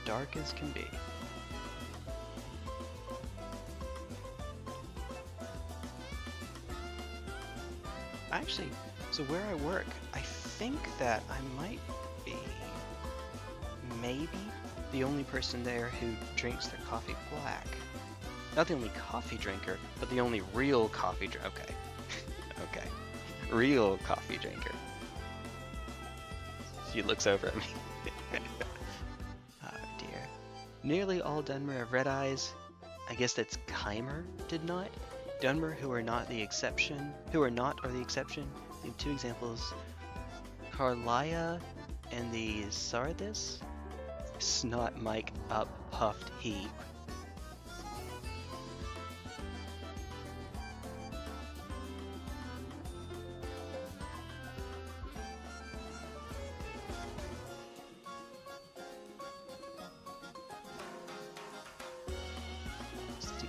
Speaker 1: Dark as can be. Actually, so where I work, I think that I might be maybe the only person there who drinks their coffee black. Not the only coffee drinker, but the only real coffee drinker. Okay. Okay. Real coffee drinker. She looks over at me. Oh dear. Nearly all Dunmer have red eyes. I guess that's Keimer did not. Dunmer, who are not the exception. Who are not are the exception. We have two examples. Carlia and the Sardis. Snot, mic, up, puffed, he.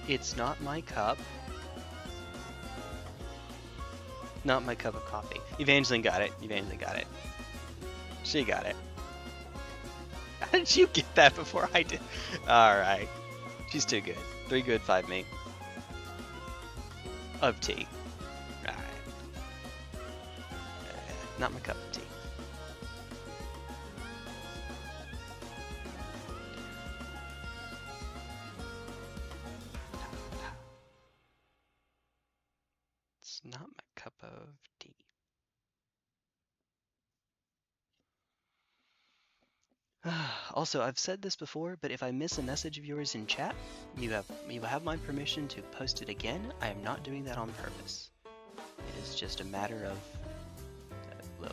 Speaker 1: It's not my cup. Not my cup of coffee. Evangeline got it. Evangeline got it. She got it. How did you get that before I did? Alright. She's too good. 3 good, 5 me. Of tea. Alright. Not my cup of tea. It's not my cup of tea. Also, I've said this before, but if I miss a message of yours in chat, you have my permission to post it again. I am not doing that on purpose. It is just a matter of well,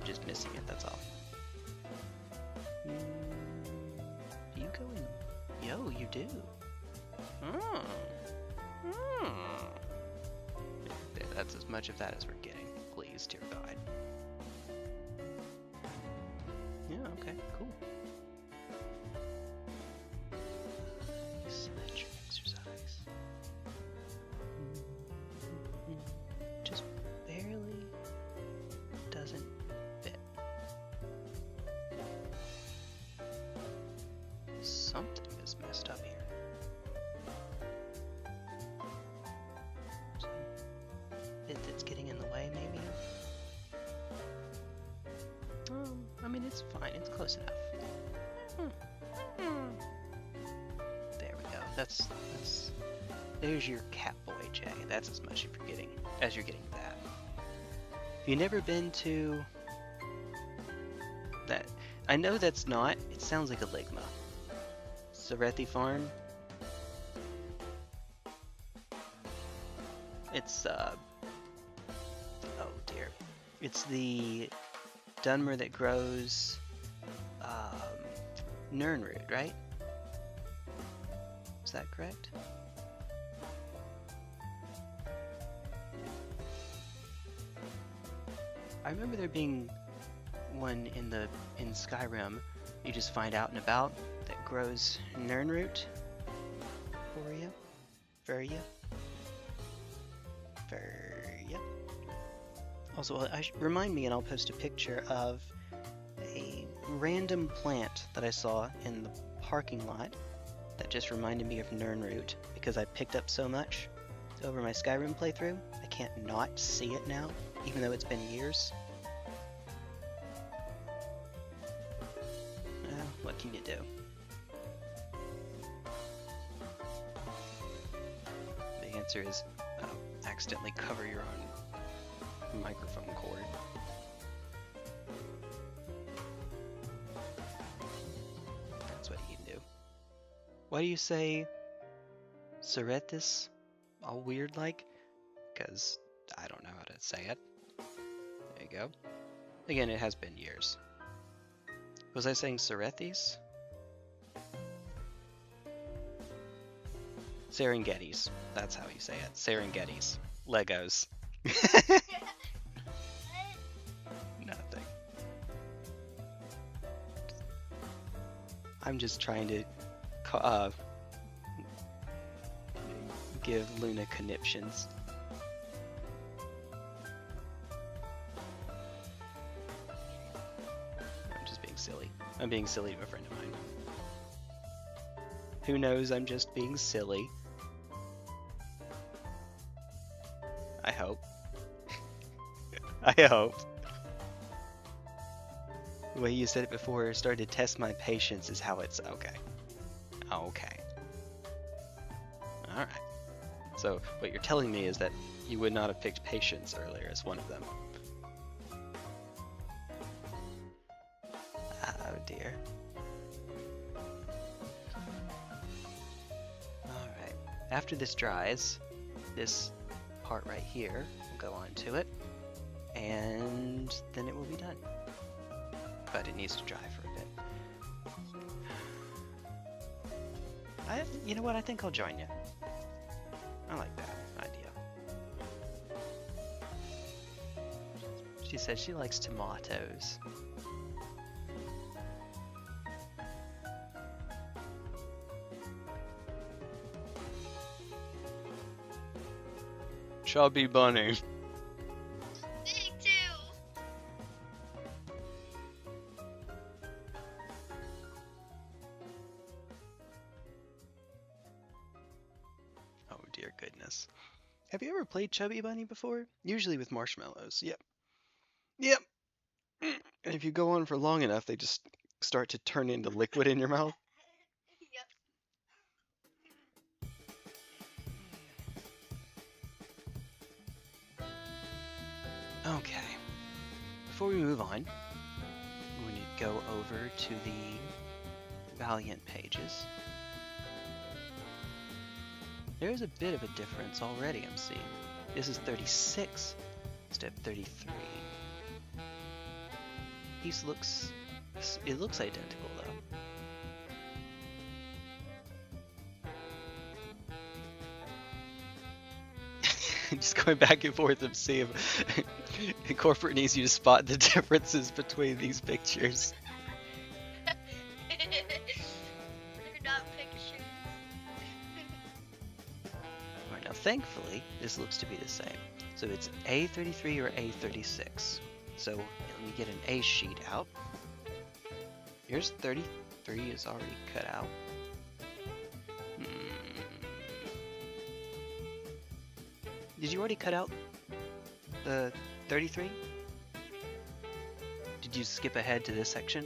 Speaker 1: just missing it, that's all. Do you go in? Yo, you do. That's as much of that as we're getting. Please, dear God. Yeah, okay, cool. Symmetric exercise. Just barely doesn't fit. Something is messed up here. It's fine. It's close enough. There we go. That's there's your Catboy J. That's as much as you're getting that. If you've never been to that, I know that's not. It sounds like a Ligma. Sarethi Farm. It's oh dear. It's the Dunmer that grows Nirnroot, right? Is that correct? I remember there being one in Skyrim you just find out and about that grows Nirnroot for you. Also, remind me and I'll post a picture of a random plant that I saw in the parking lot that just reminded me of Nirnroot because I picked up so much over my Skyrim playthrough. I can't not see it now, even though it's been years. Well, what can you do? The answer is accidentally cover your own microphone cord. That's what you can do. Why do you say Surethis all weird like? Because I don't know how to say it. There you go. Again, it has been years. Was I saying Serethis? Serengetis. That's how you say it. Serengetis. Legos. Nothing. I'm just trying to give Luna conniptions. I'm just being silly. I'm being silly to a friend of mine. Who knows I'm just being silly. I hope. I hope. The way you said it before, started to test my patience is how it's okay. Okay. Alright. So, what you're telling me is that you would not have picked patience earlier as one of them. Oh dear. Alright. After this dries, this part right here will go onto it, and then it will be done. But it needs to dry for a bit. You know what? I think I'll join you. I like that idea. She says she likes tomatoes. Chubby bunny.
Speaker 2: Big too.
Speaker 1: Oh dear goodness. Have you ever played Chubby Bunny before? Usually with marshmallows. Yep. Yep. And if you go on for long enough, they just start to turn into liquid in your mouth. Okay. Before we move on, we need to go over to the Valiant pages. There is a bit of a difference already, I'm seeing. This is 36 instead of 33. It looks identical though. Just going back and forth and see if corporate needs you to spot the differences between these pictures.
Speaker 2: They're not pictures.
Speaker 1: Alright, now thankfully, this looks to be the same. So it's A33 or A36. So let me get an A sheet out. Here's 33 is already cut out. Did you already cut out the 33? Did you skip ahead to this section?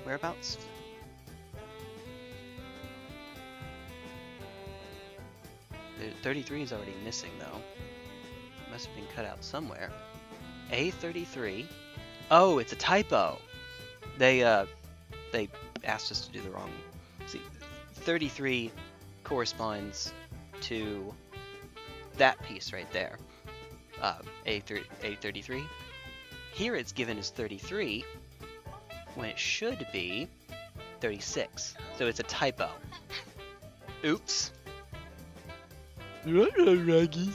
Speaker 1: Whereabouts? 33 is already missing though. It must have been cut out somewhere. A33. Oh, it's a typo. They asked us to do the wrong. See, 33 corresponds to that piece right there. A33. Here it's given as 33 when it should be 36. So it's a typo. Oops. Raggy.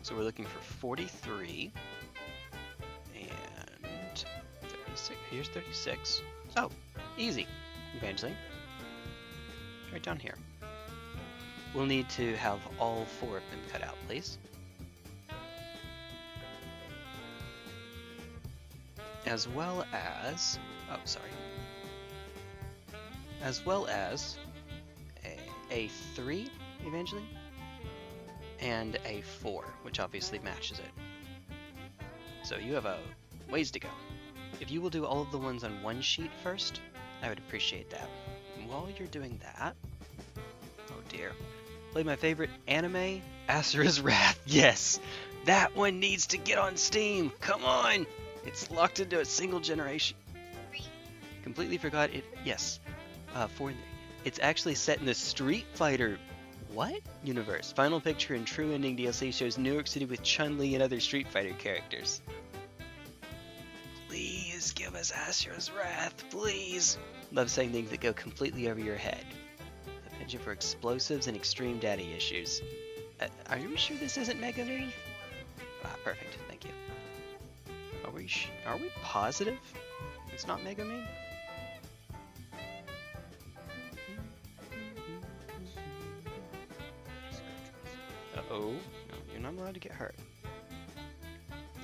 Speaker 1: So we're looking for 43 and 36. Here's 36. Oh, easy. Evangeline. Right down here. We'll need to have all 4 of them cut out, please. As well as, oh, sorry. As well as a 3, Evangeline, and a 4, which obviously matches it. So you have a ways to go. If you will do all of the ones on one sheet first, I would appreciate that. And while you're doing that, oh dear, play my favorite anime, Asura's Wrath. Yes, that one needs to get on Steam. Come on, it's locked into a single generation. Completely forgot it. Yes, 4. It's actually set in the Street Fighter what universe? Final picture and true ending DLC shows New York City with Chun-Li and other Street Fighter characters. Please give us Asura's Wrath, please. Love saying things that go completely over your head. A penchant for explosives and extreme daddy issues. Are you sure this isn't Mega Man? Ah, perfect. Thank you. Are we positive it's not Mega Man? Uh-oh. No, you're not allowed to get hurt.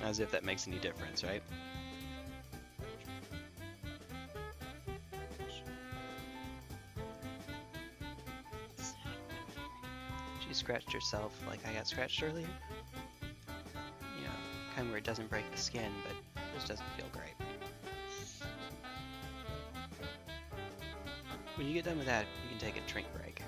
Speaker 1: As if that makes any difference, right? She scratched herself like I got scratched earlier. You know, kind where it doesn't break the skin, but this doesn't feel great. When you get done with that, you can take a drink break.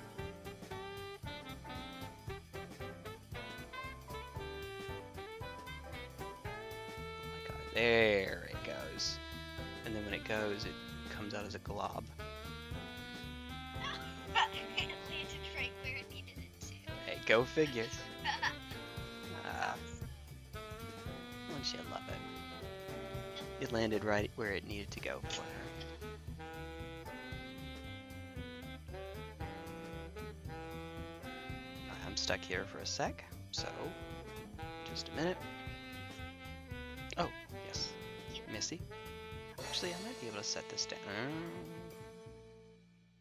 Speaker 1: There it goes. And then when it goes, it comes out as a glob.
Speaker 2: It landed right where it needed it to.
Speaker 1: Hey, go figure. Don't you love it? It landed right where it needed to go for her. I'm stuck here for a sec, so just a minute. Oh, yes. Missy. Actually, I might be able to set this down.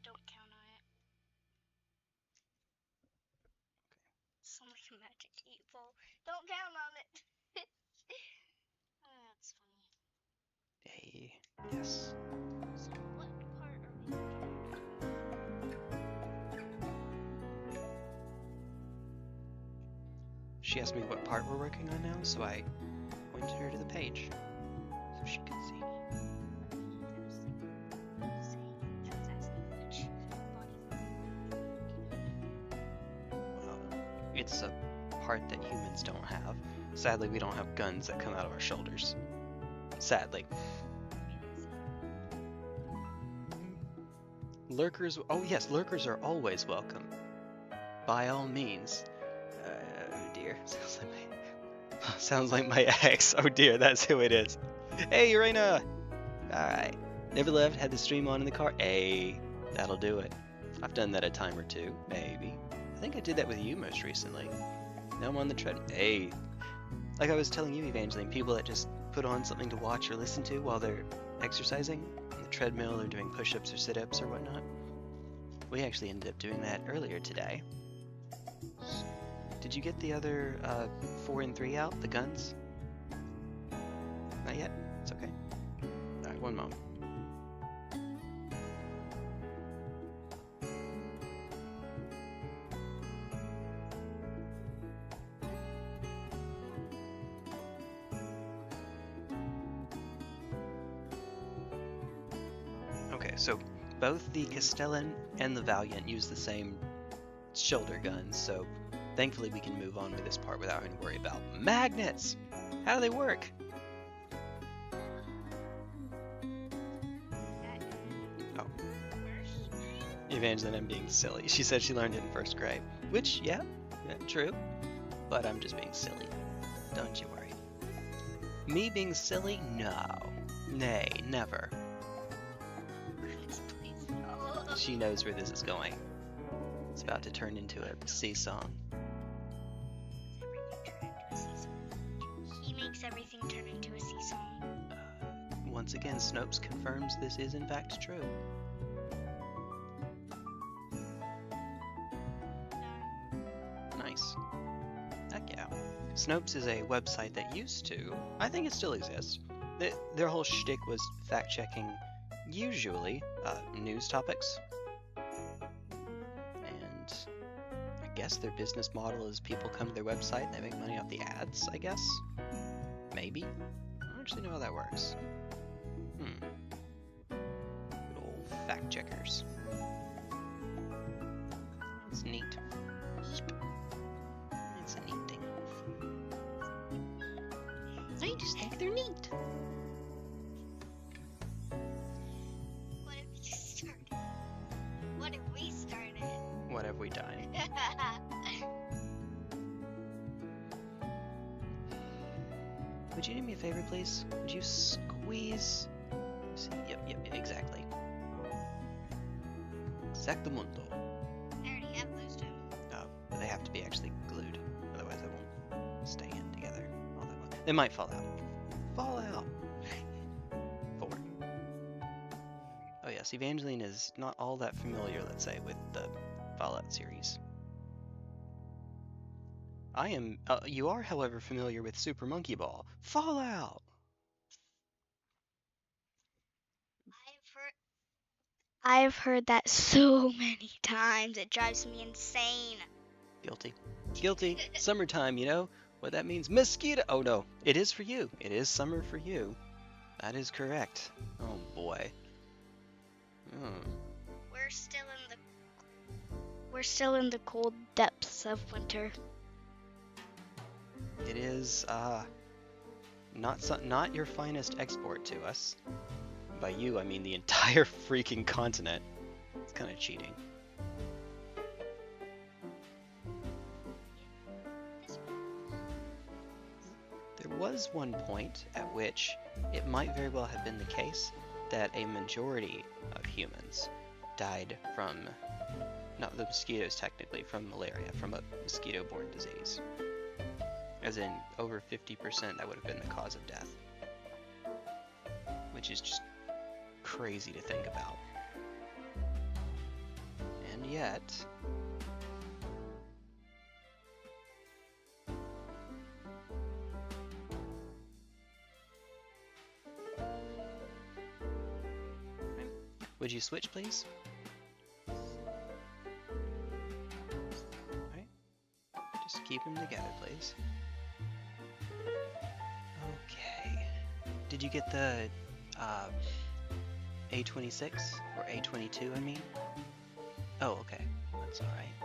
Speaker 2: Don't count on it. Sound like a magic 8-ball. Don't count on it. Oh, that's funny.
Speaker 1: Hey, yes.
Speaker 2: So what part are we working on?
Speaker 1: She asked me what part we're working on now, so I pointed her to the page so she could see. Well, it's a part that humans don't have. Sadly, we don't have guns that come out of our shoulders. Sadly. Lurkers, oh yes, lurkers are always welcome. By all means. Oh dear, sounds like my ex. Oh dear, that's who it is. Hey, Urena! Alright. Never left, had the stream on in the car. Hey, that'll do it. I've done that a time or two, maybe. I think I did that with you most recently. Now I'm on the treadmill. Hey. Like I was telling you, Evangeline, people that just put on something to watch or listen to while they're exercising on the treadmill or doing push-ups or sit-ups or whatnot. We actually ended up doing that earlier today. Did you get the other 4 and 3 out, the guns? Not yet? It's okay. Alright, one moment. so both the Castellan and the Valiant use the same shoulder guns, so thankfully we can move on with this part without having to worry about magnets. How do they work? Oh. Evangeline, I'm being silly. She said she learned it in 1st grade. Which, yeah, true. But I'm just being silly. Don't you worry. Me being silly? No. Nay, never. She knows where this is going. It's about to turn into a sea song.
Speaker 2: He makes everything turn into a sea song.
Speaker 1: Once again, Snopes confirms this is in fact true. Nice. Heck yeah. Snopes is a website that used to, I think it still exists. Their whole shtick was fact-checking, usually, news topics. And I guess their business model is people come to their website and they make money off the ads, I guess? Maybe? I don't actually know how that works. Good old fact-checkers. It's neat. It's a neat thing. I just think they're neat.
Speaker 2: What have we started? What have we started?
Speaker 1: What have we done? Would you do me a favor, please? Would you squeeze? Yep, exactly. Exactamundo.
Speaker 2: I already have those two.
Speaker 1: Oh, but they have to be actually glued, otherwise they won't stay in together all that well. They might fall out. Fall out. 4. Oh yes, Evangeline is not all that familiar, let's say, with the Fallout series. I am. You are, however, familiar with Super Monkey Ball. Fallout.
Speaker 2: I've heard that so many times. It drives me insane.
Speaker 1: Guilty. Guilty. Summertime, you know what that means? Mosquito. Oh no, it is for you. It is summer for you. That is correct. Oh boy.
Speaker 2: We're still in the cold depths of winter.
Speaker 1: It is not your finest export to us. By you, I mean the entire freaking continent. It's kind of cheating. There was one point at which it might very well have been the case that a majority of humans died from, not the mosquitoes technically, from malaria, from a mosquito-borne disease. As in, over 50% that would have been the cause of death. Which is just crazy to think about. And yet... Would you switch, please? Alright. Just keep them together, please. Okay. Did you get the A26 or A22, I mean? Oh, okay. That's alright.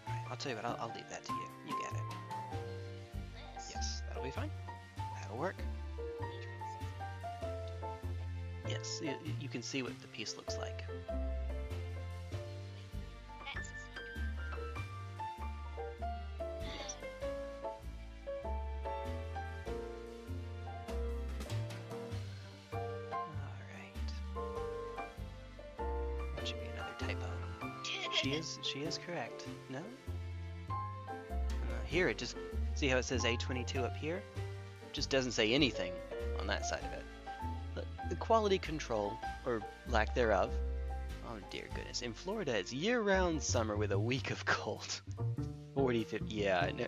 Speaker 1: Alright, I'll tell you what, I'll leave that to you. You get it. Yes, that'll be fine. That'll work. Yes, you can see what the piece looks like. She is correct. No? Here it just, see how it says A22 up here? It just doesn't say anything on that side of it. The quality control, or lack thereof, oh dear goodness. In Florida, it's year-round summer with a week of cold. 40, 50, yeah. No.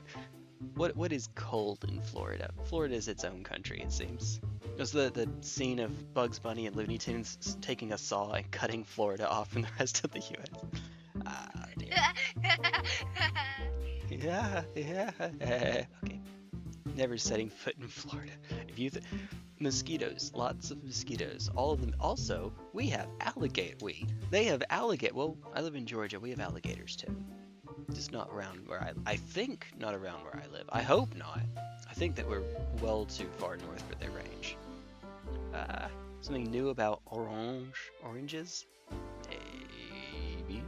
Speaker 1: What is cold in Florida? Florida is its own country, it seems. It was the scene of Bugs Bunny and Looney Tunes taking a saw and cutting Florida off from the rest of the U.S. Yeah. Okay. Never setting foot in Florida. If you mosquitoes, lots of mosquitoes, all of them. Also, we have alligator. They have alligator. Well, I live in Georgia. We have alligators too. Just not around where I think not around where I live. I hope not. I think that we're well too far north for their range. Something new about oranges? Maybe.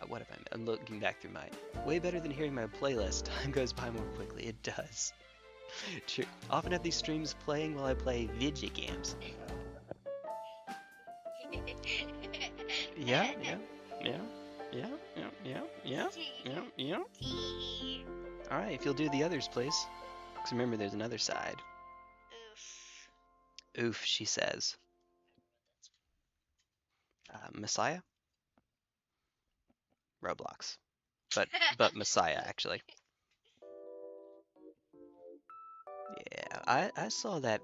Speaker 1: What have I'm looking back through my... Way better than hearing my playlist. Time goes by more quickly. It does. True. Often have these streams playing while I play video games. Yeah. Alright, if you'll do the others, please. Because remember, there's another side. Oof, she says. Messiah? Roblox. But Messiah, actually. Yeah, I saw that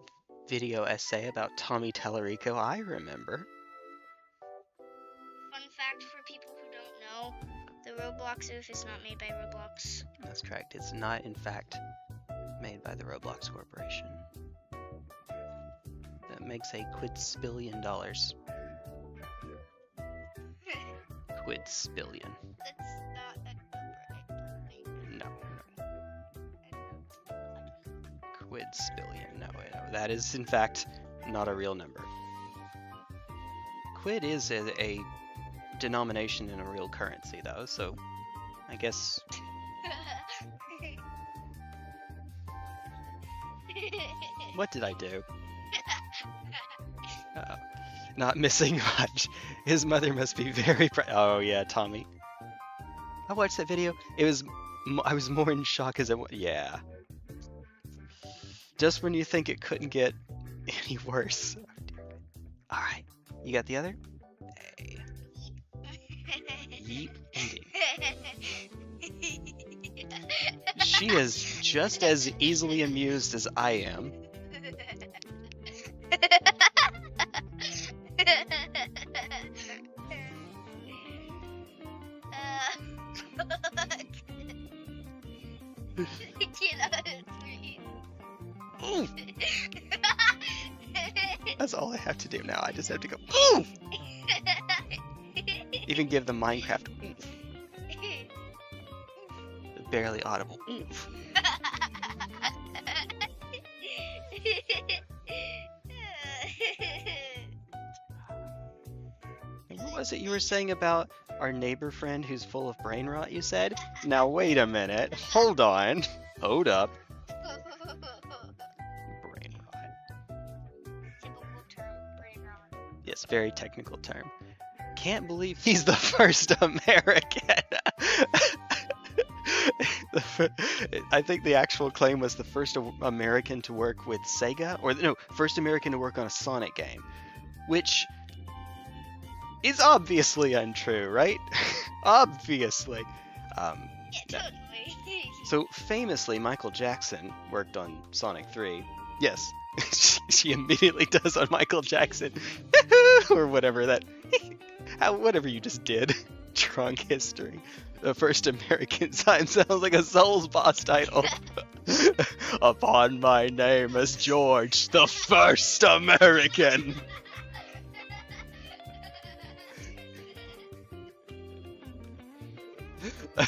Speaker 1: video essay about Tommy Tallarico, I remember.
Speaker 2: Fun fact for people who don't know, the Roblox oof is not made by Roblox.
Speaker 1: That's correct. It's not, in fact, made by the Roblox Corporation. That makes a quadspillion dollars. Quadspillion.
Speaker 2: That's not a number, I don't think.
Speaker 1: No. Quadspillion. No, that is, in fact, not a real number. Quid is a denomination in a real currency, though, so I guess... What did I do? Not missing much. His mother must be very proud. Oh yeah, Tommy. I watched that video. I was more in shock as yeah. Just when you think it couldn't get any worse. All right, you got the other? Hey. Yeep, indeed. She is just as easily amused as I am. That's all I have to do now. I just have to go. Oof! Even give the Minecraft. Oof. Barely audible. Oof. What was it you were saying about our neighbor friend who's full of brain rot, you said? Now wait a minute. Hold on. Hold up. Brain rot.
Speaker 2: Typical term, brain rot.
Speaker 1: Yes, very technical term. Can't believe he's the first American. I think the actual claim was the first American to work with Sega, or no, first American to work on a Sonic game, which is obviously untrue, right? Obviously.
Speaker 2: Yeah, totally.
Speaker 1: So famously, Michael Jackson worked on Sonic 3. Yes, she immediately does on Michael Jackson, or whatever that, whatever you just did. Drunk history. The first American sign sounds like a Souls boss title. Upon my name as George, the first American.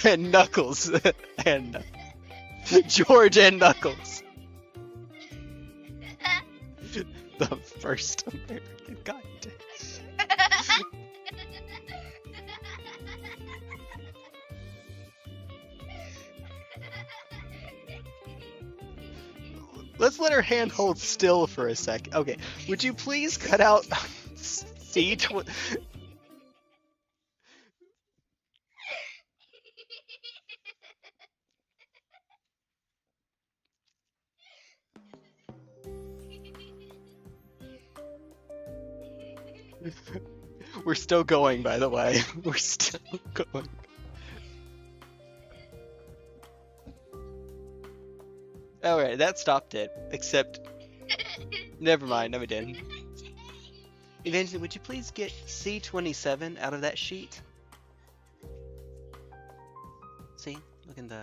Speaker 1: And Knuckles. And George and Knuckles. The first American. God damn. Let's let her hand hold still for a sec. Okay, would you please cut out C20? We're still going, by the way. We're still going. Alright, that stopped it. Except... Never mind, no it didn't. Evangeline, would you please get C27 out of that sheet? See? Look in the...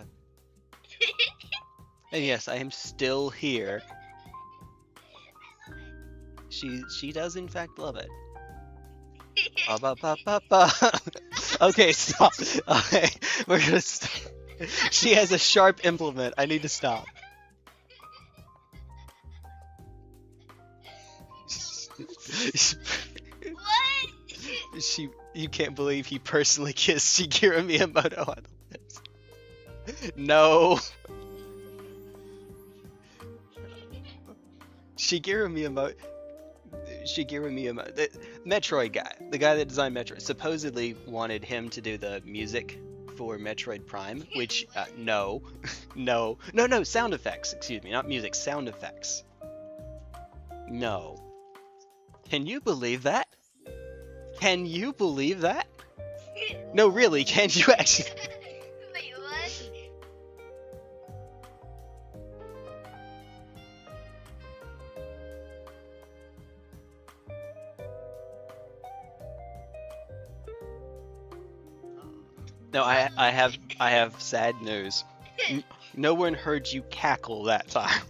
Speaker 1: And yes, I am still here. She does in fact love it. Ba, ba, ba, ba. Okay, stop. Okay, we're gonna stop. She has a sharp implement. I need to stop.
Speaker 2: What?
Speaker 1: You can't believe he personally kissed Shigeru Miyamoto on the lips. No. Shigeru Miyamoto, the Metroid guy, the guy that designed Metroid, supposedly wanted him to do the music for Metroid Prime, which, no, no, sound effects, excuse me, not music, sound effects. No. Can you believe that? Can you believe that? No, really, can you actually?
Speaker 2: Wait, what?
Speaker 1: No, I have sad news. No one heard you cackle that time.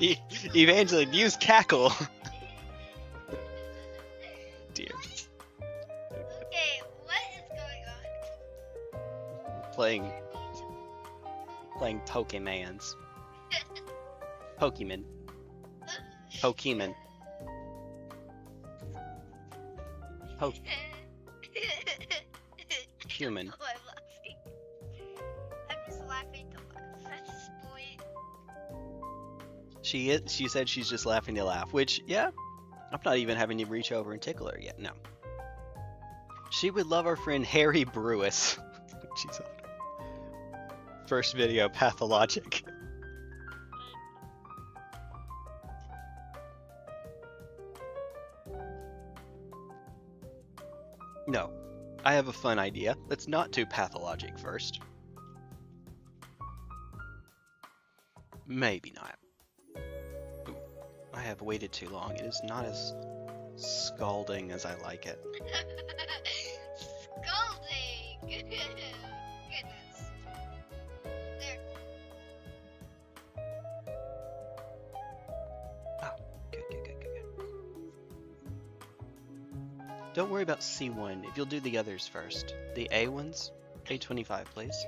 Speaker 1: Evangeline, use cackle. Dear.
Speaker 2: Okay, what is going on?
Speaker 1: Playing Pokemans. Pokemon. Pokemon. Human.
Speaker 2: Oh, I'm laughing. I'm just laughing to laugh at this point.
Speaker 1: She said she's just laughing to laugh, which, yeah, I'm not even having to reach over and tickle her yet, no. She would love our friend Harry Brewis. She's on her first video, Pathologic. No, I have a fun idea. Let's not do Pathologic first. Maybe not. Ooh, I have waited too long. It is not as scalding as I like it.
Speaker 2: Scalding! Goodness. There.
Speaker 1: Oh, good. Don't worry about C1 if you'll do the others first. The A ones? A25, please.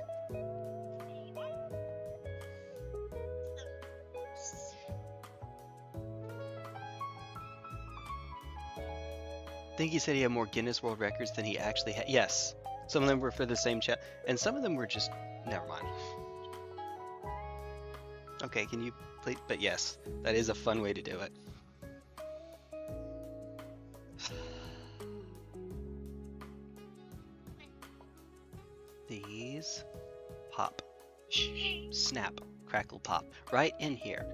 Speaker 1: I think he said he had more Guinness World Records than he actually had. Yes, some of them were for the same chat, and some of them were just, never mind. Okay, can you please, but yes, that is a fun way to do it. These pop, snap, crackle, pop, right in here.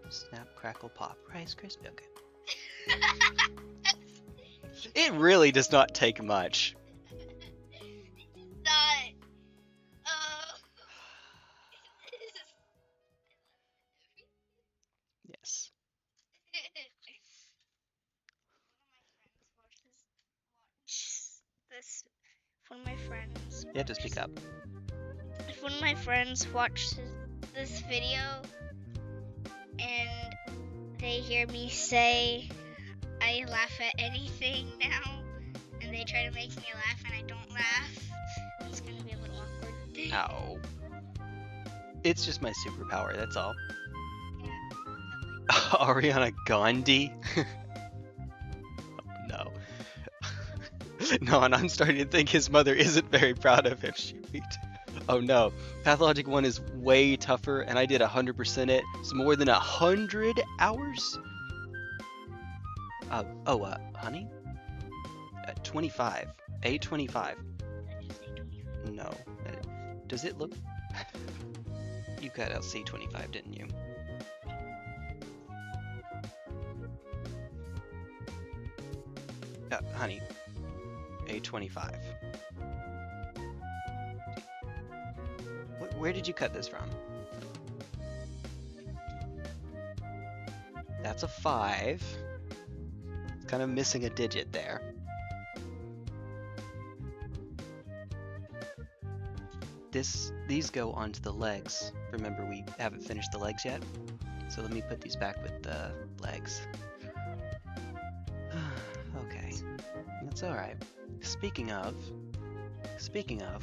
Speaker 1: Snap, crackle, pop, Rice Krispie. Okay. It really does not take much.
Speaker 2: Not.
Speaker 1: Yes.
Speaker 2: One of my friends.
Speaker 1: You have to speak up.
Speaker 2: If one of my friends watches this video and they hear me say I laugh at anything now, and they try to make me laugh and I don't laugh, it's gonna be a little awkward.
Speaker 1: Ow. It's just my superpower, that's all.
Speaker 2: Yeah.
Speaker 1: Ariana Gandhi? Oh, no. No, and I'm starting to think his mother isn't very proud of him. Oh no. Pathologic 1 is way tougher, and I did 100% it. It's more than 100 hours? Honey? 25. A25. No. Does it look... You got LC25, didn't you? Honey. A25. Where did you cut this from? That's a 5. It's kind of missing a digit there. these go onto the legs. Remember, we haven't finished the legs yet, so let me put these back with the legs. Okay, that's all right. Speaking of,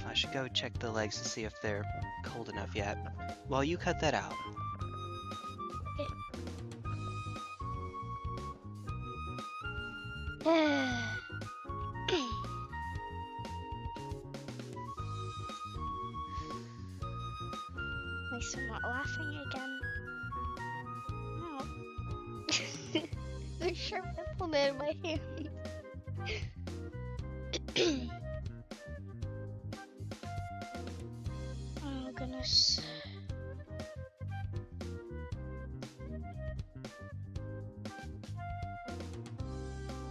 Speaker 1: I should go check the legs to see if they're cold enough yet. While you cut that out.
Speaker 2: At least I'm not laughing again. No. The sharp nipple in my hand. Oh goodness.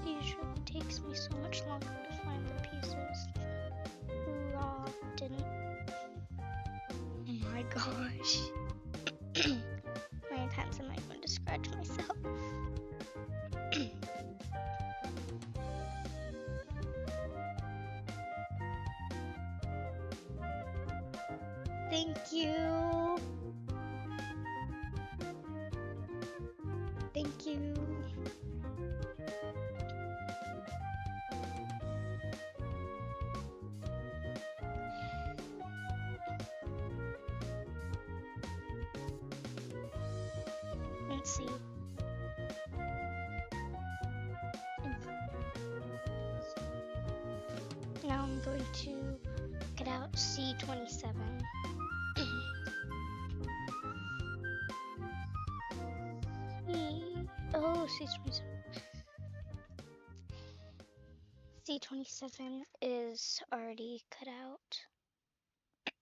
Speaker 2: It usually takes me so much longer to find the pieces. Raw didn't. Oh my gosh. Many times am I going to scratch myself? Thank you. Thank you. Let's see. Now I'm going to get out C27. Oh, C27. C27 is already cut out.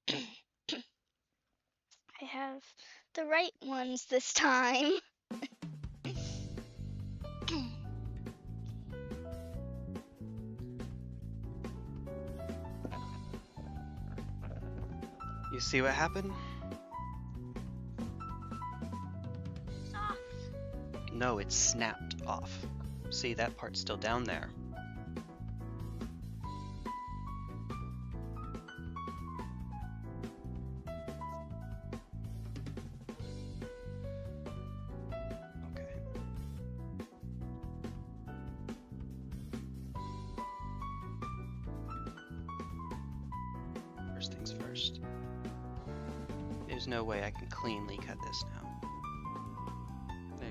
Speaker 2: I have the right ones this time.
Speaker 1: You see what happened?
Speaker 2: Soft.
Speaker 1: No, it snapped off. See, that part's still down there. Okay. First things first. There's no way I can cleanly cut this now.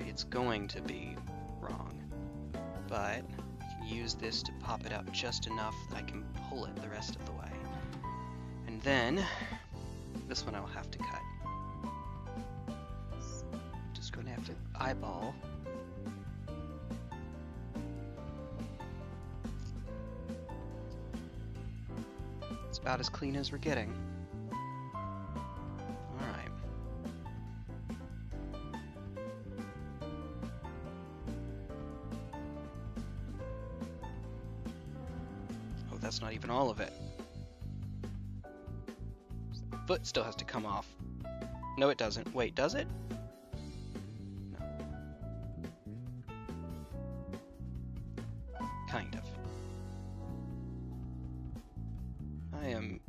Speaker 1: It's going to be wrong, but I can use this to pop it out just enough that I can pull it the rest of the way. And then, this one I'll have to cut. Just going to have to eyeball. It's about as clean as we're getting. That's not even all of it. The foot still has to come off. No, it doesn't. Wait, does it? No. Kind of. I am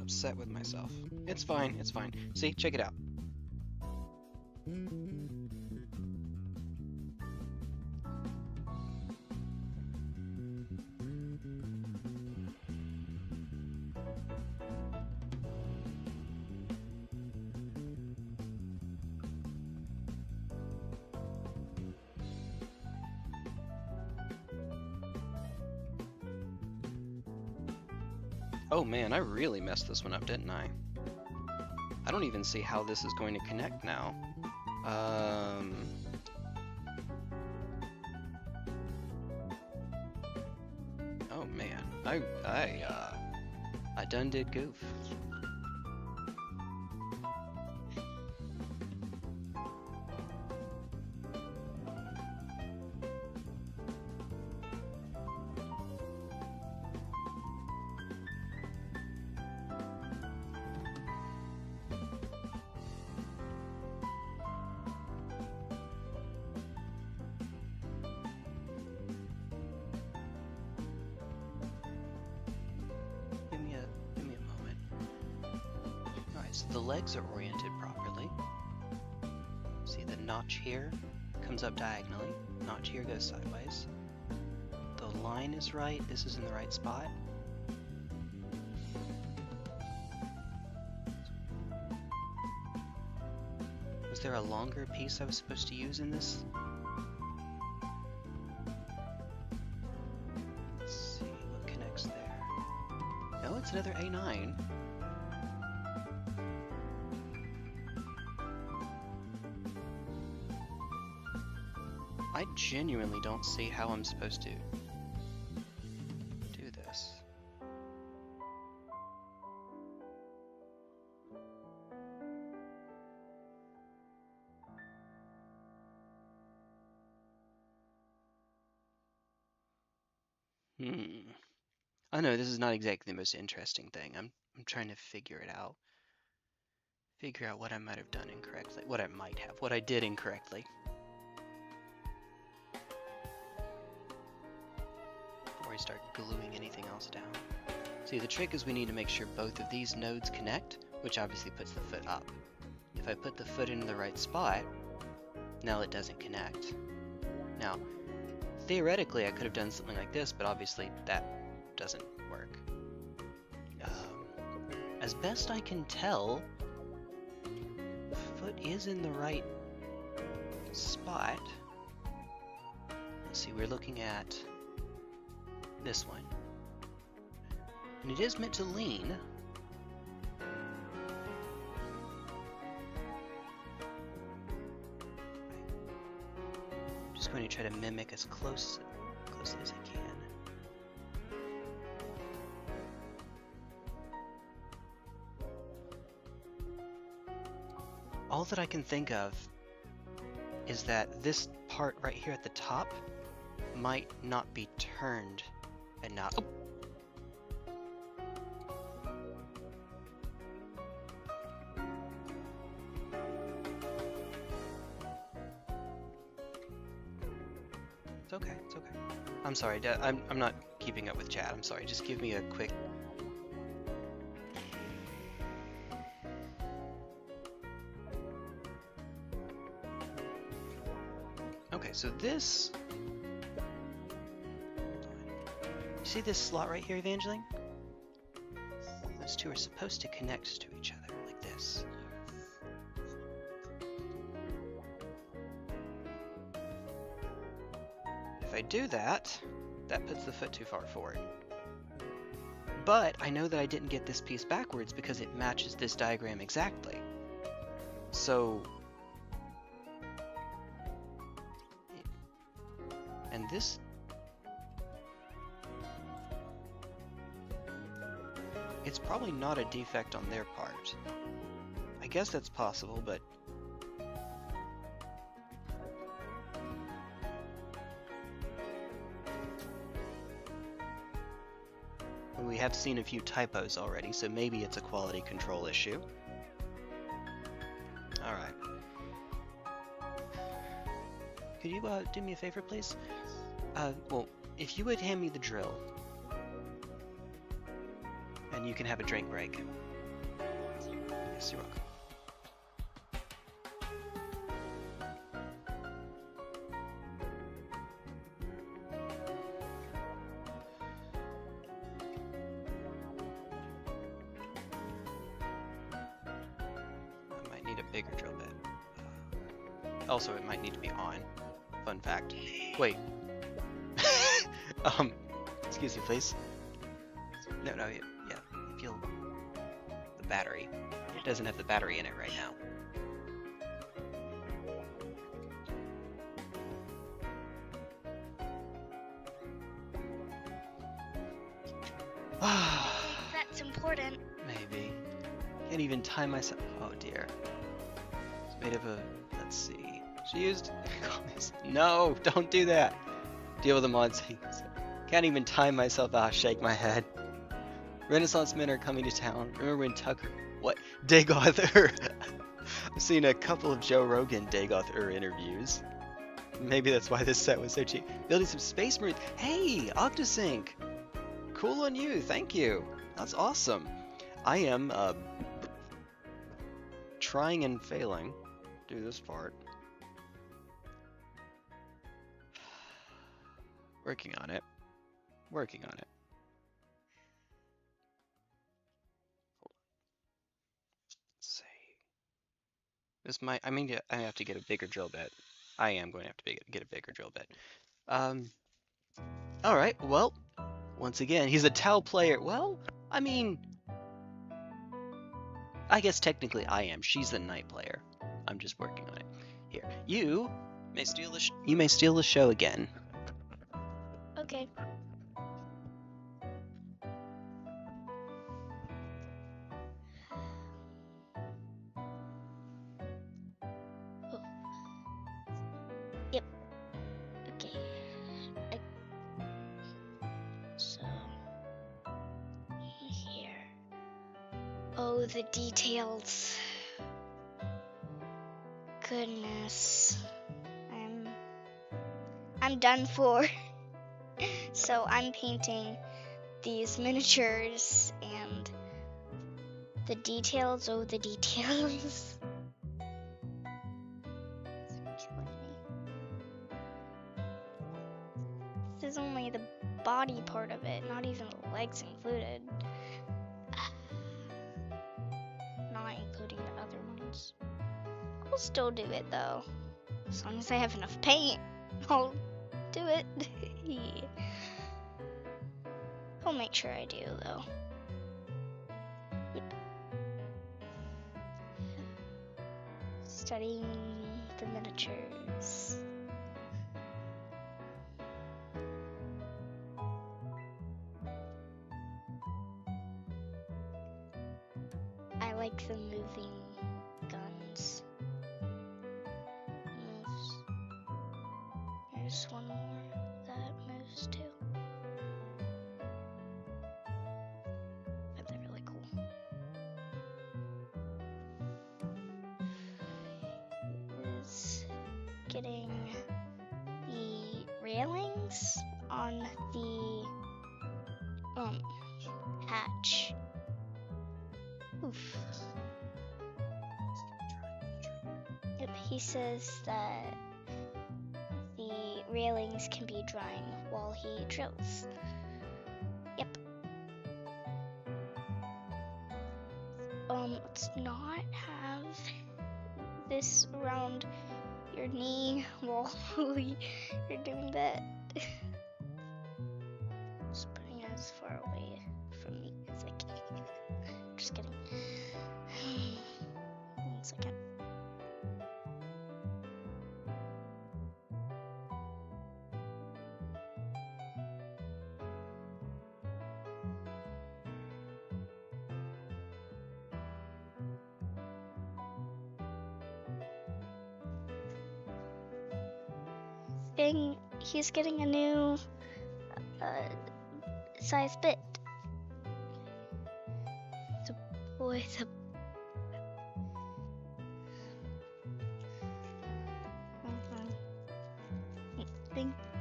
Speaker 1: upset with myself. It's fine, it's fine. See, check it out. Oh man, I really messed this one up, didn't I? I don't even see how this is going to connect now. Oh man, I done did goof. Give me a moment. So the legs are oriented properly. See the notch here comes up diagonally. Notch here goes sideways. The line is right. This is in the right spot. Was there a longer piece I was supposed to use in this? Let's see what connects there. No, it's another A9. I genuinely don't see how I'm supposed to do this. I know this is not exactly the most interesting thing. I'm trying to figure it out. Figure out what I might have done incorrectly. What I did incorrectly. Before I start gluing anything else down. See, the trick is we need to make sure both of these nodes connect, which obviously puts the foot up. If I put the foot into the right spot, now it doesn't connect. Now, theoretically I could have done something like this, but obviously that doesn't work. As best I can tell, foot is in the right spot. Let's see, we're looking at this one. And it is meant to lean. I'm just going to try to mimic as closely as I can. All that I can think of is that this part right here at the top might not be turned enough. Oh. It's okay, it's okay. I'm sorry, I'm not keeping up with chat. I'm sorry, just give me a quick... Okay, so this... You see this slot right here, Evangeline? Those two are supposed to connect to each other, like this. If I do that, that puts the foot too far forward. But I know that I didn't get this piece backwards because it matches this diagram exactly. So... And this... It's probably not a defect on their part. I guess that's possible, but... We have seen a few typos already, so maybe it's a quality control issue. Alright. Could you do me a favor, please? Well, if you would hand me the drill, and you can have a drink break. Yes, you're welcome. I might need a bigger drill bit. Also, it might need to be on. Fun fact. Wait. Excuse me, please. No, yeah. Feel the battery. It doesn't have the battery in it right now.
Speaker 2: That's important.
Speaker 1: Maybe. Can't even tie myself. Oh dear. It's made of a. Let's see. She used. No, don't do that. Deal with the mod settings. Can't even time myself out. Shake my head. Renaissance men are coming to town. Remember when Tucker... What? Dagoth-ur. I've seen a couple of Joe Rogan Dagoth-ur interviews. Maybe that's why this set was so cheap. Building some Space Marines. Hey, Octosync. Cool on you. Thank you. That's awesome. I am trying and failing. Do this part. Working on it. Working on it. Let's see. This might. I mean, I have to get a bigger drill bit. I am going to have to get a bigger drill bit. All right. Well, once again, he's a Tau player. Well, I mean, I guess technically I am. She's the Knight player. I'm just working on it. Here, you may steal the. You may steal the show again.
Speaker 2: Okay. Oh. Yep. Okay. So here. Oh, the details. Goodness. I'm done for. So I'm painting these miniatures and the details. Oh, the details. This is only the body part of it, not even the legs included. Not including the other ones. I'll still do it though. As long as I have enough paint, I'll do it. Yeah. I'll make sure I do though. Yep. Studying the miniatures. I like the moving guns. Moves. There's one more that moves too. But they're really cool. Is getting the railings on the hatch. Oof. Yep, he says that the railings can be drying while he drills. Yep. Let's not have this around your knee while you're doing that. Just putting it as far away from me as I can. Just kidding. 1 second. He's getting a new size bit. The boy,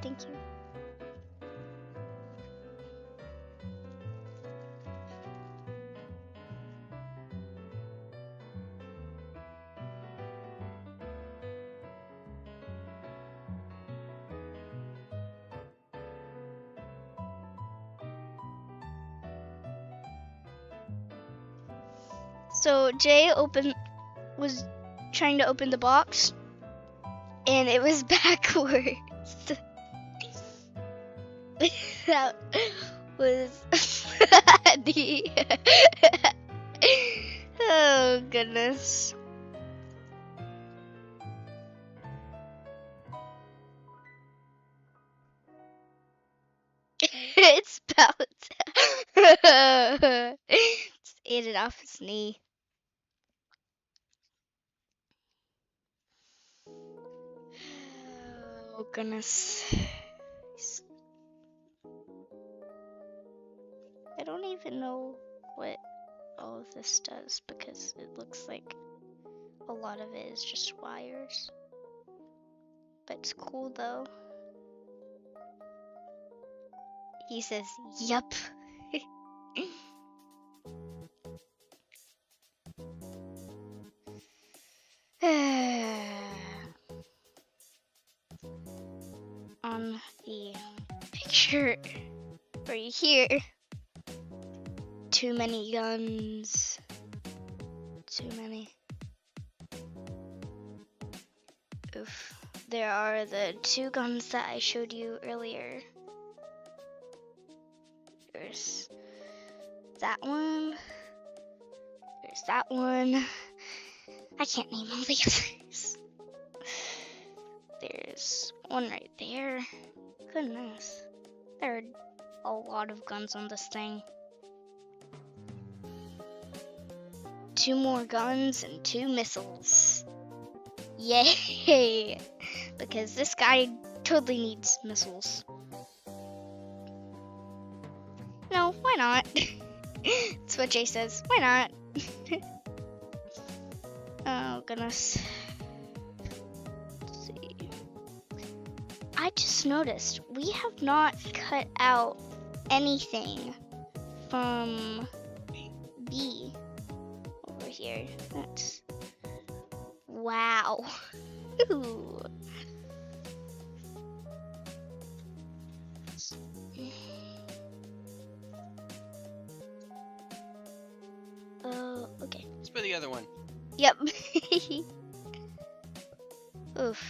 Speaker 2: Thank you. So Jay was trying to open the box, and it was backwards. That was the oh goodness. It's about just ate it off his knee. Oh goodness. I don't even know what all of this does because it looks like a lot of it is just wires. But it's cool though. He says, yup. on the picture right here. Too many guns. Too many. Oof. There are the 2 guns that I showed you earlier. There's that one. There's that one. I can't name all the others. There's one right there. Goodness. There are a lot of guns on this thing. 2 more guns and 2 missiles. Yay! Because this guy totally needs missiles. No, why not? That's what Jay says. Why not? Oh, goodness. Let's see. I just noticed we have not cut out anything from B over here. That's... wow. Ooh. Okay.
Speaker 1: Let's put the other one.
Speaker 2: Yep. Oof.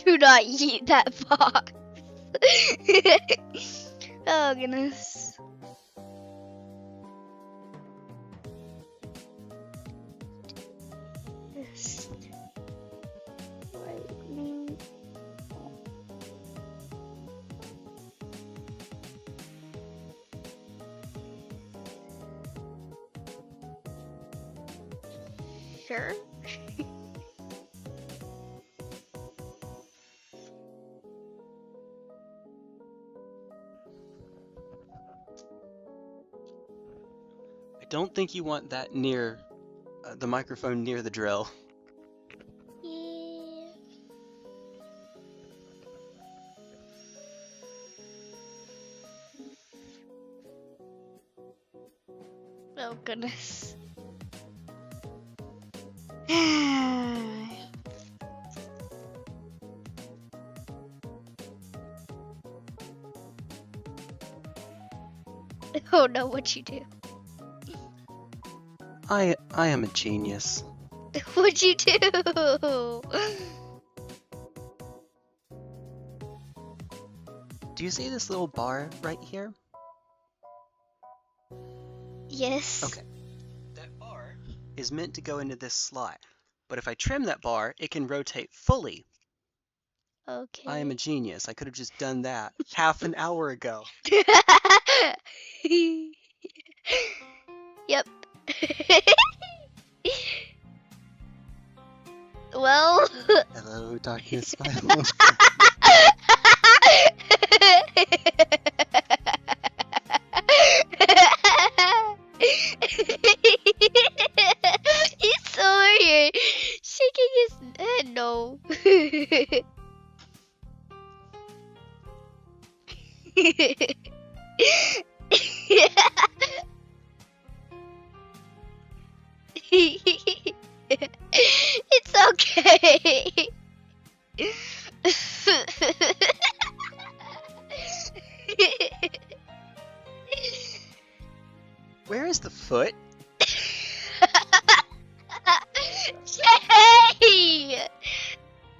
Speaker 2: Do not eat that box. Oh, goodness. This. Sure.
Speaker 1: I don't think you want that near the microphone near the drill.
Speaker 2: Yeah. Oh, goodness. Oh no, what'd you do?
Speaker 1: I am a genius.
Speaker 2: What'd you do?
Speaker 1: Do you see this little bar right here?
Speaker 2: Yes.
Speaker 1: Okay. That bar is meant to go into this slot, but if I trim that bar, it can rotate fully.
Speaker 2: Okay.
Speaker 1: I am a genius. I could have just done that half an hour ago.
Speaker 2: Yep. Well.
Speaker 1: Hello, darkness, my old
Speaker 2: He's so weird, shaking his head. No. It's okay.
Speaker 1: Where is the foot?
Speaker 2: Jay!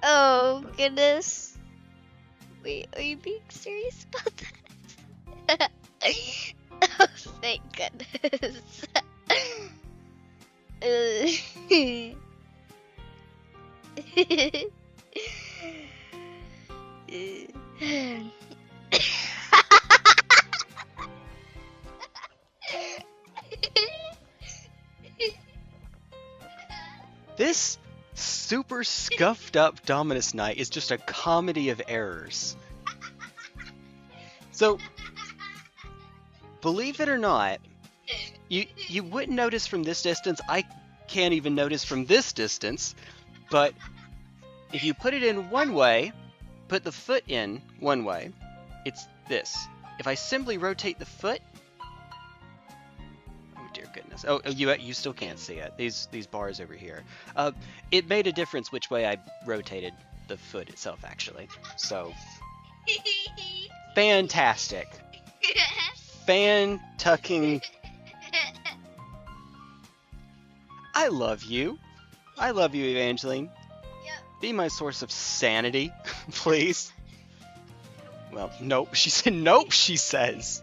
Speaker 2: Oh, goodness. Wait, are you being serious about that? Oh, thank goodness.
Speaker 1: This super scuffed up Dominus Knight is just a comedy of errors. So, believe it or not, you wouldn't notice from this distance. I can't even notice from this distance, but if you put it in one way, put the foot in one way, it's this. If I simply rotate the foot, goodness. Oh, you still can't see it. These bars over here. It made a difference which way I rotated the foot itself, actually. So, fantastic. Fan-tucking. I love you. I love you, Evangeline.
Speaker 2: Yep.
Speaker 1: Be my source of sanity, please. Well, nope. She said nope, she says.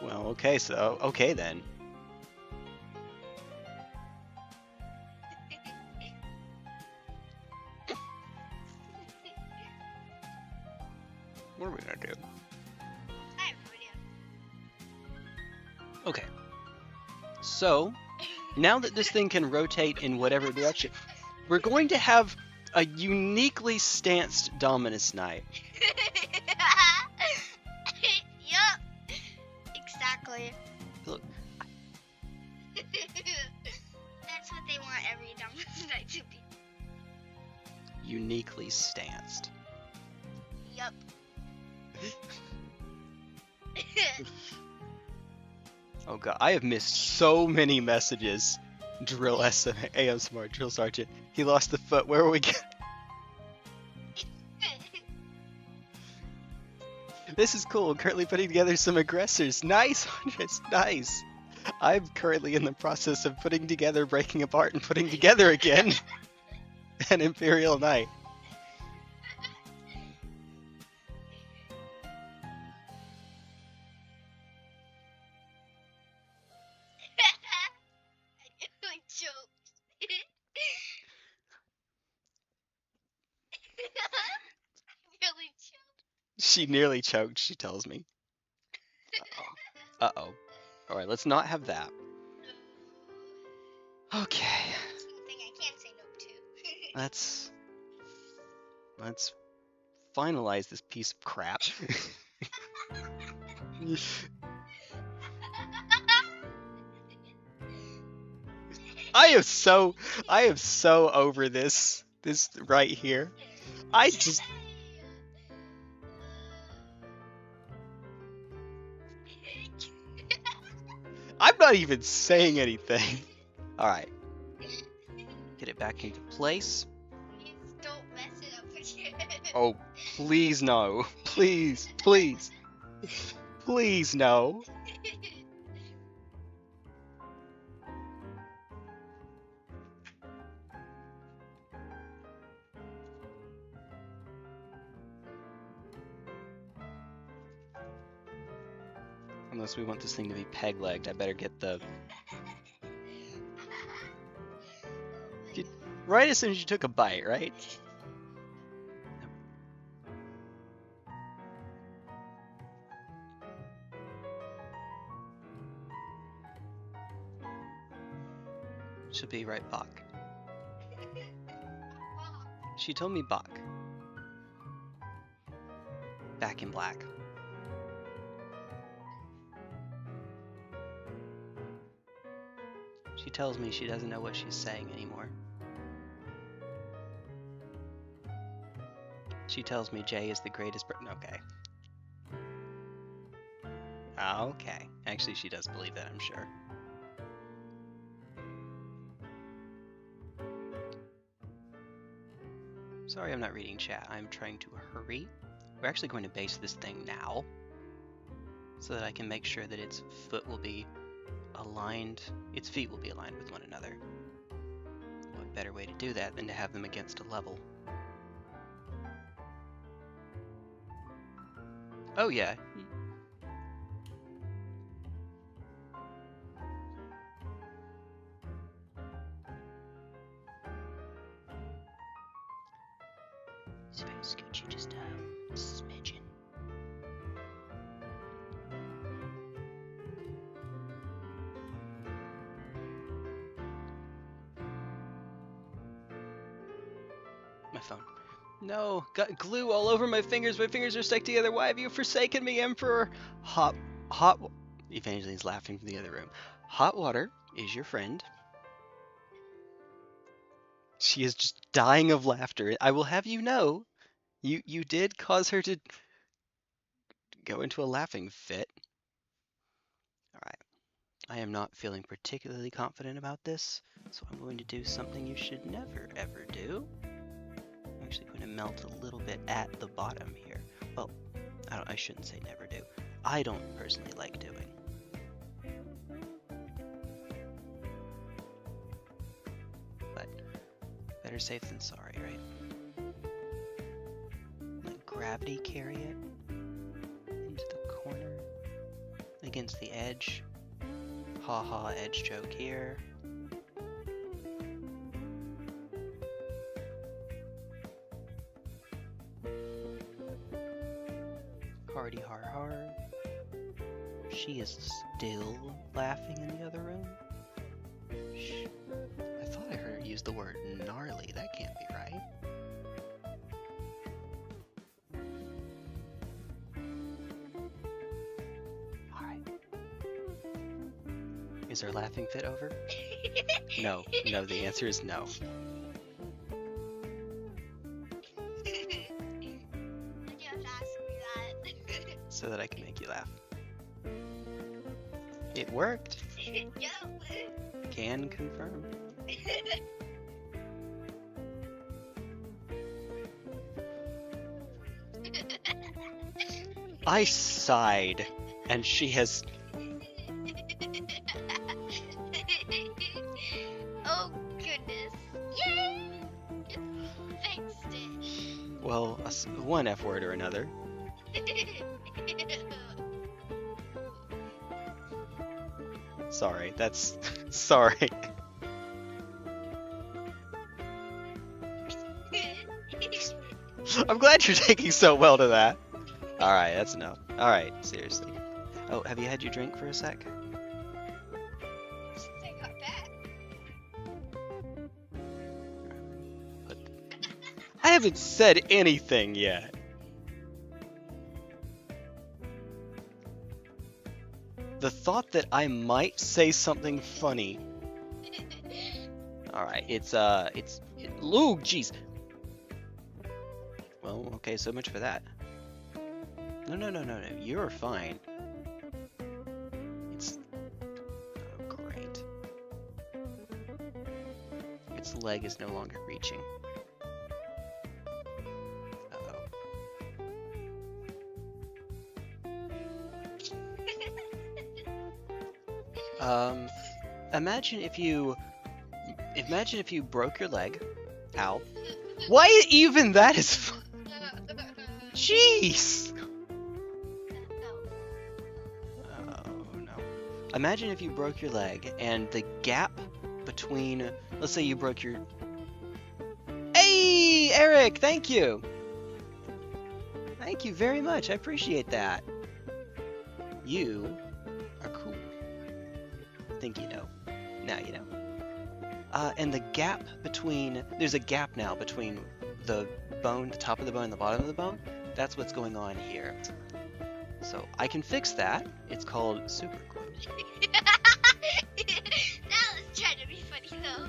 Speaker 1: Well, okay, so, okay then. What are we gonna do?
Speaker 2: I have no idea.
Speaker 1: Okay. So, now that this thing can rotate in whatever direction, we're going to have a uniquely stanced Dominus Knight.
Speaker 2: Yup. Exactly.
Speaker 1: Look.
Speaker 2: That's what they want every Dominus Knight to be.
Speaker 1: Uniquely stanced.
Speaker 2: Yup.
Speaker 1: Oh god, I have missed so many messages. Drill AM Smart, Drill Sergeant. He lost the foot. Where are we going? This is cool. Currently putting together some aggressors. Nice, Andres. Nice. I'm currently in the process of putting together, breaking apart, and putting together again an Imperial Knight.
Speaker 2: I choked. Really choked.
Speaker 1: She nearly choked, she tells me. Uh-oh. Uh-oh. Alright, let's not have that. Okay.
Speaker 2: That's one thing I can't say no to.
Speaker 1: Let's finalize this piece of crap. I am so over this right here. I'm not even saying anything. Alright. Get it back into place.
Speaker 2: Please don't mess it up again.
Speaker 1: Oh, please no. Please, please. Please no. Unless we want this thing to be peg-legged, I better get the... Right as soon as you took a bite, right? She'll be right back. She told me back. Back in black. She tells me she doesn't know what she's saying anymore. She tells me Jay is the greatest okay. Okay. Actually, she does believe that, I'm sure. Sorry I'm not reading chat. I'm trying to hurry. We're actually going to base this thing now, so that I can make sure that its foot will be aligned, its feet will be aligned with one another. What better way to do that than to have them against a level? Oh yeah. Space, could you just smidgen? My phone. No, got glue all over my fingers. My fingers are stuck together. Why have you forsaken me, Emperor? Hot. Evangeline's laughing from the other room. Hot water is your friend. She is just dying of laughter. I will have you know, you did cause her to go into a laughing fit. I am not feeling particularly confident about this, so I'm going to do something you should never ever do. I'm actually going to melt a little bit at the bottom here. Well, I shouldn't say never do. I don't personally like doing. But better safe than sorry, right? Let gravity carry it into the corner against the edge. Haha, edge joke here. Hardy har har. She is still laughing in the other room. Shh. I thought I heard her use the word gnarly. That can't be right. Alright. Is her laughing fit over? No. No, the answer is no. So that I can make you laugh. It worked. Can confirm. I sighed, and she has.
Speaker 2: Oh goodness! Yay! You fixed it.
Speaker 1: Well, one F word or another. Sorry, that's sorry. I'm glad you're taking so well to that. Alright, that's enough. Alright, seriously. Oh, have you had your drink for a sec?
Speaker 2: Since I got back.
Speaker 1: I haven't said anything yet. The thought that I might say something funny. Alright, Luke, jeez. Well, okay, so much for that. No, you're fine. It's... Oh, great. Its leg is no longer reaching. Uh-oh. Imagine if you broke your leg. Ow. Why even that is fun? Jeez! Oh no. Imagine if you broke your leg and the gap between, let's say you broke your... Hey, Eric, thank you! Thank you very much, I appreciate that. You are cool. I think you know. Now you know. And the gap between, there's a gap now between the bone, the top of the bone and the bottom of the bone. That's what's going on here. So I can fix that. It's called super glue.
Speaker 2: That was trying to be funny though.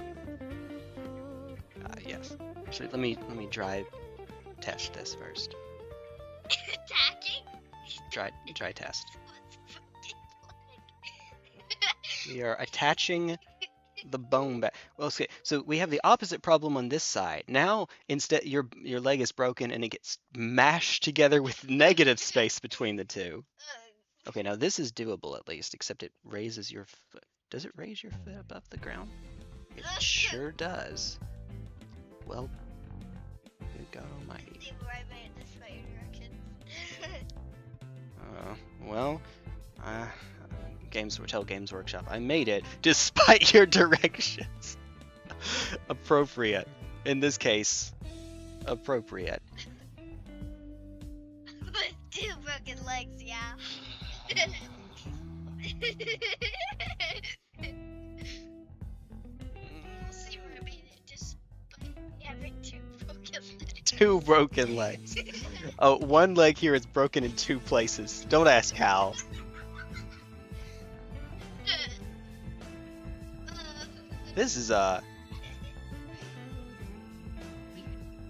Speaker 1: Yes. Actually, let me dry test this first.
Speaker 2: Attaching?
Speaker 1: Dry test. We are attaching the bone back. Well, okay, so we have the opposite problem on this side. Now, instead, your leg is broken and it gets mashed together with negative space between the two. Okay, now this is doable at least, except it raises your foot. Does it raise your foot above the ground? It sure does. Well, good God Almighty. Well, Games Workshop. I made it despite your directions. Appropriate. In this case, appropriate.
Speaker 2: With 2 broken legs, yeah. See where I made it just by having 2 broken legs.
Speaker 1: 2 broken legs. Oh, one leg here is broken in 2 places. Don't ask how. This is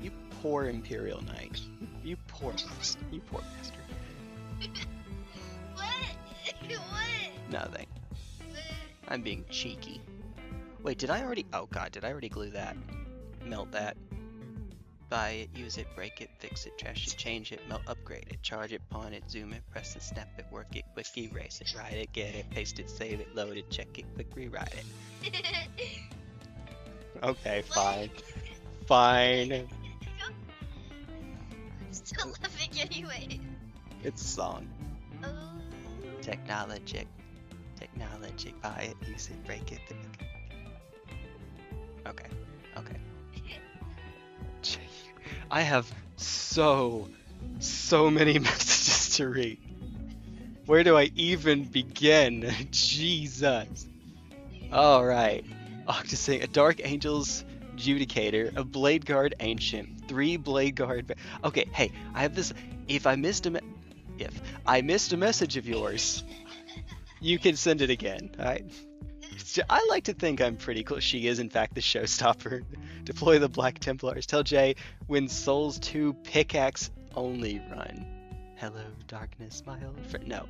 Speaker 1: you poor imperial knight. You poor bastard.
Speaker 2: What? What?
Speaker 1: Nothing. I'm being cheeky. Wait, did I already? Oh god, did I already glue that? Melt that. Buy it, use it, break it, fix it, trash it, change it, melt, upgrade it, charge it, pawn it, zoom it, press it, snap it, work it, quick erase it, write it, get it, paste it, save it, load it, check it, quick rewrite it. Okay, fine. Fine.
Speaker 2: I'm still laughing anyway.
Speaker 1: It's a song.
Speaker 2: Oh.
Speaker 1: Technologic. Technologic. Buy it, use it, break it. Okay. Okay. I have so many messages to read. Where do I even begin? Jesus. Alright. Oh, just saying, a Dark Angels Judicator, a Blade Guard Ancient, 3 Blade Guard... Okay, hey, I have this... If I missed a message of yours, you can send it again, alright? I like to think I'm pretty cool. She is, in fact, the showstopper. Deploy the Black Templars. Tell Jay when Souls 2 pickaxe only run. Hello, darkness, my old friend. No.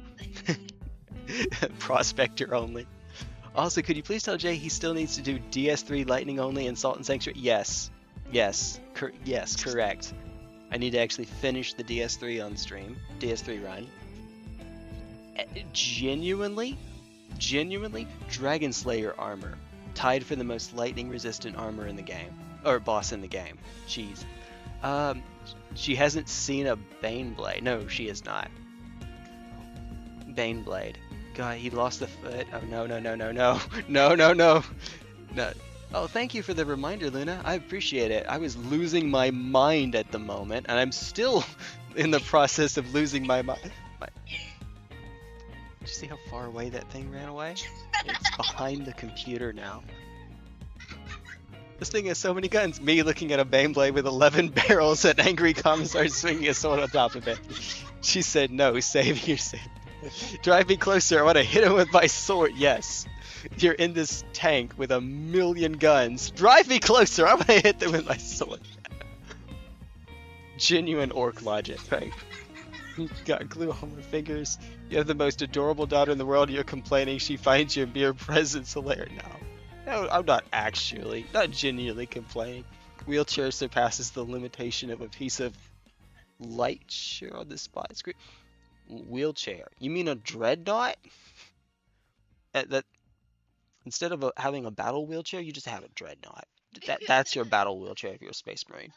Speaker 1: Prospector only. Also, could you please tell Jay he still needs to do DS3 lightning only and Salt and Sanctuary? Yes. Yes. Yes, correct. I need to actually finish the DS3 on stream. DS3 run. Genuinely, Dragon Slayer armor. Tied for the most lightning resistant armor in the game. Or boss in the game. Jeez. She hasn't seen a Baneblade. No, she has not. Baneblade. God, he lost the foot. Oh, no. No. Oh, thank you for the reminder, Luna. I appreciate it. I was losing my mind at the moment, and I'm still in the process of losing my mind. Did you see how far away that thing ran away? It's behind the computer now. This thing has so many guns. Me looking at a Baneblade with 11 barrels, and angry commissar swinging a sword on top of it. She said, no, save yourself. Drive me closer, I want to hit him with my sword. Yes. You're in this tank with 1,000,000 guns. Drive me closer, I want to hit them with my sword. Genuine orc logic, right? Got glue on my fingers. You have the most adorable daughter in the world. You're complaining she finds your mere presence hilarious. No, I'm not actually, not genuinely complaining. Wheelchair surpasses the limitation of a piece of light share on the spot screen. Wheelchair. You mean a dreadnought? That instead of having a battle wheelchair, you just have a dreadnought. That's your battle wheelchair if you're a space marine.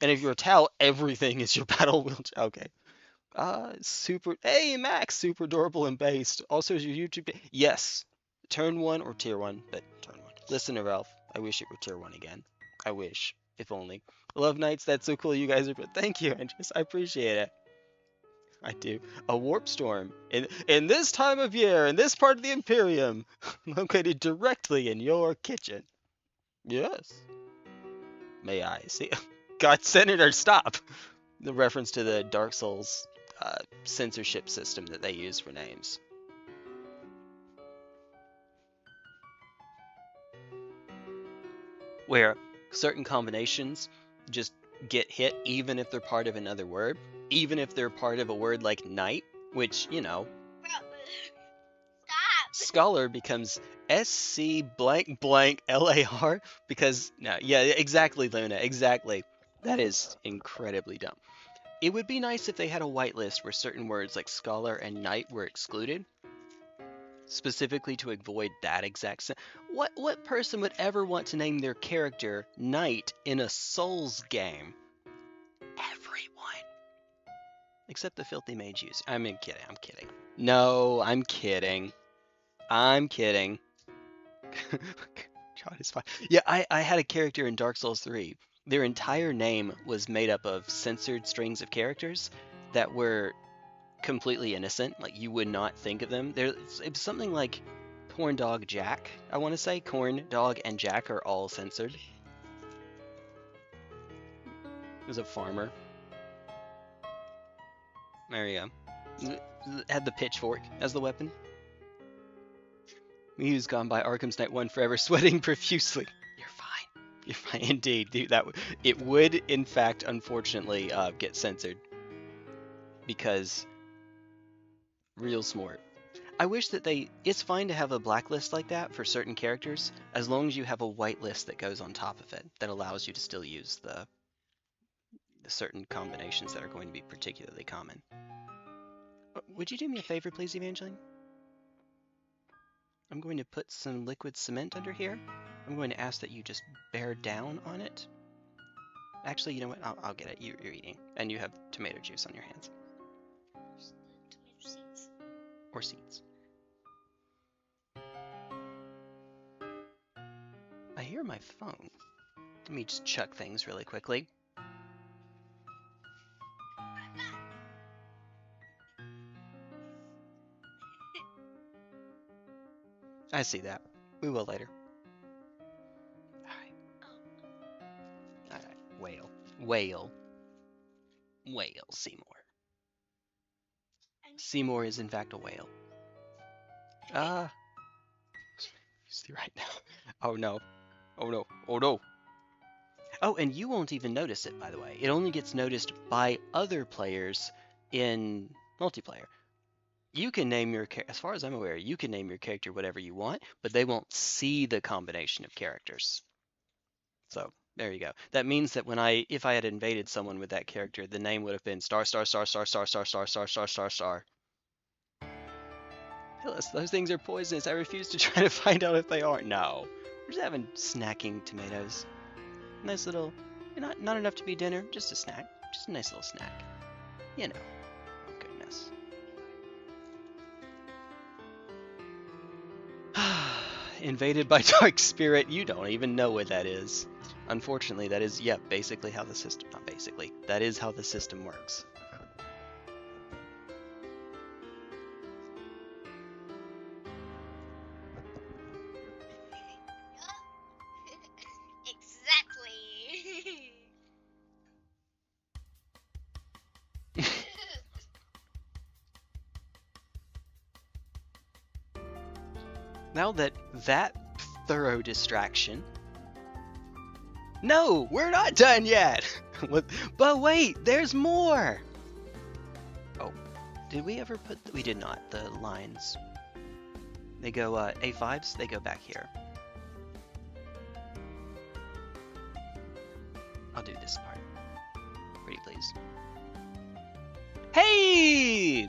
Speaker 1: And if you're a Tau, everything is your battle wheelchair. Okay. Super. Hey, Max, super adorable and based. Also, is your YouTube? Yes. Turn 1 or tier 1, but turn 1. Listener Ralph, I wish it were tier 1 again. I wish, if only. Love Knights, that's so cool. You guys are. Thank you, Andres. I appreciate it. I do. A warp storm in this time of year, in this part of the Imperium, located directly in your kitchen. Yes. May I see? God, Senator, stop! The reference to the Dark Souls censorship system that they use for names. Where certain combinations just get hit even if they're part of another word. Even if they're part of a word like knight, which, you know.
Speaker 2: Stop!
Speaker 1: Scholar becomes SC blank blank LAR because, no, yeah, exactly, Luna, exactly. That is incredibly dumb. It would be nice if they had a whitelist where certain words like scholar and knight were excluded, specifically to avoid that exact What person would ever want to name their character knight in a Souls game? Everyone. Except the filthy mage user. I'm kidding. No, I'm kidding. God, it's fine. Yeah, I had a character in Dark Souls 3. Their entire name was made up of censored strings of characters that were completely innocent. Like, you would not think of them. It's something like Corn Dog Jack, I want to say. Corn Dog and Jack are all censored. He was a farmer. There you go. Had the pitchfork as the weapon. He gone by Arkham's Knight 1 forever, sweating profusely. You're fine indeed, dude. It would, in fact, unfortunately, get censored because real smart. I wish that it's fine to have a blacklist like that for certain characters, as long as you have a white list that goes on top of it, that allows you to still use the certain combinations that are going to be particularly common. Would you do me a favor, please, Evangeline? I'm going to put some liquid cement under here. I'm going to ask that you just bear down on it. Actually, you know what? I'll get it. You're eating, and you have tomato juice on your hands.
Speaker 2: Tomato seeds.
Speaker 1: Or seeds. I hear my phone. Let me just chuck things really quickly. I see that. We will later. Alright. Whale. Whale. Whale. Seymour. Seymour is in fact a whale. You see right now. Oh no. Oh no. Oh no. Oh, and you won't even notice it, by the way. It only gets noticed by other players in multiplayer. You can name your as far as I'm aware, you can name your character whatever you want, but they won't see the combination of characters. So there you go. That means that if I had invaded someone with that character, the name would have been star star star star star star star star star star star. Phyllis, those things are poisonous. I refuse to try to find out if they are. No, we're just having snacking tomatoes. Nice little, not enough to be dinner, just a snack, just a nice little snack. You know. Oh goodness. Invaded by dark spirit. You don't even know what that is. Unfortunately, that is, yeah, basically how the system, not basically, that is how the system works.
Speaker 2: Exactly.
Speaker 1: Now that thorough distraction. No, we're not done yet. But wait, there's more. Oh, did we ever put? We did not. The lines. They go A5s. They go back here. I'll do this part. Pretty please. Hey!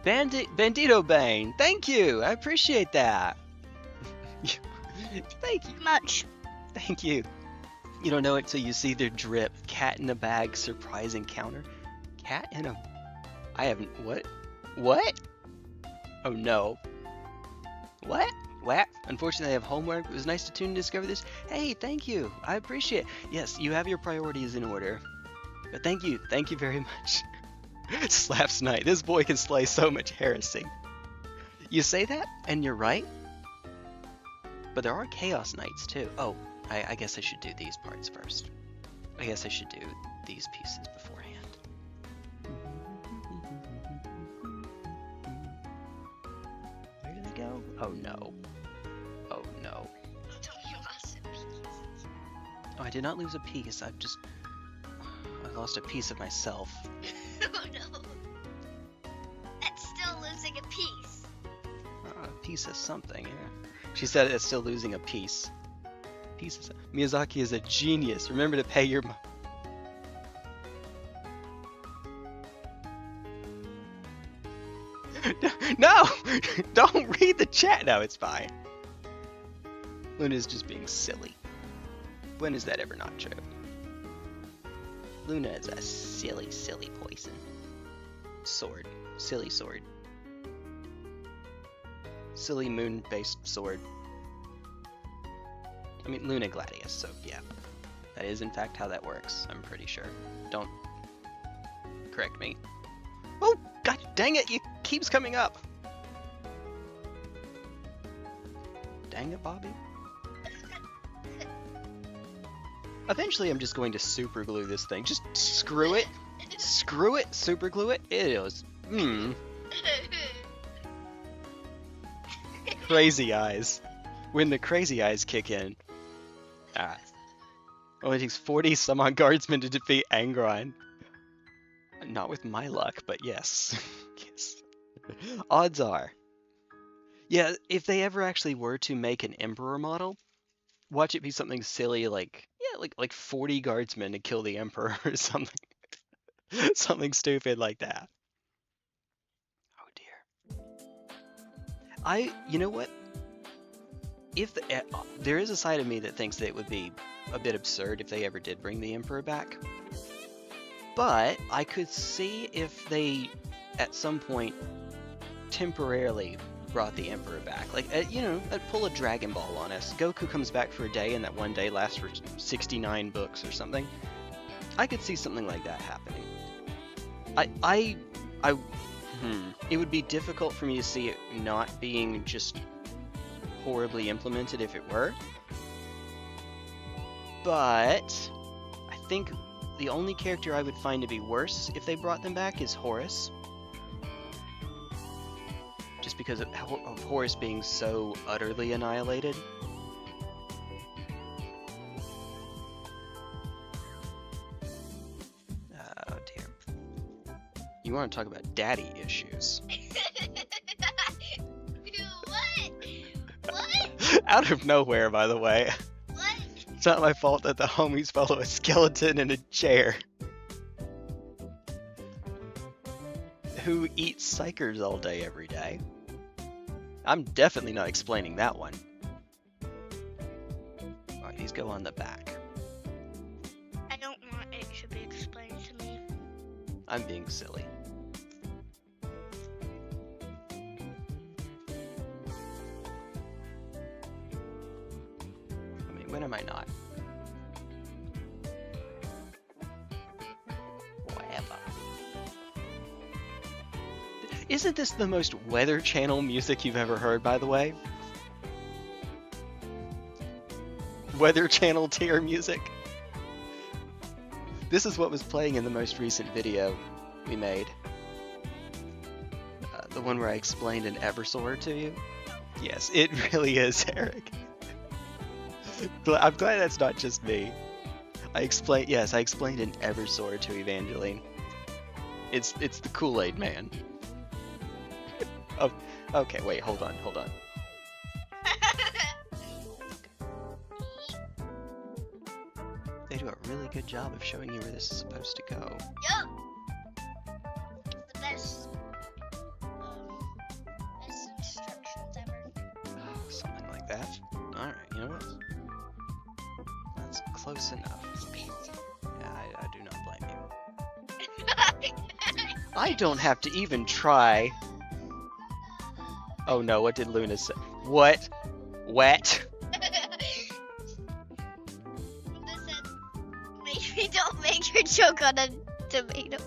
Speaker 1: Bandito Bane, thank you. I appreciate that. Thank you.
Speaker 2: Much.
Speaker 1: Thank you. You don't know it till you see their drip. Cat in a bag surprise encounter. Cat in a... I haven't... What? What? Oh no. What? What? Unfortunately I have homework. It was nice to tune and discover this. Hey, thank you. I appreciate it. Yes, you have your priorities in order. But thank you. Thank you very much. Slaps Knight. This boy can slay so much heresy. You say that, and you're right. But there are Chaos Knights too. Oh, I guess I should do these parts first. I guess I should do these pieces beforehand. Where do they go? Oh no. Oh no. Oh, I did not lose a piece. I lost a piece of myself.
Speaker 2: Oh no. That's still losing a piece.
Speaker 1: A piece of something, yeah. She said it's still losing a piece. Miyazaki is a genius. Remember to pay your... No! Don't read the chat! No, it's fine. Luna's just being silly. When is that ever not true? Luna is a silly, silly poison. Sword. Silly sword. Silly moon-based sword. I mean, Luna Gladius, so yeah. That is in fact how that works, I'm pretty sure. Don't correct me. Oh, god dang it, it keeps coming up! Dang it, Bobby. Eventually I'm just going to super glue this thing. Just screw it. Screw it, super glue it. It is. Crazy eyes. When the crazy eyes kick in. Only takes 40 summon guardsmen to defeat Angron. Not with my luck, but yes. Yes. Odds are. Yeah, if they ever actually were to make an Emperor model, watch it be something silly like, yeah, like 40 guardsmen to kill the Emperor or something. Something stupid like that. Oh dear. You know what? If there is a side of me that thinks that it would be a bit absurd if they ever did bring the Emperor back. But I could see if they, at some point, temporarily brought the Emperor back. Like, you know, pull a Dragon Ball on us. Goku comes back for a day, and that one day lasts for 69 books or something. I could see something like that happening. It would be difficult for me to see it not being just horribly implemented if it were. But I think the only character I would find to be worse if they brought them back is Horus. Just because of Horus being so utterly annihilated. Oh dear. You want to talk about daddy issues.
Speaker 2: What?
Speaker 1: Out of nowhere, by the way.
Speaker 2: What?
Speaker 1: It's not my fault that the homies follow a skeleton in a chair. Who eats psychers all day every day. I'm definitely not explaining that one. Alright, these go on the back.
Speaker 2: I don't want it to be explained to me.
Speaker 1: I'm being silly. I mean, when am I not? Whatever. Isn't this the most Weather Channel music you've ever heard, by the way? Weather Channel tier music? This is what was playing in the most recent video we made. The one where I explained an Eversword to you? Yes, it really is, Eric. I'm glad that's not just me. I explained an Eversword to Evangeline. It's the Kool-Aid Man. Oh, okay, wait, hold on. They do a really good job of showing you where this is supposed to go.
Speaker 2: Yup. It's the best instructions ever.
Speaker 1: Something like that. Alright, you know what? That's close enough. Yeah, I do not blame you. I don't have to even try. Oh no, what did Luna say? What? Wet?
Speaker 2: Luna said, maybe don't make her choke on a tomato.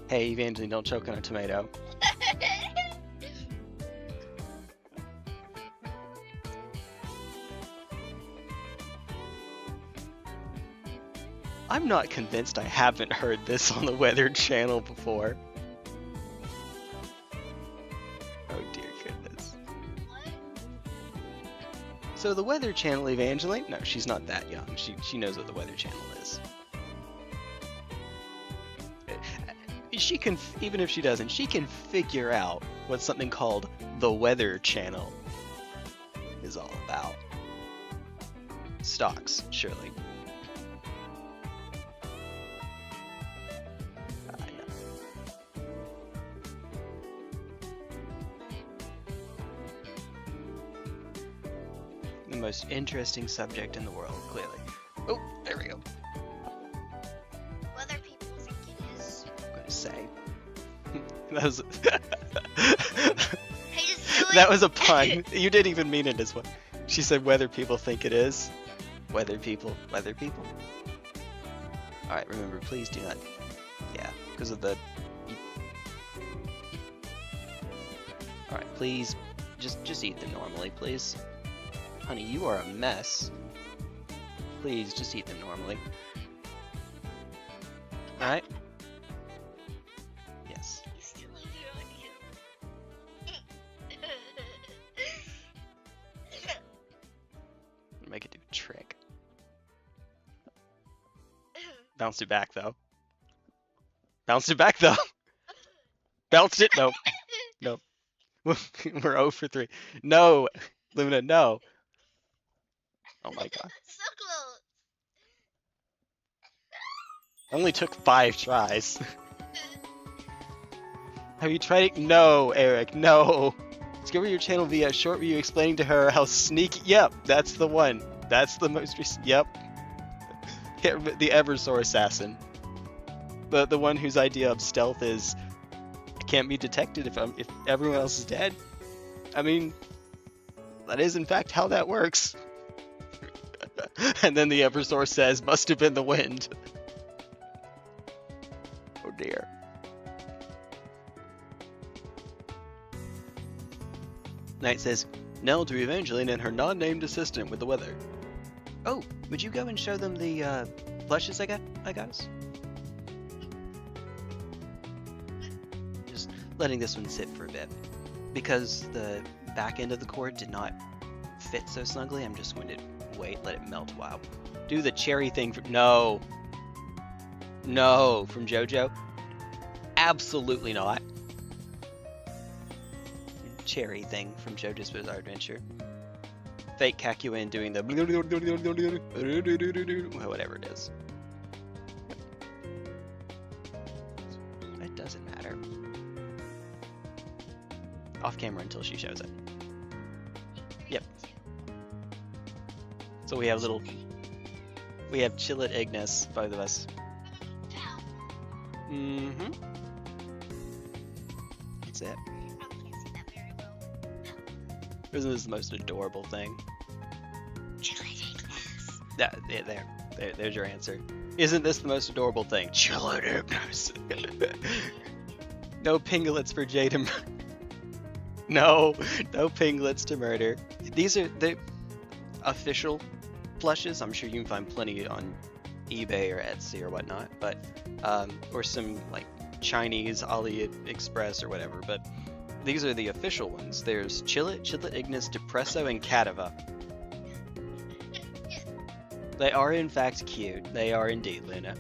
Speaker 1: Hey, Evangeline, don't choke on a tomato. I'm not convinced I haven't heard this on the Weather Channel before. Oh dear goodness.
Speaker 2: What?
Speaker 1: So the Weather Channel, Evangeline? No, she's not that young. She knows what the Weather Channel is. She can, even if she doesn't, she can figure out what something called the Weather Channel is all about. Stocks, surely. The most interesting subject in the world, clearly. Oh, there we go.
Speaker 2: Whether people think it is.
Speaker 1: I'm gonna say. That was
Speaker 2: Hey, just do it.
Speaker 1: that was a pun. You didn't even mean it as one. She said whether people think it is. Weather people. Alright, remember, please do not. Yeah, because of the. Alright, please. Just eat them normally, please. Honey, you are a mess. Please, just eat them normally. Alright? Yes.
Speaker 2: Still
Speaker 1: Make it do a trick. Bounced it back, though. Bounced it back, though. Bounced it, no. No. We're 0 for 3. No! Luna, no! Oh my god.
Speaker 2: So close.
Speaker 1: Only took 5 tries. Have you tried it? No, Eric, no! Discover your channel via a short video explaining to her how sneaky. Yep, that's the one. That's the most recent. Yep. The Eversor assassin. The one whose idea of stealth is I can't be detected if everyone else is dead. I mean, that is in fact how that works. And then the Eversor says, must have been the wind. Oh dear. Knight says, Nell to Evangeline and her non-named assistant with the weather. Oh, would you go and show them the plushes I got us? Just letting this one sit for a bit. Because the back end of the cord did not fit so snugly, I'm just going to wait, let it melt a while. Do the cherry thing for no. No, from JoJo. Absolutely not. Cherry thing from JoJo's Bizarre Adventure. Fake Kakyoin doing the whatever it is. It doesn't matter. Off camera until she shows it. Yep. So we have Chillet Ignis, both of us. Mm-hmm. That's it. Isn't this the most adorable thing? There's your answer. Isn't this the most adorable thing? Chillet Ignis. No pinglets for Jade to murder. No pinglets to murder. These are the official plushes. I'm sure you can find plenty on eBay or Etsy or whatnot, but or some like Chinese AliExpress or whatever, but these are the official ones. There's Chillet, Ignis, Depresso, and Cattiva. They are in fact cute. They are indeed, Luna.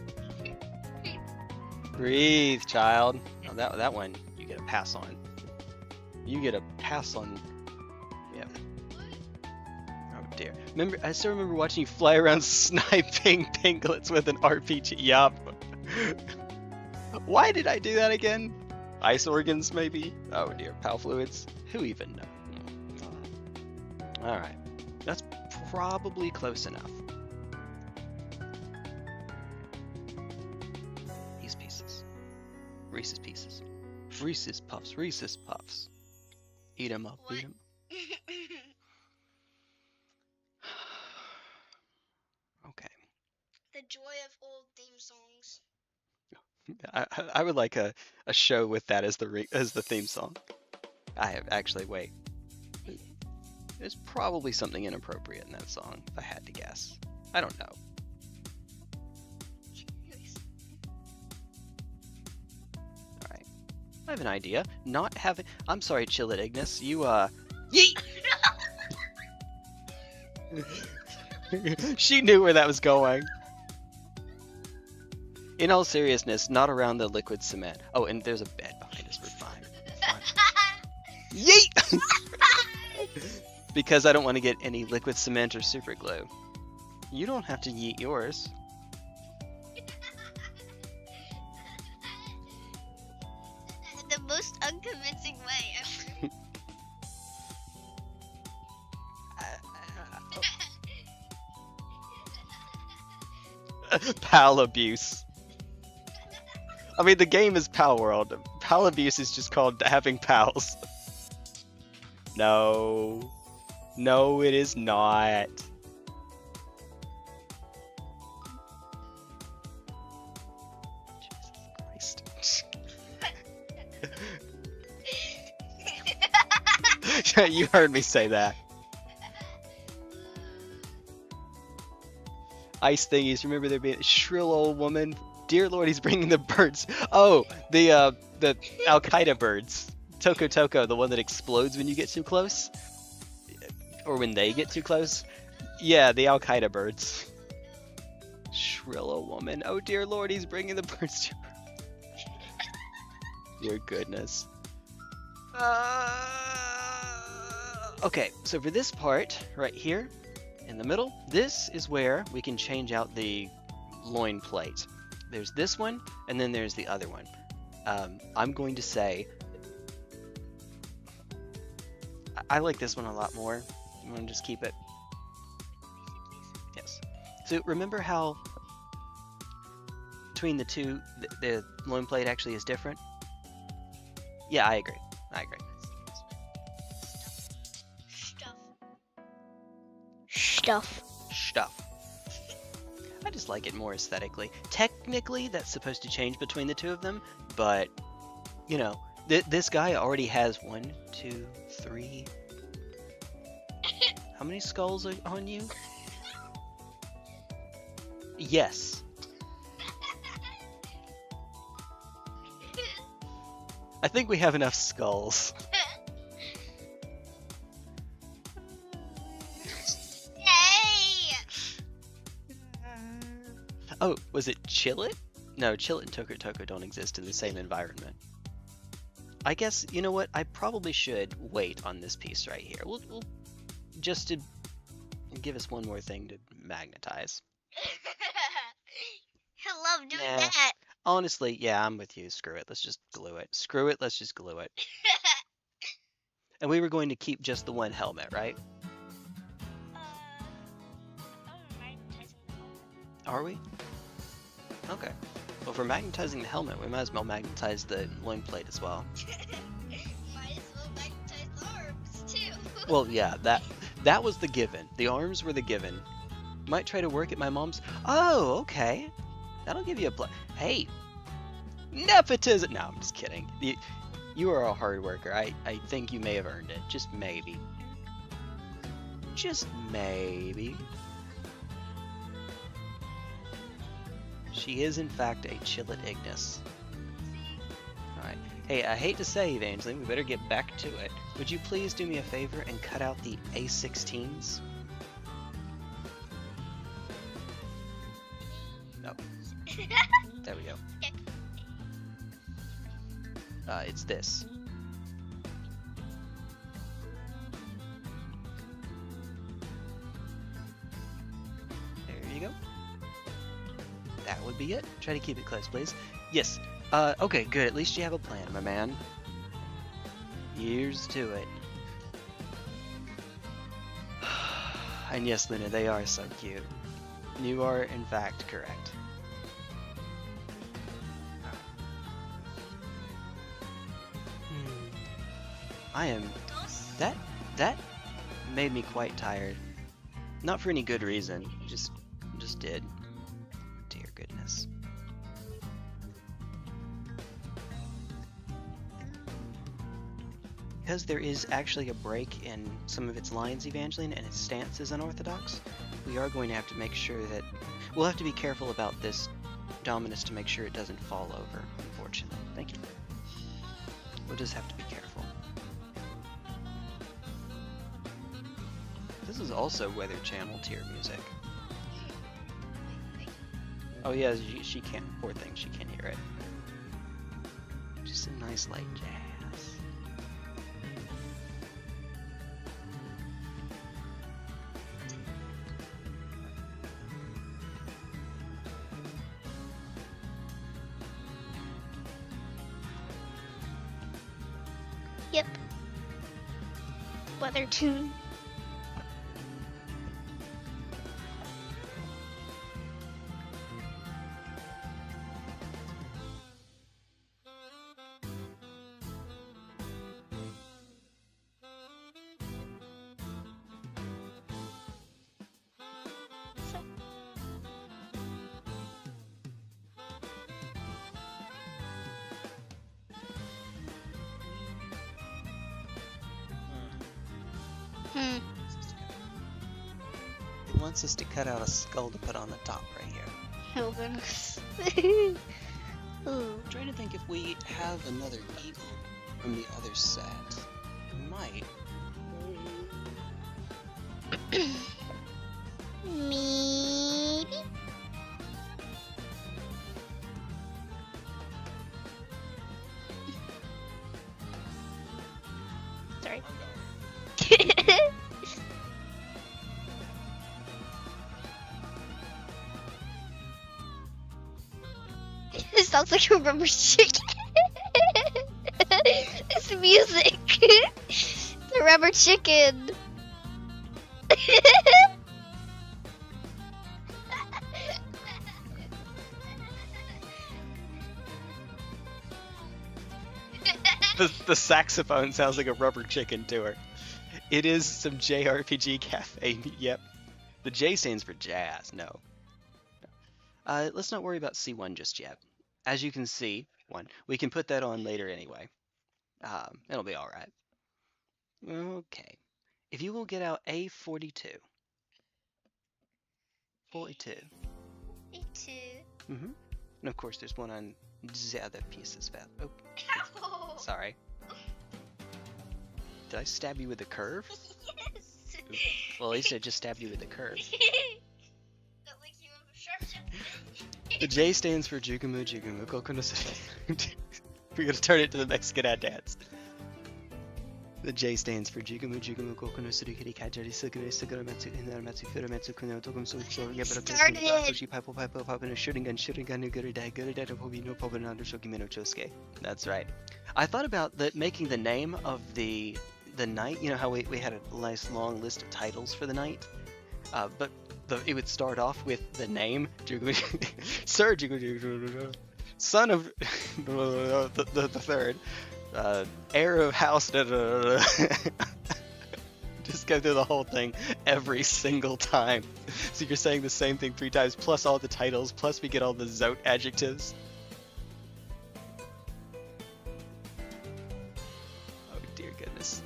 Speaker 1: Breathe, child. Oh, that one you get a pass on. You get a pass on. Yeah. Oh dear. I still remember watching you fly around sniping pinglets with an RPG. Yup. Why did I do that again? Ice organs, maybe? Oh dear. Pal fluids? Who even knows? Alright. That's probably close enough. These pieces. Reese's Pieces. Reese's Puffs. Reese's Puffs. Eat 'em up. Eat 'em. Okay.
Speaker 2: The joy of old theme songs.
Speaker 1: I would like a show with that as the theme song. I have actually wait. There's probably something inappropriate in that song, if I had to guess. I don't know. Alright. I have an idea. I'm sorry, Chillet Ignis. You Yeet! She knew where that was going. In all seriousness, not around the liquid cement. Oh, and there's a bed behind us. We're fine. Yeet! Because I don't want to get any liquid cement or super glue. You don't have to yeet yours.
Speaker 2: The most unconvincing way ever.
Speaker 1: Pal abuse. I mean, the game is Pal World. Pal abuse is just called having pals. No. No, it is not. Jesus Christ. You heard me say that. Ice thingies, remember there being a shrill old woman? Dear Lord, he's bringing the birds. Oh, the Al-Qaeda birds. Toko, the one that explodes when you get too close? Or when they get too close? Yeah, the Al-Qaeda birds. Shrill old woman. Oh dear Lord, he's bringing the birds to her. Dear goodness. Okay, so for this part right here in the middle, this is where we can change out the loin plate. There's this one, and then there's the other one. I'm going to say I like this one a lot more. I'm going to just keep it. Yes. So remember how between the two, the loin plate actually is different? Yeah, I agree. I agree.
Speaker 2: Stuff.
Speaker 1: Stuff. I just like it more aesthetically. Technically, that's supposed to change between the two of them, but, you know, this guy already has 1, 2, 3. How many skulls are on you? Yes. I think we have enough skulls. Oh, was it Chillet? No, Chillet and Toko Toko don't exist in the same environment. I guess, you know what? I probably should wait on this piece right here. We'll just to give us one more thing to magnetize.
Speaker 2: I love doing that.
Speaker 1: Honestly, yeah, I'm with you. Screw it. Let's just glue it. Screw it. Let's just glue it. And we were going to keep just the one helmet, right? Are we? Okay. Well, if we're magnetizing the helmet, we might as well magnetize the loin plate as well.
Speaker 2: Might as well magnetize the arms too.
Speaker 1: Well, yeah, that was the given. The arms were the given. Might try to work at my mom's. Oh, okay. That'll give you a Hey, nepotism. No, I'm just kidding. You are a hard worker. I think you may have earned it. Just maybe. Just maybe. She is, in fact, a Chillet Ignis. Alright. Hey, I hate to say, Evangeline, we better get back to it. Would you please do me a favor and cut out the A16s? No. There we go. It's this. There you go. That would be it. Try to keep it close, please. Yes. Okay, good. At least you have a plan, my man. Years to it. And yes, Luna, they are so cute. You are, in fact, correct. I am... That made me quite tired. Not for any good reason. Just did. Dear goodness. Because there is actually a break in some of its lines, Evangeline, and its stance is unorthodox, we are going to have to make sure that... We'll have to be careful about this Dominus to make sure it doesn't fall over, unfortunately. Thank you. We'll just have to be careful. This is also Weather Channel tier music. Oh yeah, she can't, poor thing, she can't hear it. Just a nice light jazz.
Speaker 2: Yep. Weather tune.
Speaker 1: It wants us to cut out a skull to put on the top right here.
Speaker 2: Helverins. Ooh.
Speaker 1: I'm trying to think if we have another eagle from the other set. We might.
Speaker 2: Maybe. sorry.
Speaker 1: I'm going.
Speaker 2: It sounds like a rubber chicken. It's music. The rubber chicken.
Speaker 1: The saxophone sounds like a rubber chicken to her. It is some JRPG cafe. Yep. The J stands for jazz. No. Let's not worry about C1 just yet. As you can see, we can put that on later anyway. It'll be all right. Okay. If you will get out A42. 42.
Speaker 2: A2.
Speaker 1: Mm-hmm. And of course, there's one on the other piece as well. Oh, sorry. Did I stab you with a curve?
Speaker 2: Yes.
Speaker 1: Ooh. Well, at least I just stabbed you with a curve.
Speaker 2: That makes you a sharp.
Speaker 1: The J stands for Jugumu Jugumu Kokonosuri. We're gonna turn it to the Mexican ad dance. The J stands for Jugumu Jugumu Kokonosuri Kiri Kajari Sugure Suguramatsu Inamatsu Furamatsu Kuno Tokum Soicho
Speaker 2: Started.
Speaker 1: Yabaroshi Pipe Pipe and a shooting gun Gurudai Hobi no Pobanando Shokimeno Chosuke. That's right. I thought about making the name of the night. You know how we had a nice long list of titles for the night? But it would start off with the name Sir Jugumu, son of the third. Heir of house, just go through the whole thing every single time. So you're saying the same thing 3 times, plus all the titles, plus we get all the Zote adjectives. Oh dear goodness.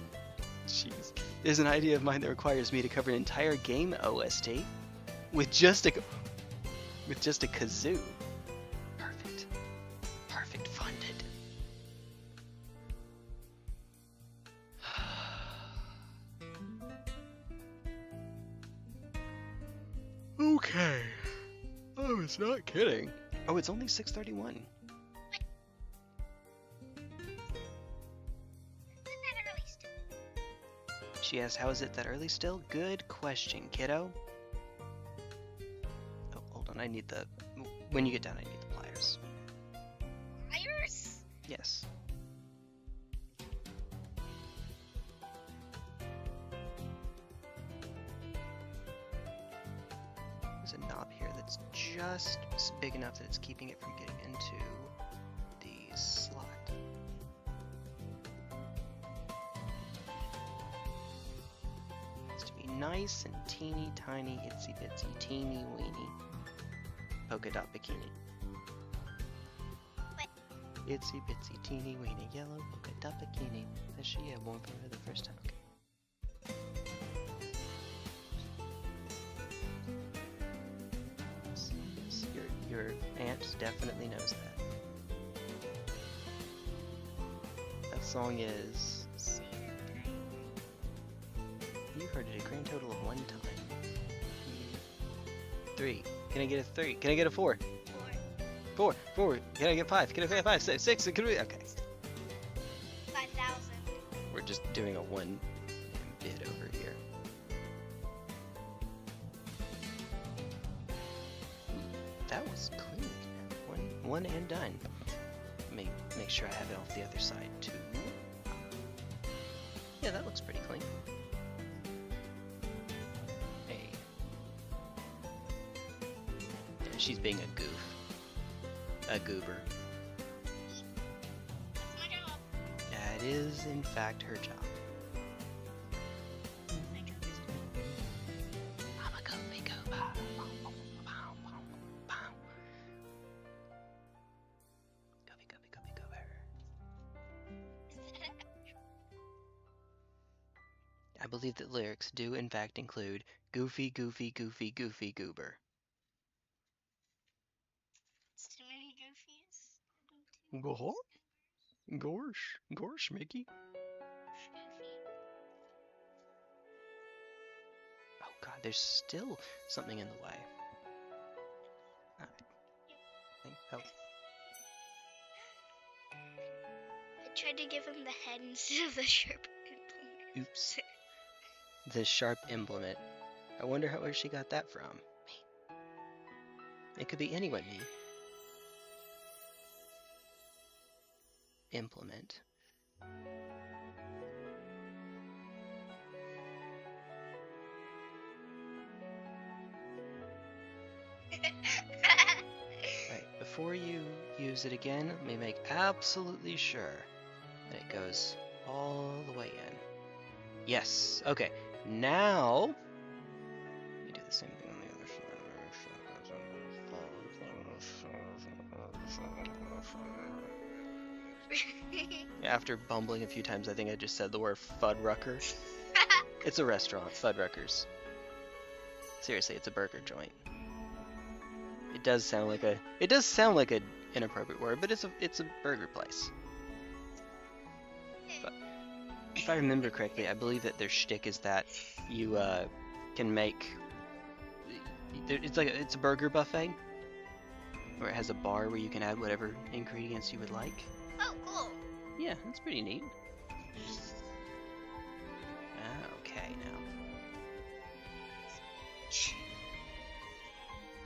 Speaker 1: Jeez. There's an idea of mine that requires me to cover an entire game OST with just a kazoo. Perfect funded. Okay. Oh, it's not kidding. Oh, it's only 6:31. She asks, how is it that early still? Good question, kiddo. Oh, hold on, when you get down, I need the pliers.
Speaker 2: Pliers?
Speaker 1: Yes. There's a knob here that's just big enough that it's keeping it from getting into the slot. It's to be nice and teeny tiny, itsy bitsy, teeny weeny polka dot bikini.
Speaker 2: What?
Speaker 1: Itsy bitsy, teeny weeny yellow polka dot bikini that she had worn for her the first time. Okay. Your aunt definitely knows that. That song is... You've heard it a grand total of 1 time. 3. Can I get a 3? Can I get a 4? 4. Can I get 5? Can I get 5? 6. Can we... Okay.
Speaker 2: 5,000.
Speaker 1: We're just doing a 1 bit over here. That was clean. One and done. Make sure I have it off the other side too. Yeah, that looks pretty clean. Hey. Yeah, she's being a goof. A goober.
Speaker 2: That's my job.
Speaker 1: That is, in fact, her job.
Speaker 2: My job is
Speaker 1: I'm a goofy goober. I believe that lyrics do in fact include goofy, goofy, goofy, goofy, goober.
Speaker 2: It's too many goofies.
Speaker 1: Gorsh, Mickey. Oh god, there's still something in the way. Alright. Oh.
Speaker 2: I tried to give him the head instead of the sharp implement.
Speaker 1: Oops. The sharp implement. I wonder where she got that from. It could be anyone. Implement. Right, before you use it again, let me make absolutely sure that it goes all the way in. Yes, okay. Now, we do the same thing on the other side. After bumbling a few times, I think I just said the word Fuddrucker. It's a restaurant, Fuddruckers. Seriously, it's a burger joint. It does sound like an inappropriate word, but it's a burger place. But if I remember correctly, I believe that their shtick is that you can make. It's a burger buffet, where it has a bar where you can add whatever ingredients you would like.
Speaker 2: Oh, cool.
Speaker 1: Yeah, that's pretty neat. Okay, now.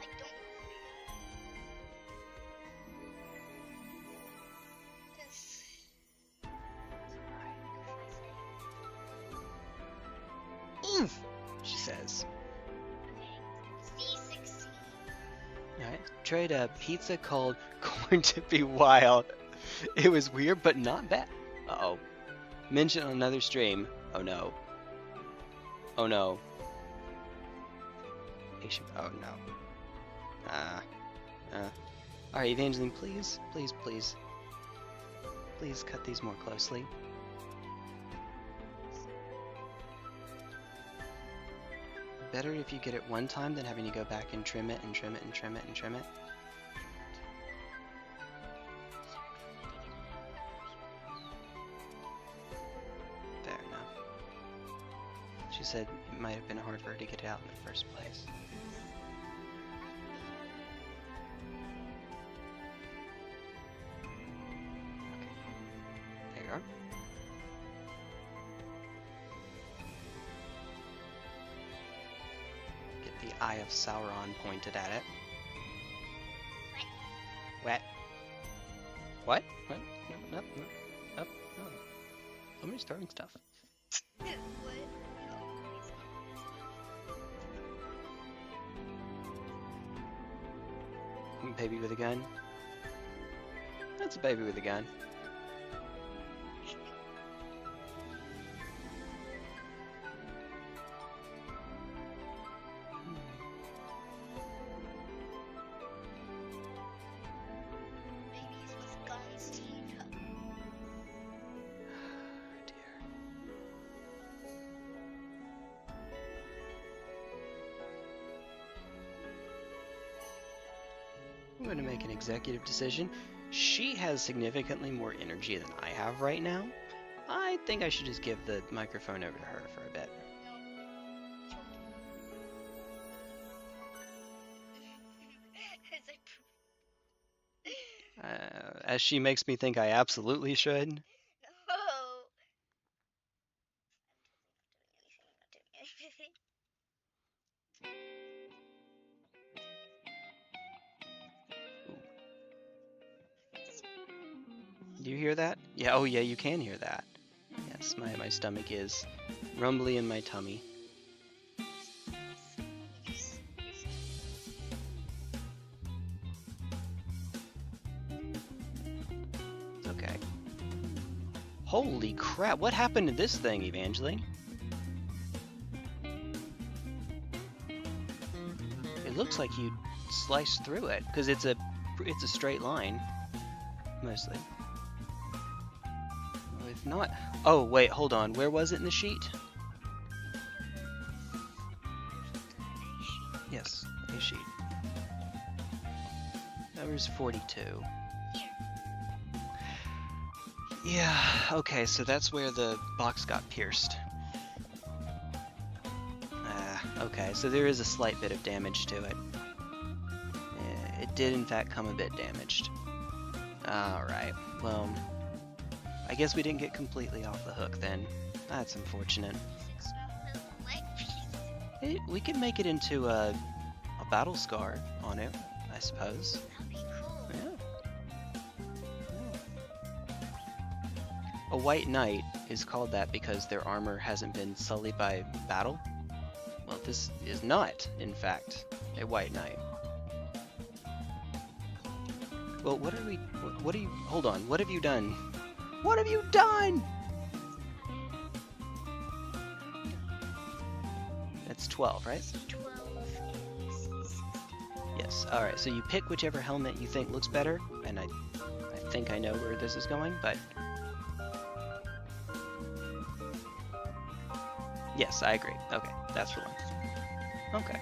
Speaker 2: I don't.
Speaker 1: Oof, she says.
Speaker 2: C16.
Speaker 1: Alright, tried a pizza called Corn to Be Wild. It was weird, but not bad. Uh-oh. Mentioned on another stream. Oh no. Oh no. Oh no. Alright, Evangeline, please, please, please. Please cut these more closely. Better if you get it one time than having to go back and trim it and trim it and trim it and trim it. Fair enough. She said it might have been hard for her to get it out in the first place. Okay. There you are. Get the Eye of Sauron pointed at it. Wet. What? What? No, no, no. Up. No. Somebody's throwing stuff. Baby with a gun? That's a baby with a gun.
Speaker 2: Babies with guns teamed up.
Speaker 1: Dear. I'm going to make an executive decision. She has significantly more energy than I have right now. I think I should just give the microphone over to her for a bit. As she makes me think I absolutely should.
Speaker 2: No.
Speaker 1: Do you hear that? Yeah, oh yeah, you can hear that. Yes, my stomach is rumbly in my tummy. Okay. Holy crap, what happened to this thing, Evangeline? It looks like you sliced through it, because it's a straight line, mostly. If not, oh wait, hold on. Where was it in the sheet? Yes, a sheet. That was 42. Yeah. Okay, so that's where the box got pierced. Okay, so there is a slight bit of damage to it. It did in fact come a bit damaged. Alright, well, I guess we didn't get completely off the hook then. That's unfortunate.
Speaker 2: It's not a leg piece.
Speaker 1: We could make it into a battle scar on it, I suppose.
Speaker 2: That'd be cool.
Speaker 1: Yeah. A white knight is called that because their armor hasn't been sullied by battle. Well, this is not, in fact, a white knight. Well, what do you, hold on, what have you done? What have you done? That's 12, right?
Speaker 2: 12 is
Speaker 1: Yes, alright, so you pick whichever helmet you think looks better, and I think I know where this is going, but... Yes, I agree. Okay, that's for one. Okay.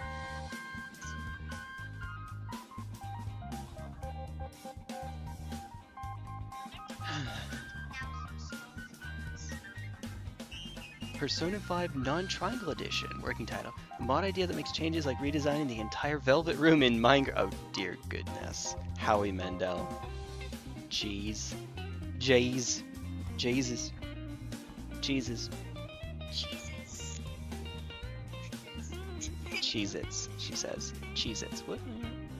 Speaker 1: Persona 5 Non-Triangle Edition, working title. A mod idea that makes changes like redesigning the entire Velvet Room in Minecraft. Oh dear goodness. Howie Mandel. Jeez. Jays. Jesus. Jesus.
Speaker 2: Jesus.
Speaker 1: Cheez-Its, she says. Cheez-Its. What?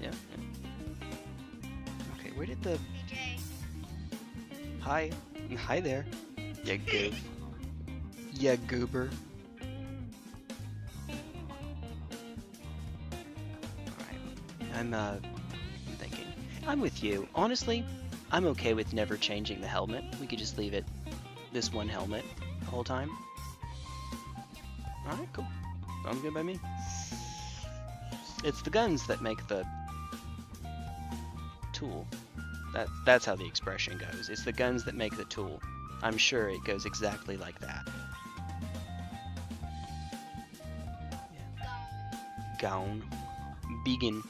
Speaker 1: Yeah. Okay, where did the...
Speaker 2: BJ.
Speaker 1: Hi. Hi there. Yeah, goof. Yeah, goober. Alright. I'm thinking. I'm with you. Honestly, I'm okay with never changing the helmet. We could just leave it this one helmet the whole time. Alright, cool. Sounds good by me. It's the guns that make the tool. That's how the expression goes. It's the guns that make the tool. I'm sure it goes exactly like that. Gown. Vegan.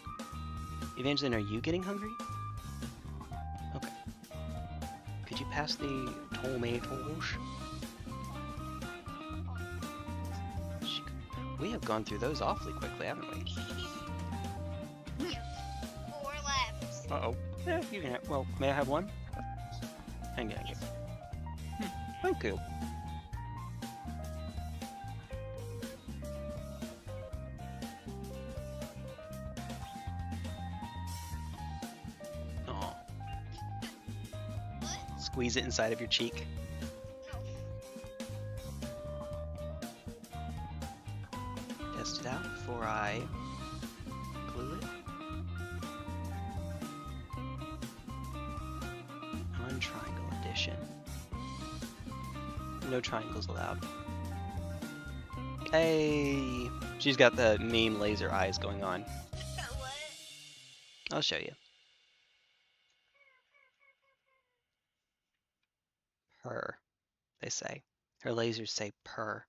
Speaker 1: Evangeline, are you getting hungry? Okay. Could you pass the tomatoes? We have gone through those awfully quickly, haven't we?
Speaker 2: We have 4 left.
Speaker 1: Uh-oh. Yeah, you can have, well, may I have one? Hang on. Thank you. Aw.
Speaker 2: What?
Speaker 1: Squeeze it inside of your cheek.
Speaker 2: No.
Speaker 1: Test it out before I glue it. Non-triangle edition. No triangles allowed. Hey! She's got the meme laser eyes going on.
Speaker 2: What?
Speaker 1: I'll show you. Purr, they say. Her lasers say purr.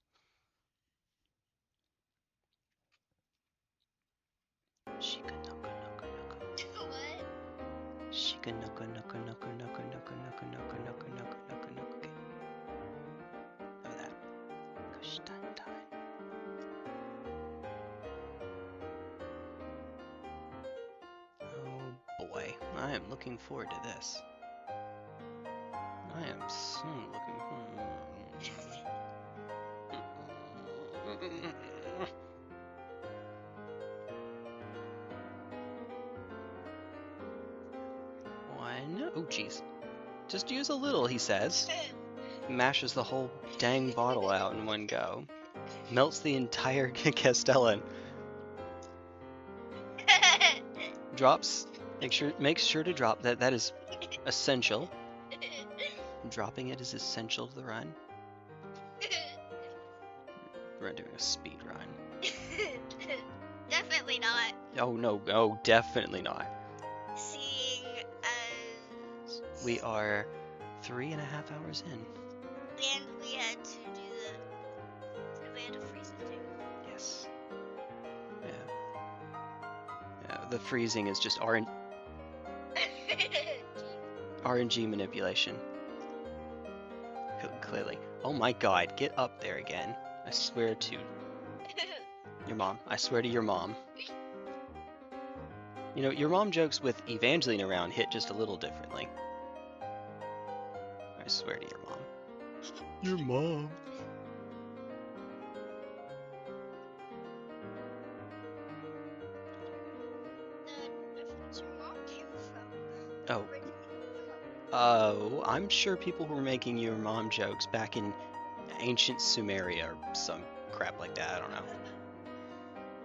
Speaker 1: Shika noka noka noka.
Speaker 2: What?
Speaker 1: Shika noka noka noka noka noka noka noka noka noka noka noka. Okay. Look at that. Kushtantai. Oh boy, I am looking forward to this. I am so looking forward. One. Oh, jeez. Just use a little, he says. Mashes the whole dang bottle out in one go. Melts the entire Castellan. Drops. Makes sure to drop that. That is essential. Dropping it is essential to the run. We're doing a speed run.
Speaker 2: Definitely not.
Speaker 1: Oh no, oh definitely not.
Speaker 2: Seeing as
Speaker 1: We are 3.5 hours in.
Speaker 2: and we had to do we had to freeze it too.
Speaker 1: Yes. Yeah. Yeah, the freezing is just RNG manipulation. Clearly. Oh my god, get up there again. I swear to your mom. I swear to your mom. You know, your mom jokes with Evangeline around hit just a little differently. I swear to your mom. Your mom. know. I'm sure people were making your mom jokes back in ancient Sumeria or some crap like that. I don't know.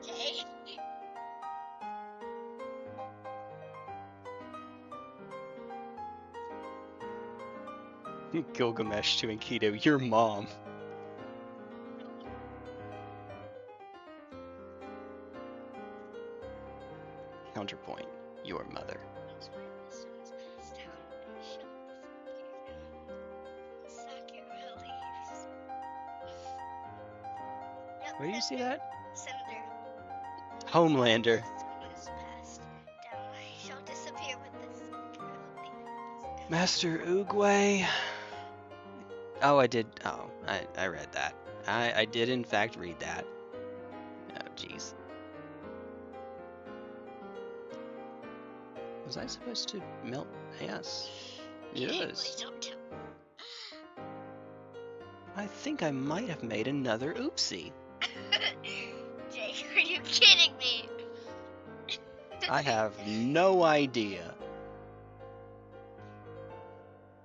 Speaker 2: Okay.
Speaker 1: Gilgamesh to Enkidu, your mom. Counterpoint, your mother. Where do you see that?
Speaker 2: Senator.
Speaker 1: Homelander.
Speaker 2: Dominus passed down. I shall disappear with this.
Speaker 1: Master Oogway. Oh, I did. Oh, I read that. I did in fact read that. Oh, jeez. Was I supposed to melt? Yes. Yes. I think I might have made another oopsie.
Speaker 2: Jake, are you kidding me?
Speaker 1: I have no idea.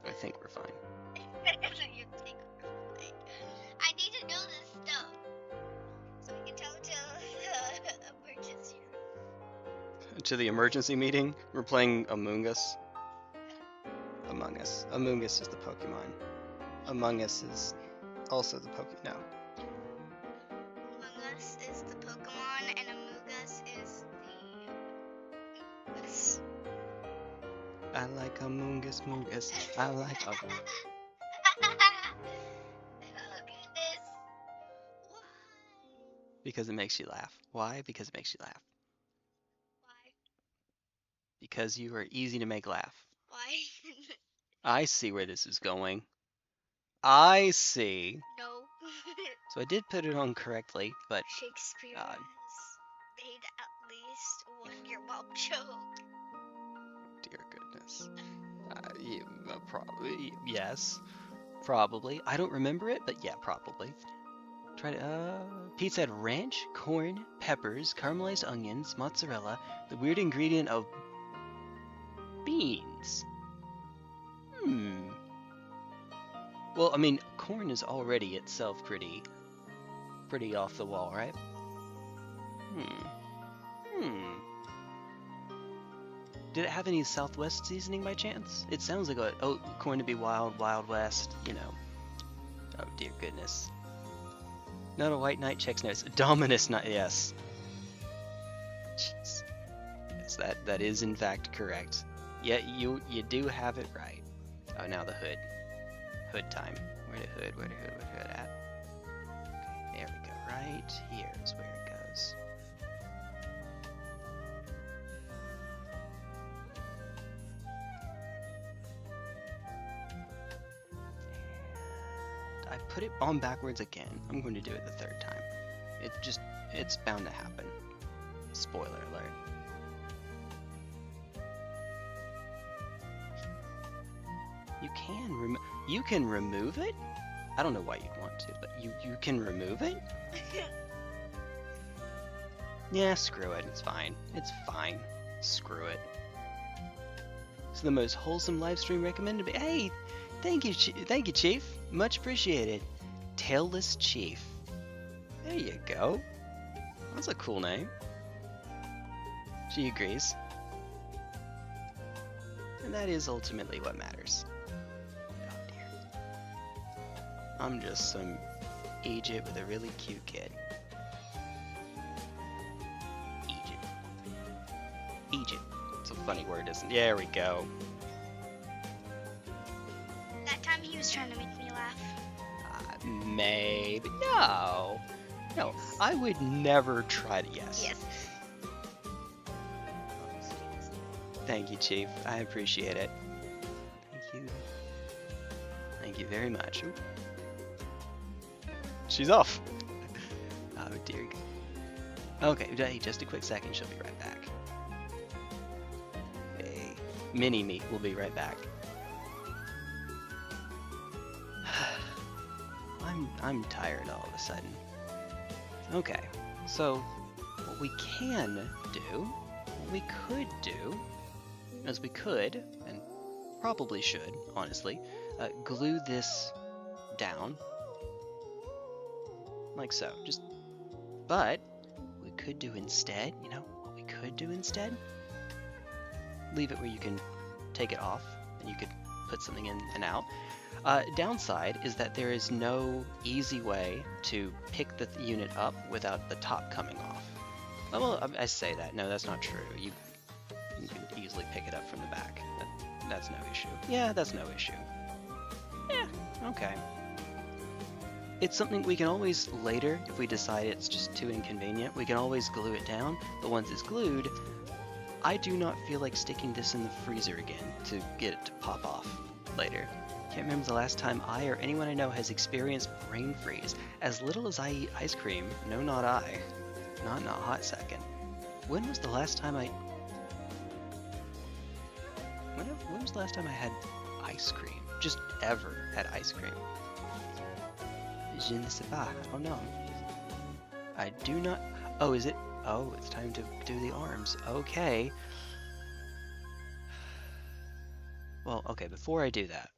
Speaker 1: I think we're fine.
Speaker 2: You think we're fine. I need to know this stuff so we can tell it to the emergency room.
Speaker 1: To the emergency meeting, we're playing Among Us. Among Us. Among Us is the Pokemon. Among Us is also the Pokemon. No.
Speaker 2: Among Us is the Pokemon, and Among Us is the Us.
Speaker 1: I like Among Us, Mungus. I like.
Speaker 2: Oh goodness. Why?
Speaker 1: Because it makes you laugh. Why? Because it makes you laugh.
Speaker 2: Why?
Speaker 1: Because you are easy to make laugh.
Speaker 2: Why?
Speaker 1: I see where this is going. I see.
Speaker 2: No.
Speaker 1: So I did put it on correctly, but
Speaker 2: Shakespeare
Speaker 1: God.
Speaker 2: has made at least one your mom joke.
Speaker 1: Dear goodness. Probably, yes. Probably. I don't remember it, but yeah, probably. Try to, pizza had ranch, corn, peppers, caramelized onions, mozzarella, the weird ingredient of beans. Well, I mean, corn is already itself pretty off the wall, right? Did it have any Southwest seasoning by chance? It sounds like corn to be wild, Wild West, you know. Oh dear goodness. Not a white knight checks notes. Dominus knight, yes. Jeez. Yes, that is in fact correct. Yeah, you do have it right. Oh, now the hood. Hood time. Where the hood at? Okay, there we go. Right here is where it goes. I put it on backwards again. I'm going to do it the third time. It's bound to happen. Spoiler alert. You can remove it? I don't know why you'd want to, but you can remove it? Yeah, screw it. It's fine. It's fine. Screw it. It's the most wholesome live stream recommended. Hey, thank you, Chief. Much appreciated. Tailless Chief. There you go. That's a cool name. She agrees. And that is ultimately what matters. Oh dear. I'm just some Egypt with a really cute kid. Egypt. It's a funny word, isn't it? There we go.
Speaker 2: That time he was trying to make me laugh.
Speaker 1: Maybe. No, I would never try to. Yes.
Speaker 2: Yes.
Speaker 1: Thank you, Chief. I appreciate it. Thank you. Thank you very much. Ooh. She's off. Oh dear. Okay, hey, just a quick second. She'll be right back. Hey, Mini-Me will be right back. I'm tired all of a sudden. Okay, so what we can do, what we could do, is we could, and probably should, honestly, glue this down, like so. But we could do instead, you know, what we could do instead? Leave it where you can take it off, and you could put something in and out. Downside is that there is no easy way to pick the unit up without the top coming off. Well, I say that. No, that's not true. You can easily pick it up from the back. That's no issue. Yeah, that's no issue. Yeah, okay. It's something we can always later, if we decide it's just too inconvenient, we can always glue it down, but once it's glued, I do not feel like sticking this in the freezer again to get it to pop off later. Can't remember the last time I or anyone I know has experienced brain freeze. As little as I eat ice cream, no, not I. Not in a hot second. When was the last time I... When was the last time I had ice cream? Just ever had ice cream? Je ne sais pas. I don't know. I do not... Oh, is it? Oh, it's time to do the arms. Okay. Well, okay, before I do that...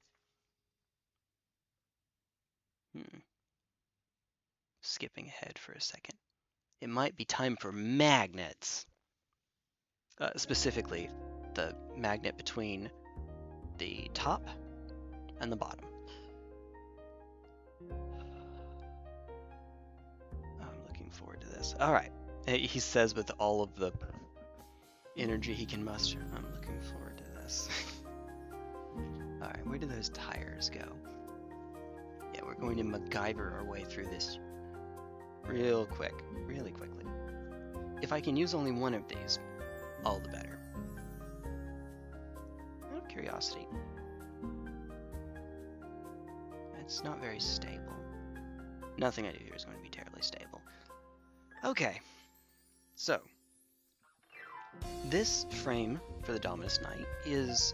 Speaker 1: Skipping ahead for a second. It might be time for magnets. Specifically, the magnet between the top and the bottom. I'm looking forward to this. All right. He says with all of the energy he can muster, I'm looking forward to this. All right, where do those tires go? Yeah, we're going to MacGyver our way through this real quick, really quickly. If I can use only one of these, all the better. Out of curiosity, it's not very stable. Nothing I do here is going to be terribly stable. Okay, so this frame for the Dominus Knight is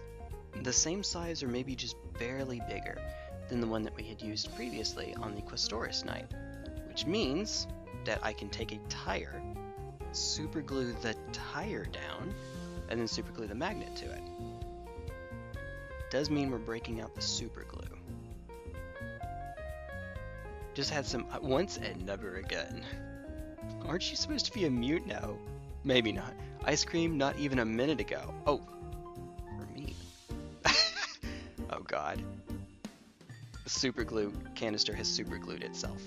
Speaker 1: the same size or maybe just barely bigger than the one that we had used previously on the Questoris Knight, which means that I can take a tire, super glue the tire down, and then super glue the magnet to it. Does mean we're breaking out the super glue. Just had some once and never again. Aren't you supposed to be a mute now? Maybe not. Ice cream not even a minute ago. Oh, for me. Oh god. The super glue canister has super glued itself.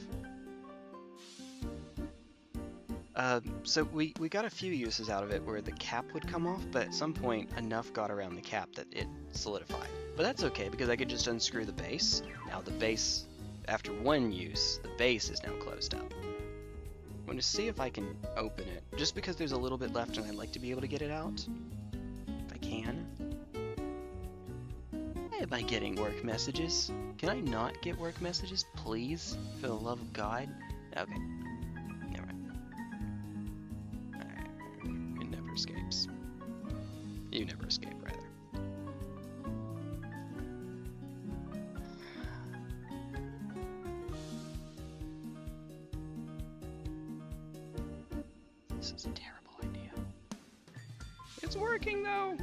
Speaker 1: So we got a few uses out of it where the cap would come off, but at some point enough got around the cap that it solidified. But that's okay because I could just unscrew the base. Now the base, after one use, the base is now closed up. I'm going to see if I can open it, just because there's a little bit left and I'd like to be able to get it out. If I can. Why am I getting work messages? Can I not get work messages, please? For the love of God? Okay. Never mind. It never escapes. You never escape, rather. This is a terrible idea. It's working, though!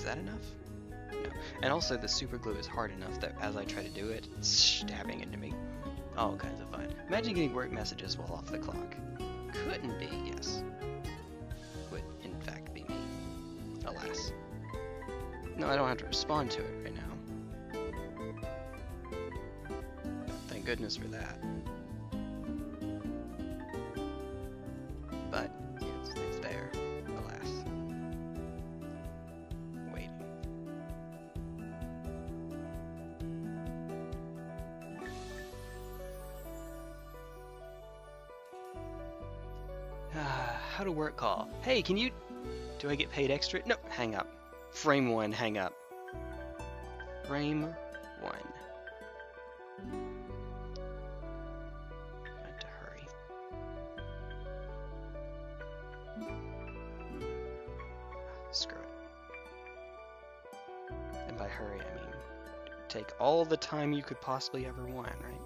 Speaker 1: That enough? No. And also the super glue is hard enough that as I try to do it, it's stabbing into me. All kinds of fun. Imagine getting work messages while off the clock. Couldn't be, yes. Would in fact be me. Alas. No, I don't have to respond to it right now. Thank goodness for that. But it's there. Alas. How to work call. Hey, can you... Do I get paid extra? No, hang up. Frame 1, hang up. Frame 1. I have to hurry. Screw it. hurry, I mean, take all the time you could possibly ever want, right?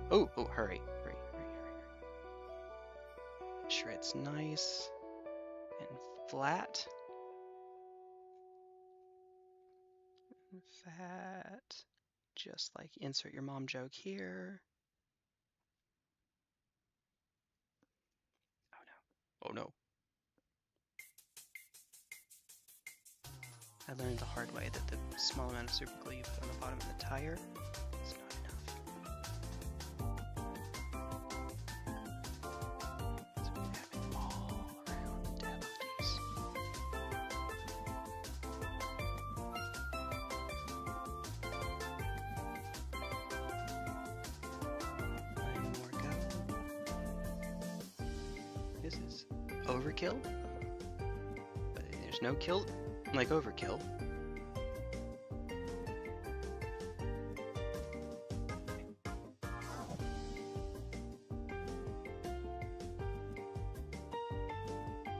Speaker 1: No. Oh, hurry. Make sure it's nice and flat. Fat. Just like insert your mom joke here. Oh no. I learned the hard way that the small amount of super glue you put on the bottom of the tire is not enough. So we have it all around the devotees. One more go. This is overkill, but there's no kill like overkill.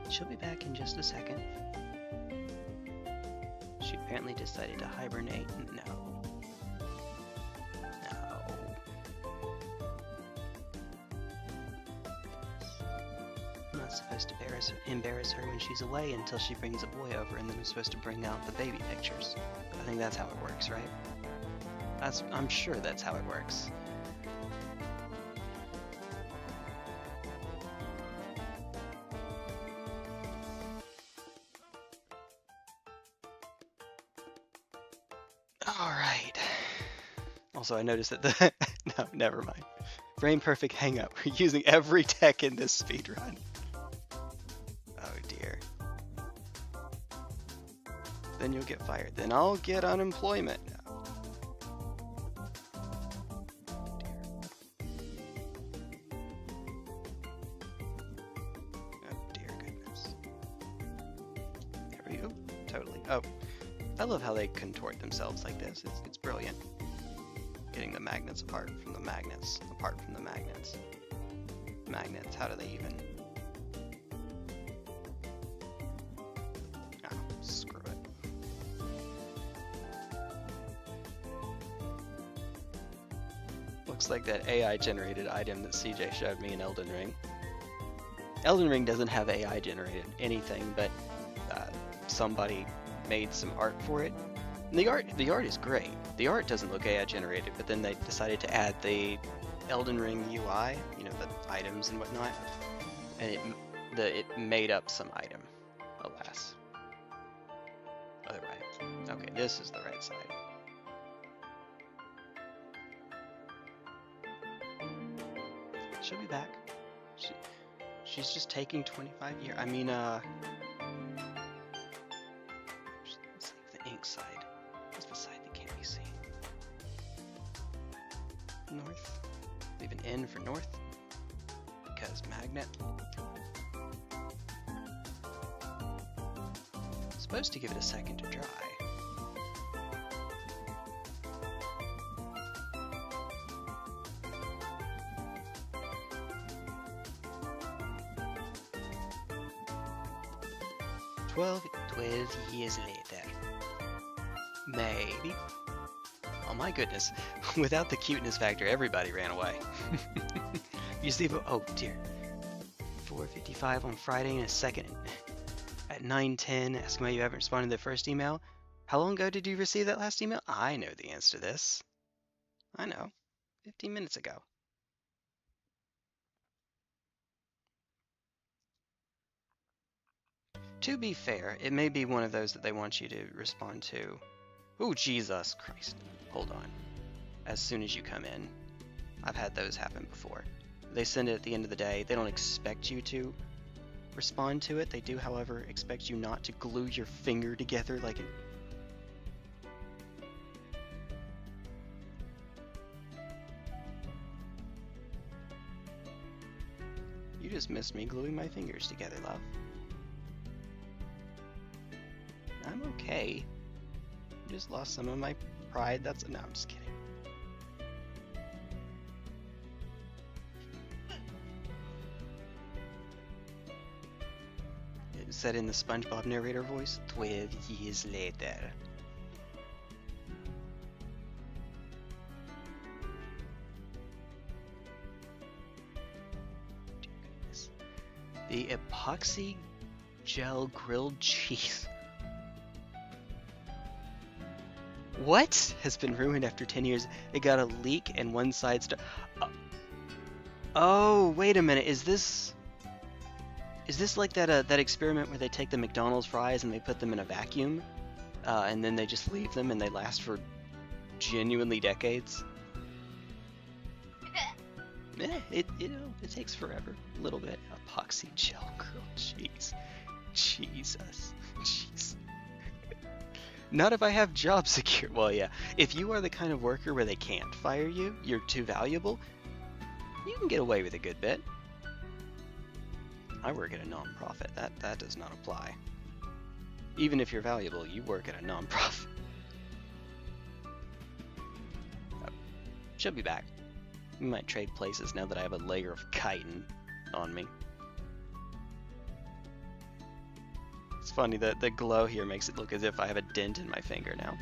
Speaker 1: She'll be back in just a second. She apparently decided to hibernate. No. I'm not supposed to embarrass her when she's away until she brings a boy over, and then I'm supposed to bring out the baby pictures. I think that's how it works, right? I'm sure that's how it works. Alright. Also, I noticed that the... No, never mind. Frame perfect hang-up. We're using every tech in this speedrun. Oh dear. Then you'll get fired. Then I'll get unemployment. Oh dear goodness. There we go. Totally. Oh. I love how they contort themselves like this. It's brilliant. Getting the magnets apart from the magnets. Apart from the magnets. Magnets, how do they even... Oh, screw it. Looks like that AI-generated item that CJ showed me in Elden Ring. Elden Ring doesn't have AI-generated anything, but somebody made some art for it. And the art is great. The art doesn't look AI generated, but then they decided to add the Elden Ring UI, you know, the items and whatnot, and it made up some item, alas. Other way. Okay, this is the right side. She'll be back. She's just taking 25 years. I mean, let's leave the ink side. What's the side that can't be seen? North. Leave an N for north. Because magnet. Supposed to give it a second to dry. Twelve years later. Maybe. Oh my goodness. Without the cuteness factor, everybody ran away. You see, oh dear. 4:55 on Friday and a second at 9:10, asking why you haven't responded to the first email. How long ago did you receive that last email? I know the answer to this. I know. 15 minutes ago. To be fair, it may be one of those that they want you to respond to. Oh, Jesus Christ. Hold on. As soon as you come in. I've had those happen before. They send it at the end of the day. They don't expect you to respond to it. They do, however, expect you not to glue your finger together like an... You just missed me gluing my fingers together, love. I'm okay. I just lost some of my pride. That's... No, I'm just kidding. said in the SpongeBob narrator voice, 12 years later. The epoxy gel grilled cheese. What? Has been ruined after 10 years. It got a leak and one side oh, wait a minute. Is this like that experiment where they take the McDonald's fries and they put them in a vacuum, and then they just leave them and they last for genuinely decades? It takes forever. A little bit. Epoxy gel grilled cheese. Jesus. Jeez. Not if I have job secure. Well, yeah. If you are the kind of worker where they can't fire you, you're too valuable, you can get away with a good bit. I work at a non-profit. That does not apply. Even if you're valuable, you work at a non-profit. She'll be back. We might trade places now that I have a layer of chitin on me. It's funny that the glow here makes it look as if I have a dent in my finger now.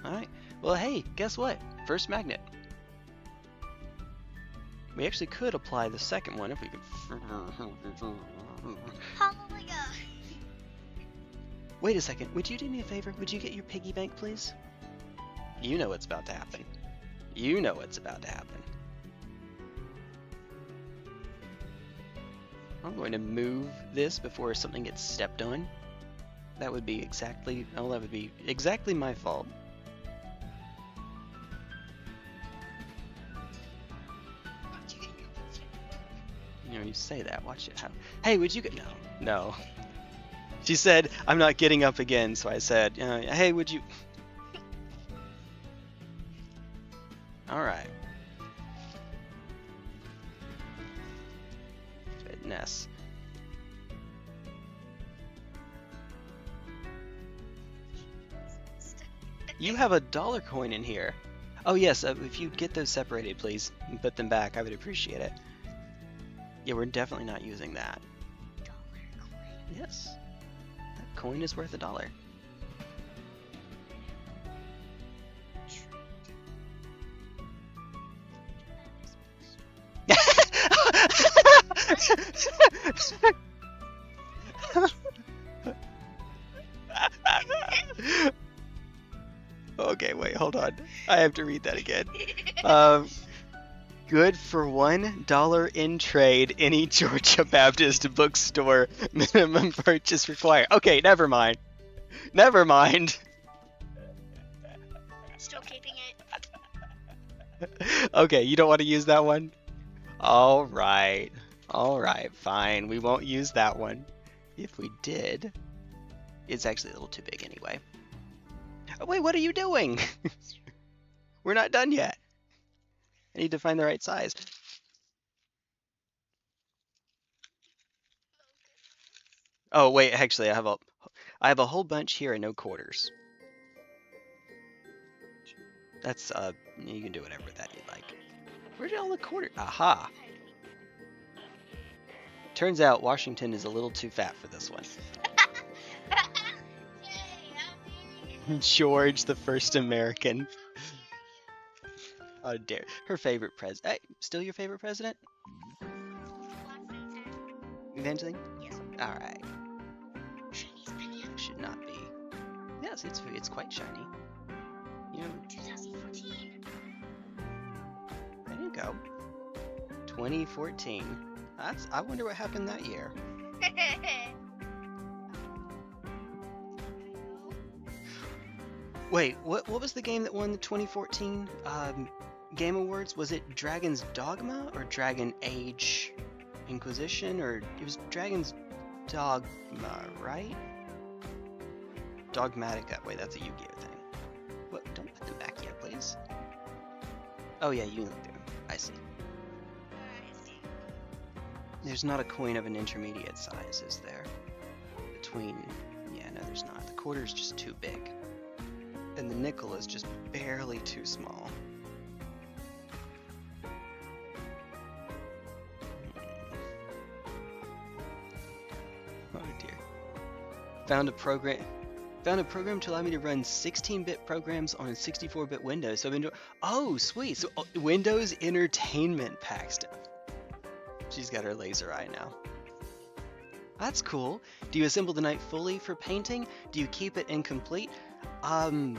Speaker 1: Alright, well hey, guess what? First magnet. We actually could apply the second one if we could...
Speaker 2: Oh my god.
Speaker 1: Wait a second, would you do me a favor? Would you get your piggy bank, please? You know what's about to happen. You know what's about to happen. I'm going to move this before something gets stepped on. That would be exactly my fault. You know, you say that, watch it happen. Hey, would you get... No. She said, I'm not getting up again, so I said, hey, would you... Alright. Fitness. You have a dollar coin in here. Oh yes, if you'd get those separated, please, and put them back, I would appreciate it. Yeah, we're definitely not using that.
Speaker 2: $1 coin.
Speaker 1: Yes. That coin is worth $1. Okay, wait, hold on. I have to read that again. Good for $1 in trade, any Georgia Baptist bookstore. Minimum purchase required. Okay, never mind. Never mind.
Speaker 2: Still keeping it.
Speaker 1: Okay, you don't want to use that one? Alright. Alright, fine. We won't use that one. If we did, it's actually a little too big anyway. Oh, wait, what are you doing? We're not done yet. I need to find the right size. Oh, wait, actually, I have a whole bunch here and no quarters. That's, you can do whatever with that you like. Where did all the quarters? Aha! Turns out Washington is a little too fat for this one. George, the first American. Oh dear. Her favorite president. Hey, still your favorite president? Evangeline?
Speaker 2: Yes.
Speaker 1: Alright.
Speaker 2: Chinese opinion.
Speaker 1: Should not be. Yes, it's quite shiny. You know,
Speaker 2: 2014.
Speaker 1: there you go. 2014. I wonder what happened that year. Wait, what was the game that won the 2014 Game Awards? Was it Dragon's Dogma or Dragon Age Inquisition? Or it was Dragon's Dogma, right? Dogmatica. Wait, that's a Yu-Gi-Oh thing. What? Don't put them back yet, please. Oh yeah, you can look through them. I see. There's not a coin of an intermediate size, is there? Between... Yeah, no, there's not. The quarter's just too big. And the nickel is just barely too small. Oh dear. Found a program to allow me to run 16-bit programs on a 64-bit Windows. So I've been oh, sweet. So Windows Entertainment Pack stuff. She's got her laser eye now. That's cool. Do you assemble the knight fully for painting? Do you keep it incomplete? Kind?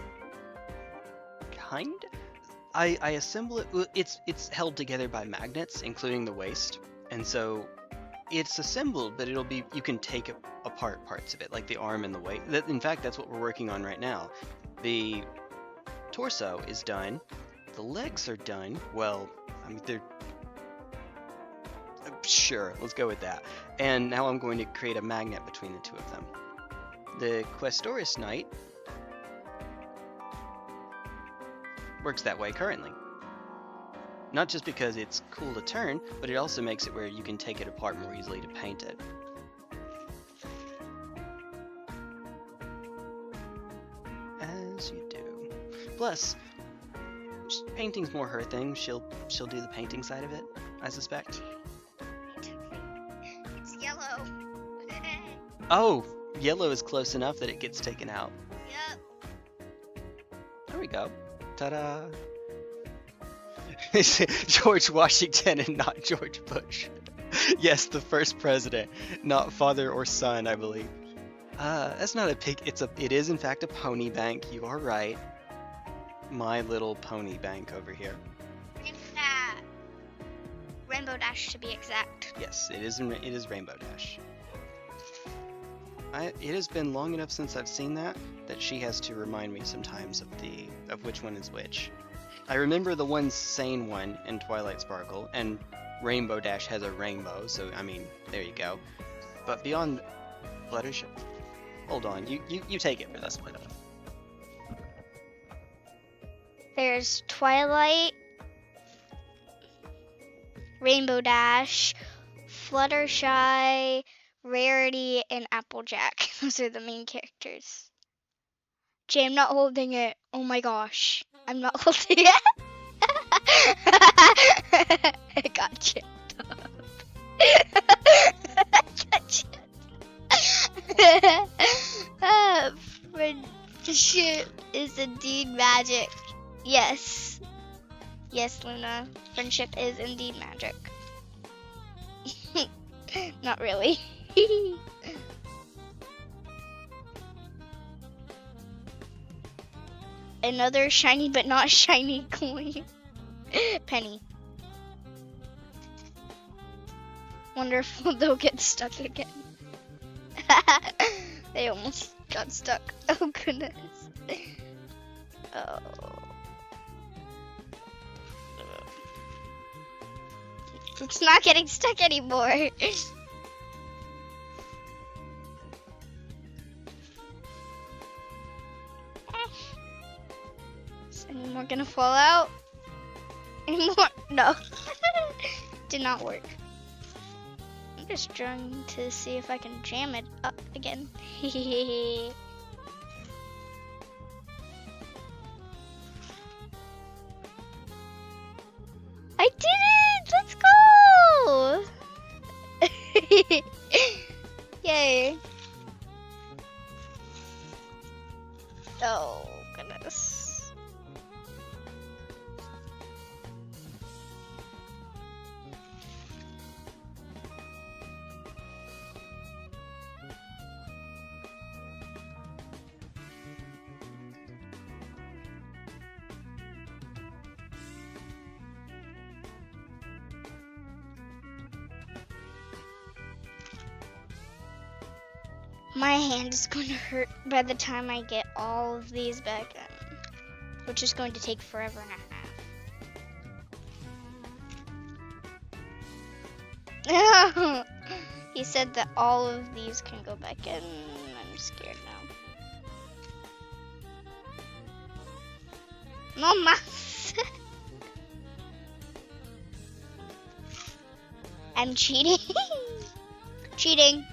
Speaker 1: I assemble it. It's held together by magnets, including the waist, and so it's assembled, but you can take apart parts of it, like the arm and the waist. In fact, that's what we're working on right now. The torso is done. The legs are done. Well, I mean, they're sure. Let's go with that. And now I'm going to create a magnet between the two of them. The Questoris knight works that way currently. Not just because it's cool to turn, but it also makes it where you can take it apart more easily to paint it. As you do. Plus, painting's more her thing. She'll do the painting side of it, I suspect.
Speaker 2: It's yellow.
Speaker 1: Oh, yellow is close enough that it gets taken out.
Speaker 2: Yep.
Speaker 1: There we go. Ta-da! George Washington and not George Bush. Yes, the first president, not father or son, I believe. That's not a pig. It is in fact a pony bank. You are right. My little pony bank over here.
Speaker 2: Rainbow Dash to be exact.
Speaker 1: Yes, it is Rainbow Dash. It has been long enough since I've seen that she has to remind me sometimes of which one is which. I remember the one sane one in Twilight Sparkle, and Rainbow Dash has a rainbow, so I mean, there you go. But beyond Fluttershy, hold on, you take it for this one.
Speaker 2: There's Twilight, Rainbow Dash, Fluttershy, Rarity, and Applejack. Those are the main characters. Jay, I'm not holding it. Oh my gosh. I'm not holding it. I got chipped up. I got chipped. Friendship is indeed magic. Yes. Yes, Luna. Friendship is indeed magic. Not really. Another shiny but not shiny coin. Penny. Wonder if they'll get stuck again. They almost got stuck. Oh goodness. Oh. It's not getting stuck anymore. Is any more gonna fall out? Any more? No. Did not work. I'm just trying to see if I can jam it up again. I did it! Let's go! Yay. Oh, goodness. My hand is going to hurt by the time I get all of these back in, which is going to take forever and a half. He said that all of these can go back in. I'm scared now. Mama. I'm cheating. Cheating.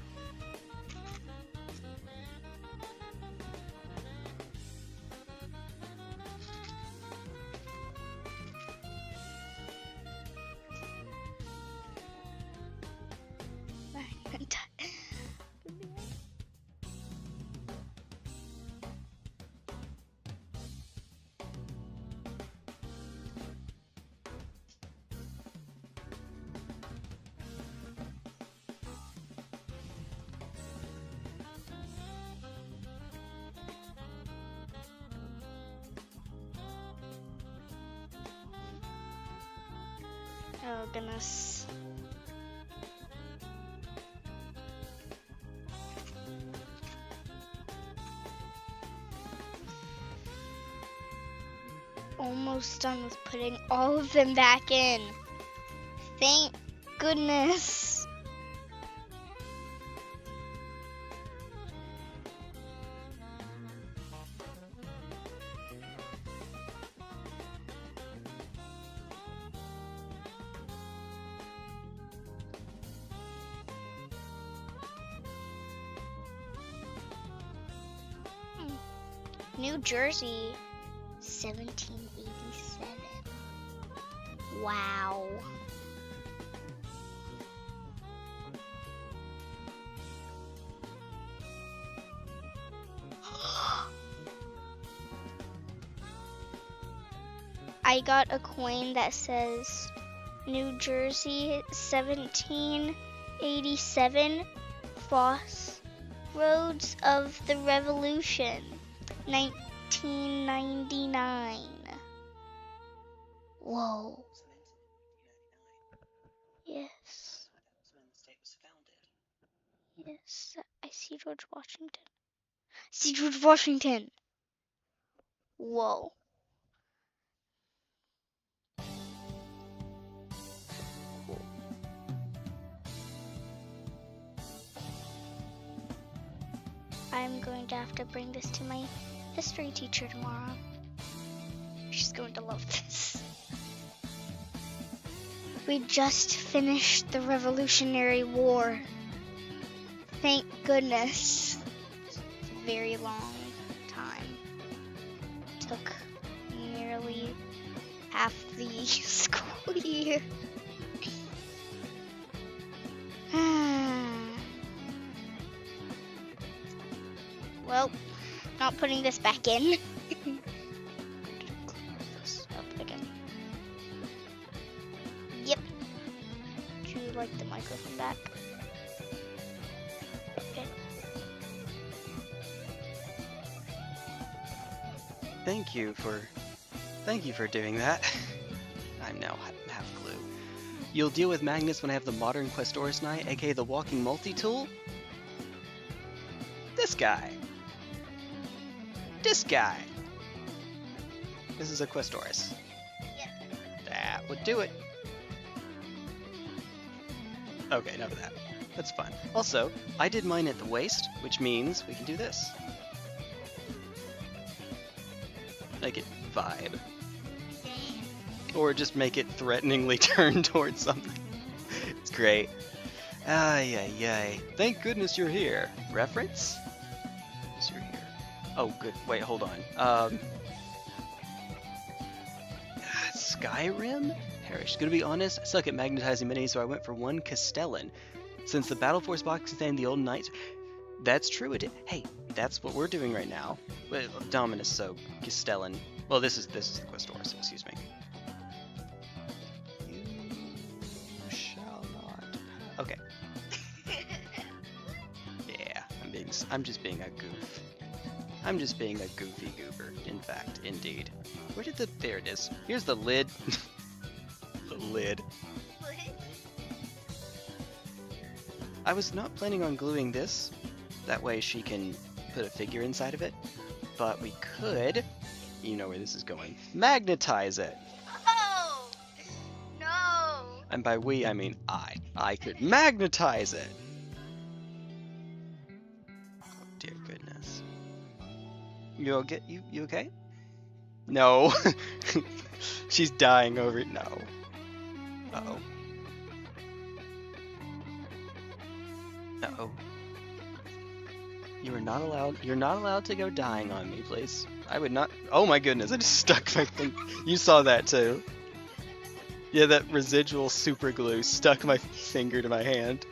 Speaker 2: Oh goodness. Almost done with putting all of them back in. Thank goodness. New Jersey, 1787. Wow. I got a coin that says New Jersey, 1787, Crossroads of the Revolution, 1999. Whoa. Yes. Yes, I see George Washington. See George Washington. Whoa. I'm going to have to bring this to my history teacher tomorrow. She's going to love this. We just finished the Revolutionary War. Thank goodness. It's a very long time. Took nearly half the school year. Well, not putting this back in. Close this up again. Yep. Do you like the microphone back? Okay.
Speaker 1: Thank you for doing that. I'm now half clue. You'll deal with Magnus when I have the modern Questoris Knight, aka the walking multi-tool? This guy. This guy. This is a Questoris.
Speaker 2: Yep.
Speaker 1: That would do it. Okay, enough of that. That's fun. Also, I did mine at the waist, which means we can do this. Make it vibe. Or just make it threateningly turn towards something. It's great. Ay, ay, ay. Thank goodness you're here. Reference? Yes, you're here. Oh, good. Wait, hold on. Skyrim? Harish, gonna be honest, I suck at magnetizing minis, so I went for one Castellan. Since the Battle Force box contained the old knights... That's true, it did. Hey, that's what we're doing right now. Well, Dominus, so Castellan. Well, this is the Questoris, excuse me. You shall not... Okay. Yeah, I'm just being a goof. I'm just being a goofy goober, in fact, indeed. Where did the... There it is. Here's the lid. The lid. I was not planning on gluing this. That way she can put a figure inside of it. But we could, you know where this is going, magnetize it.
Speaker 2: Oh! No!
Speaker 1: And by we, I mean I. I could magnetize it. Oh, dear goodness. You okay? No. She's dying over it. No. Uh-oh. Uh-oh. You're not allowed to go dying on me, please. I would not. Oh my goodness, I just stuck my thing. You saw that too. Yeah, that residual super glue stuck my finger to my hand.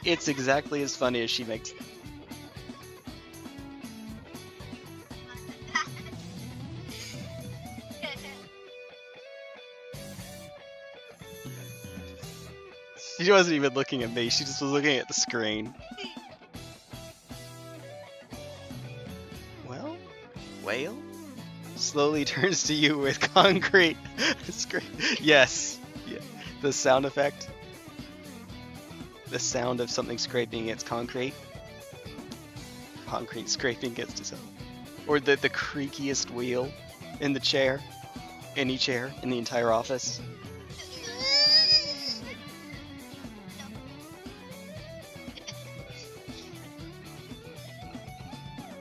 Speaker 1: It's exactly as funny as she makes. She wasn't even looking at me, she just was looking at the screen. Well, slowly turns to you with concrete. Yes. Yeah. The sound effect. The sound of something scraping against concrete. Concrete scraping against itself. Or the creakiest wheel in the chair. Any chair in the entire office.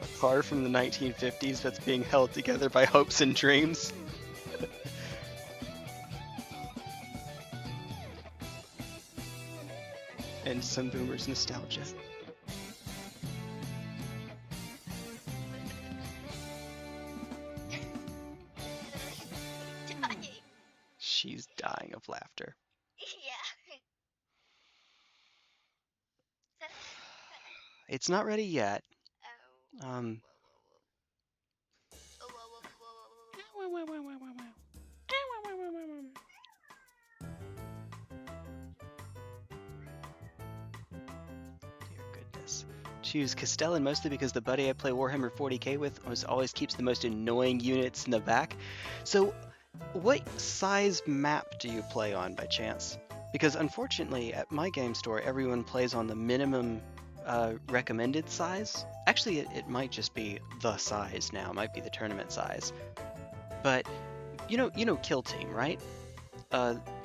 Speaker 1: A car from the 1950s that's being held together by hopes and dreams. And some boomers' nostalgia. She's dying of laughter.
Speaker 2: Yeah.
Speaker 1: It's not ready yet.
Speaker 2: Oh.
Speaker 1: Dear goodness. Choose Castellan mostly because the buddy I play Warhammer 40k with always keeps the most annoying units in the back. So, what size map do you play on by chance? Because unfortunately, at my game store, everyone plays on the minimum recommended size. Actually, it might just be the size now. It might be the tournament size. But you know Kill Team, right?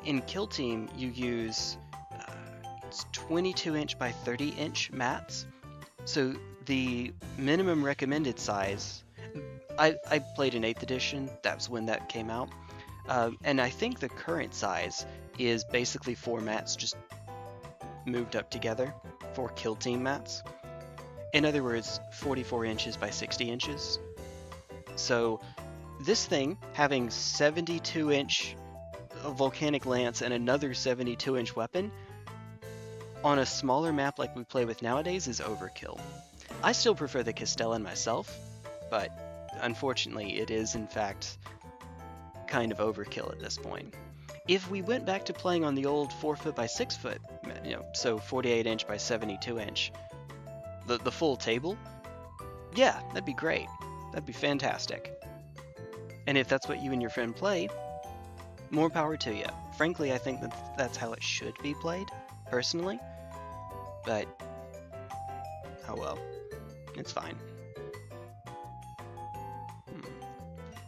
Speaker 1: In Kill Team, you use it's 22-inch by 30-inch mats. So the minimum recommended size, I played in 8th edition. That's when that came out. And I think the current size is basically 4 mats just moved up together, 4 Kill Team mats. In other words, 44 inches by 60 inches. So this thing having 72-inch volcanic lance and another 72-inch weapon on a smaller map like we play with nowadays is overkill. I still prefer the Castellan myself, but unfortunately it is in fact kind of overkill at this point. If we went back to playing on the old 4-foot by 6-foot, so 48-inch by 72-inch, the full table, yeah, that'd be great. That'd be fantastic. And if that's what you and your friend play, more power to you. Frankly, I think that's how it should be played, personally. But, oh well, it's fine.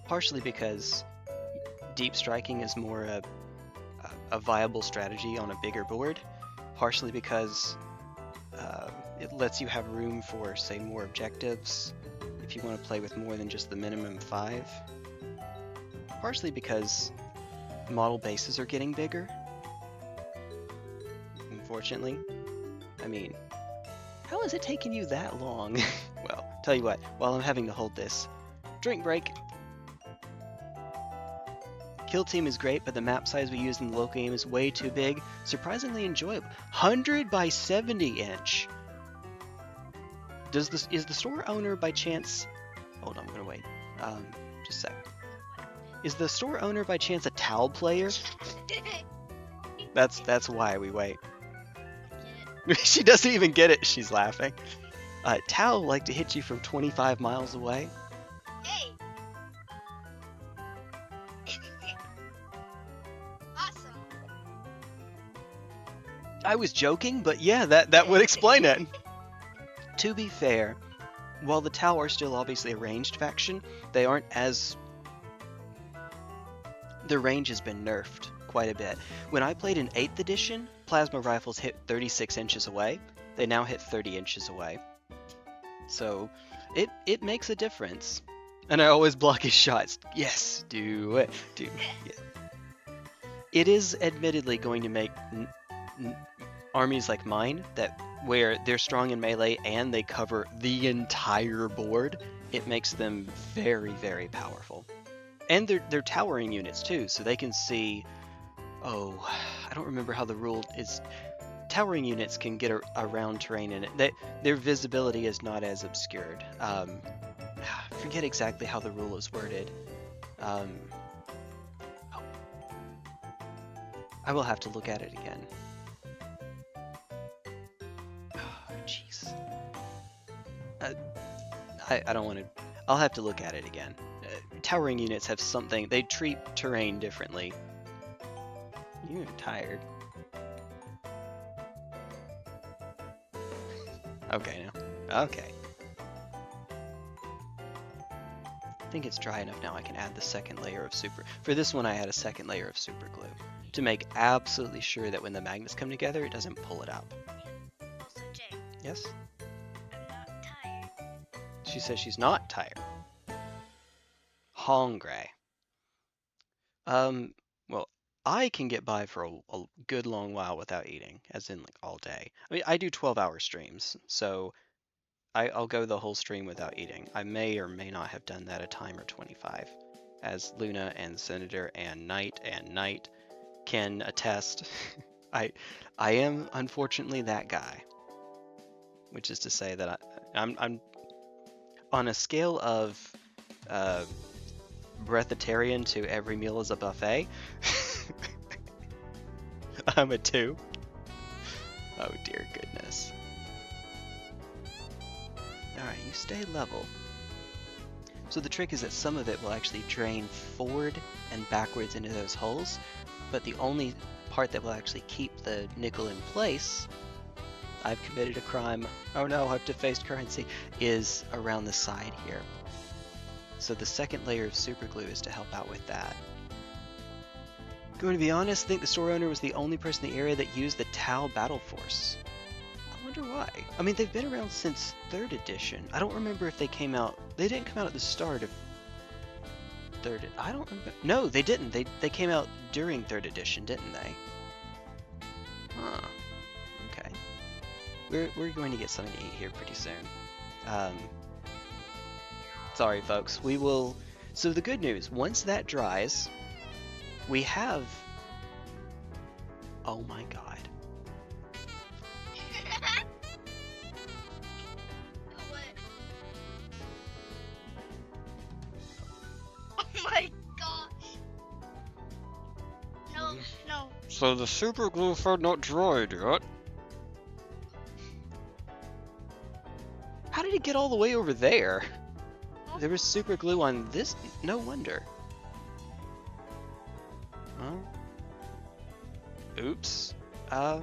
Speaker 1: Partially because deep striking is more a viable strategy on a bigger board. Partially because it lets you have room for, say, more objectives if you want to play with more than just the minimum 5. Partially because model bases are getting bigger. Unfortunately. I mean, how is it taking you that long? Well, tell you what, while I'm having to hold this, drink break. Kill Team is great, but the map size we use in the local game is way too big. Surprisingly enjoyable. 100 by 70 inch. Is the store owner by chance... Hold on, I'm gonna wait. Just a sec. Is the store owner by chance a Tau player? That's why we wait. She doesn't even get it. She's laughing. Tau like to hit you from 25 miles away.
Speaker 2: Hey. Awesome.
Speaker 1: I was joking, but yeah, that would explain it. To be fair, while the Tau are still obviously a ranged faction, they aren't as... Their range has been nerfed quite a bit. When I played in 8th edition, plasma rifles hit 36 inches away. They now hit 30 inches away. So, it makes a difference. And I always block his shots. Yes, do it. Yeah. It is admittedly going to make armies like mine, where they're strong in melee and they cover the entire board, it makes them very, very powerful. And they're towering units too, so they can see... Oh, I don't remember how the rule is. Towering units can get around terrain in it. Their visibility is not as obscured. I forget exactly how the rule is worded. I will have to look at it again. Oh, jeez. I don't want to... I'll have to look at it again. towering units have something. They treat terrain differently. You're tired. Okay, now. Okay. I think it's dry enough now. I can add the second layer of super. For this one, I add a second layer of super glue to make absolutely sure that when the magnets come together, it doesn't pull it up.
Speaker 2: Also, Jay.
Speaker 1: Yes?
Speaker 2: I'm not tired.
Speaker 1: She says she's not tired. Hungry. Well, I can get by for a good long while without eating, as in like all day. I mean, I do 12-hour streams, so I'll go the whole stream without eating. I may or may not have done that a time or 25, as Luna and Senator and Knight can attest. I am unfortunately that guy, which is to say that I'm on a scale of breatharian to every meal is a buffet. I'm a 2. Oh dear goodness. Alright, you stay level. So the trick is that some of it will actually drain forward and backwards into those holes, but the only part that will actually keep the nickel in place, I've committed a crime, oh no, I've defaced currency, is around the side here. So the second layer of super glue is to help out with that. Going to be honest, I think the store owner was the only person in the area that used the Tau Battle Force. I wonder why. I mean, they've been around since 3rd edition. I don't remember if they came out... They didn't come out at the start of 3rd... I don't remember... No, they didn't. They came out during 3rd edition, didn't they? Huh. Okay. We're going to get something to eat here pretty soon. Sorry, folks. We will... So the good news, once that dries, we have... Oh my god.
Speaker 2: No.
Speaker 1: So the super glue had not dried yet. How did it get all the way over there? There was super glue on this? No wonder. Huh? Oops. Huh.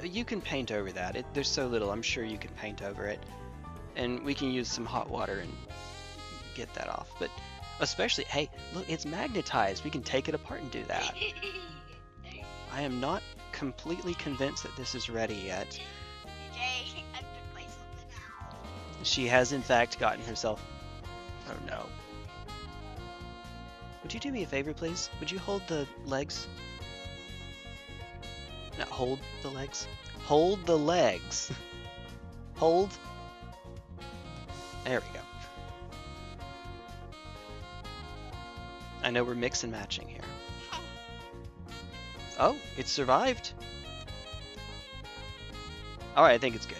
Speaker 1: You can paint over that. There's so little, I'm sure you can paint over it. And we can use some hot water and get that off. But especially, hey, look, it's magnetized. We can take it apart and do that. I am not completely convinced that this is ready yet.
Speaker 2: Jay, I could play something out.
Speaker 1: She has, in fact, gotten herself... Oh, no. Would you do me a favor, please? Would you hold the legs? No, hold the legs. Hold the legs. Hold. There we go. I know we're mix and matching here. Oh, it survived. Alright, I think it's good.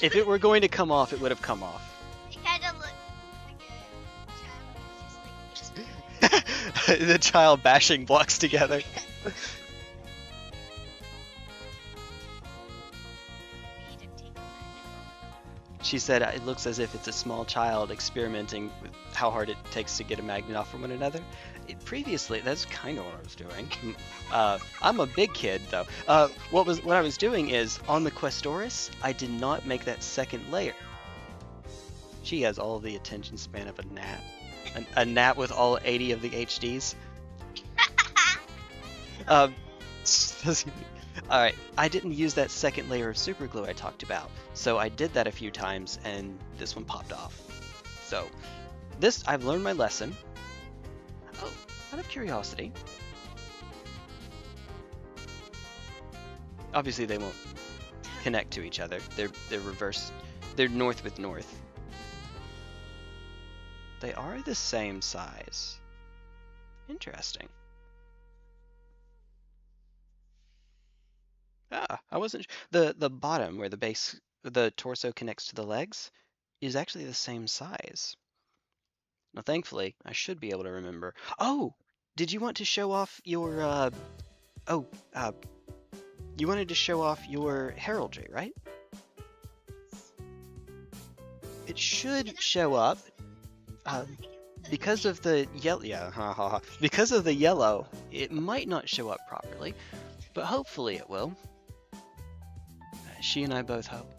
Speaker 1: If it were going to come off, it would have come off.
Speaker 2: It kind of looked like a child, just
Speaker 1: The child bashing blocks together. She said it looks as if it's a small child experimenting with how hard it takes to get a magnet off from one another. Previously, that's kind of what I was doing. I'm a big kid, though. What I was doing is, on the Questoris, I did not make that second layer. She has all the attention span of a gnat. A gnat with all 80 of the HDs. Alright, I didn't use that second layer of super glue I talked about, so I did that a few times, and this one popped off. So, I've learned my lesson. Oh, out of curiosity. Obviously they won't connect to each other. They're reversed. They're north with north. They are the same size. Interesting. Ah, I wasn't. The bottom where the torso connects to the legs is actually the same size. Now, thankfully, I should be able to remember. Oh, did you want to show off your? You wanted to show off your heraldry, right? it should show up. Because of the yellow, because of the yellow, it might not show up properly, but hopefully it will. She and I both hope.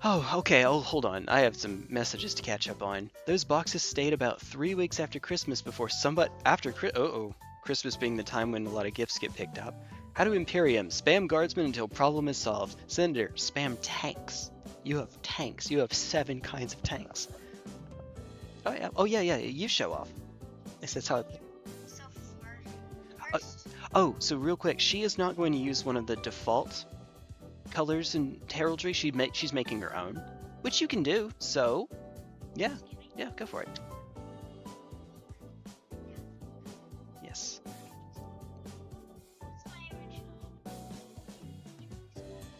Speaker 1: Oh, okay, hold on. I have some messages to catch up on. Those boxes stayed about 3 weeks after Christmas before Christmas being the time when a lot of gifts get picked up. How to Imperium. Spam guardsmen until problem is solved. Senator, spam tanks. You have tanks. You have 7 kinds of tanks. Oh yeah, you show off. Yes, that's how. So real quick, she is not going to use one of the default colors in heraldry. She's making her own, which you can do. So, yeah, go for it. Yes.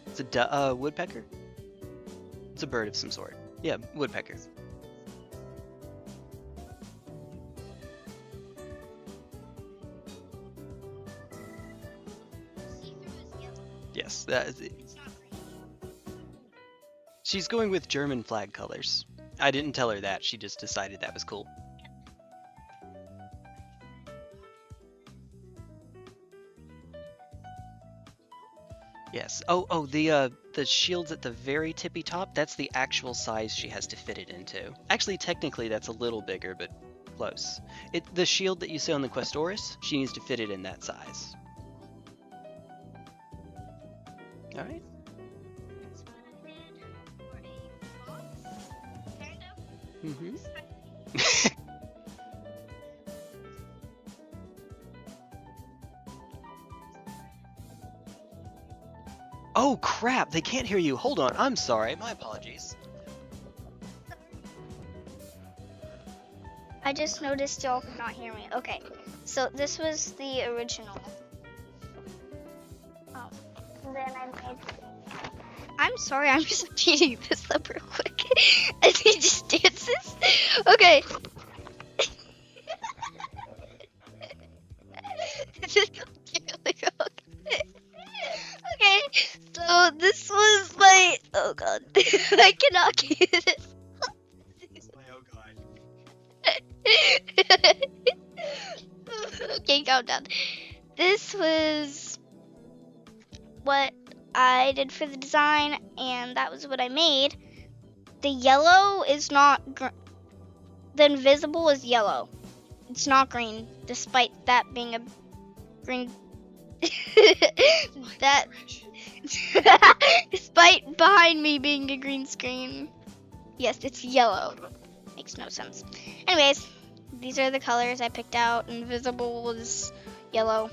Speaker 1: It's a woodpecker. It's a bird of some sort. Yeah, woodpecker. Yes, that is it. She's going with German flag colors. I didn't tell her that, she just decided that was cool. Yes. Oh, the shields at the very tippy top, that's the actual size she has to fit it into. Actually, technically that's a little bigger, but close. The shield that you see on the Questoris, she needs to fit it in that size. Alright. Mm-hmm. Oh crap, they can't hear you. Hold on, I'm sorry, my apologies.
Speaker 2: I just noticed y'all could not hear me. Okay, so this was the original. Oh, and then I made... I'm sorry, I'm just speeding this up real quick. As he just dances. Okay. Okay, so this was my... Oh god. I cannot keep this.
Speaker 1: Oh god.
Speaker 2: Okay, calm down. This was what I did for the design, and that was what I made. The yellow is not the invisible is yellow. It's not green, despite that being a green. That despite behind me being a green screen. Yes, it's yellow. Makes no sense. Anyways, these are the colors I picked out. Invisible was yellow.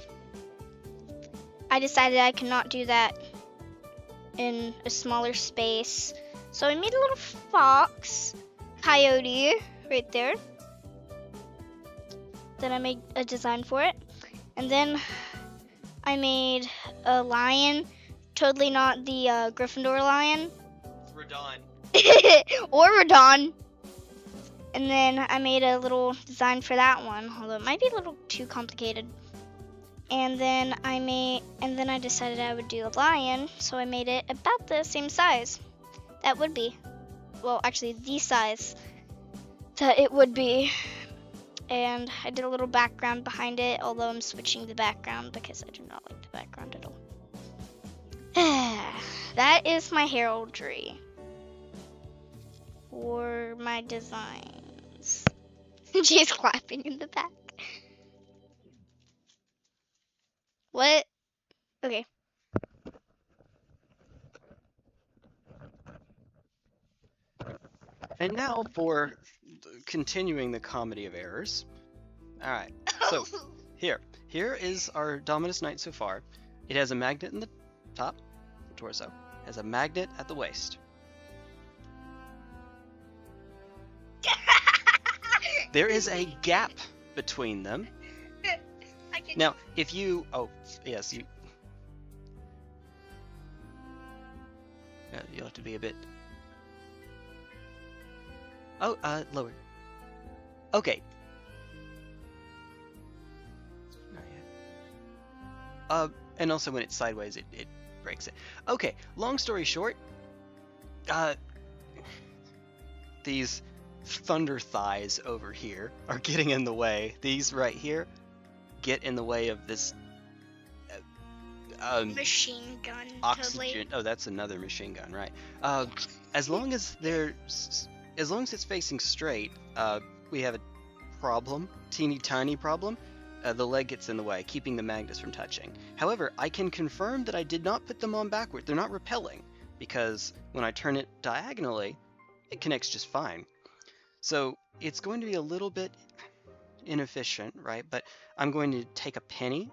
Speaker 2: I decided I cannot do that in a smaller space, so I made a little fox, coyote right there. Then I made a design for it, and then I made a lion, totally not the Gryffindor lion.
Speaker 1: Radon.
Speaker 2: Or Radon. And then I made a little design for that one, although it might be a little too complicated. And then I decided I would do a lion, so I made it about the same size. That would be, well, actually the size that it would be. And I did a little background behind it, although I'm switching the background because I do not like the background at all. That is my heraldry. Or my designs. She's clapping in the back. What? Okay.
Speaker 1: And now for continuing the comedy of errors. Alright, so here is our Dominus Knight so far. It has a magnet in the top, the torso. It has a magnet at the waist. There is a gap between them. Now, if you... Oh, yes, you... You'll have to be a bit... Oh, lower. Okay. And also when it's sideways, it breaks it. Okay, long story short, these thunder thighs over here are getting in the way. These right here get in the way of this
Speaker 2: machine gun.
Speaker 1: oxygen. Oh, that's another machine gun, right? As long as it's facing straight, we have a problem, teeny tiny problem. The leg gets in the way, keeping the magnets from touching. However, I can confirm that I did not put them on backward. They're not repelling, because when I turn it diagonally, it connects just fine. So it's going to be a little bit inefficient, right? But I'm going to take a penny,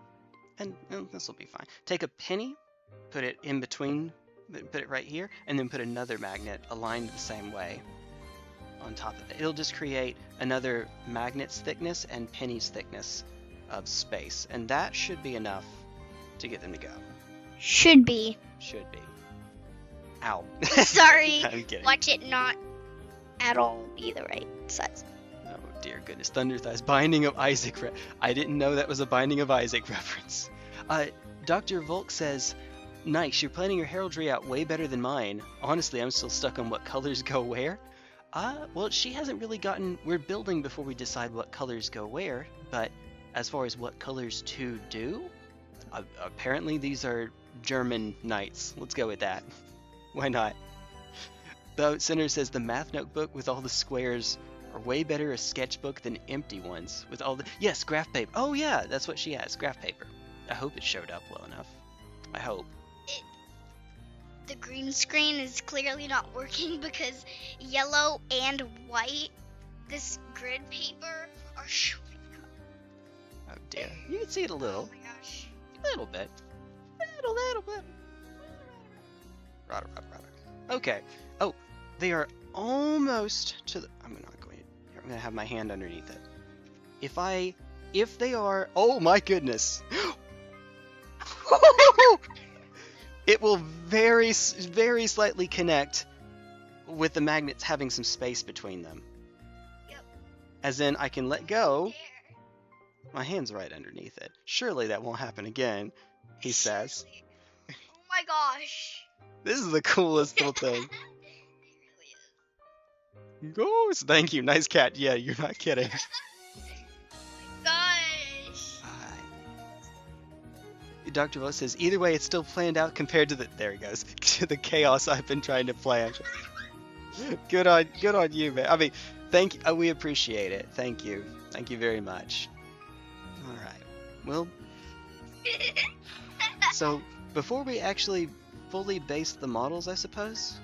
Speaker 1: and this will be fine. Take a penny, put it in between, put it right here, and then put another magnet aligned the same way on top of it. It'll just create another magnet's thickness and penny's thickness of space, and that should be enough to get them to go.
Speaker 2: Should be.
Speaker 1: Should be. Ow.
Speaker 2: Sorry.
Speaker 1: I'm kidding.
Speaker 2: Watch it not at all be the right size.
Speaker 1: Oh dear goodness. Thunder Thighs. Binding of Isaac. I didn't know that was a Binding of Isaac reference. Dr. Volk says, nice, you're planning your heraldry out way better than mine. Honestly, I'm still stuck on what colors go where. Well, she hasn't really gotten... We're building before we decide what colors go where, but as far as what colors to do, apparently these are German knights. Let's go with that. Why not? The Senator says the math notebook with all the squares are way better a sketchbook than empty ones with all the... Yes, graph paper. Oh yeah, that's what she has, graph paper. I hope it showed up well enough. I hope.
Speaker 2: The green screen is clearly not working because yellow and white, this grid paper, are showing up.
Speaker 1: Oh dear. You can see it a little.
Speaker 2: Oh my gosh.
Speaker 1: A little bit. A little bit. Rada. Okay. Oh, they are almost to the... I'm gonna have my hand underneath it. If they are... Oh my goodness. It will very slightly connect with the magnets having some space between them.
Speaker 2: Yep.
Speaker 1: As in, I can let go. There. My hand's right underneath it. Surely that won't happen again, he says.
Speaker 2: Oh my gosh.
Speaker 1: This is the coolest little thing.
Speaker 2: It really is.
Speaker 1: Ghost! Thank you, nice cat. Yeah, you're not kidding.
Speaker 2: Gosh.
Speaker 1: Dr. Voss says, either way, it's still planned out compared to the... There he goes. To the chaos I've been trying to plan. Good on you, man. I mean, we appreciate it. Thank you. Thank you very much. All right. Well, so before we actually fully base the models, I suppose,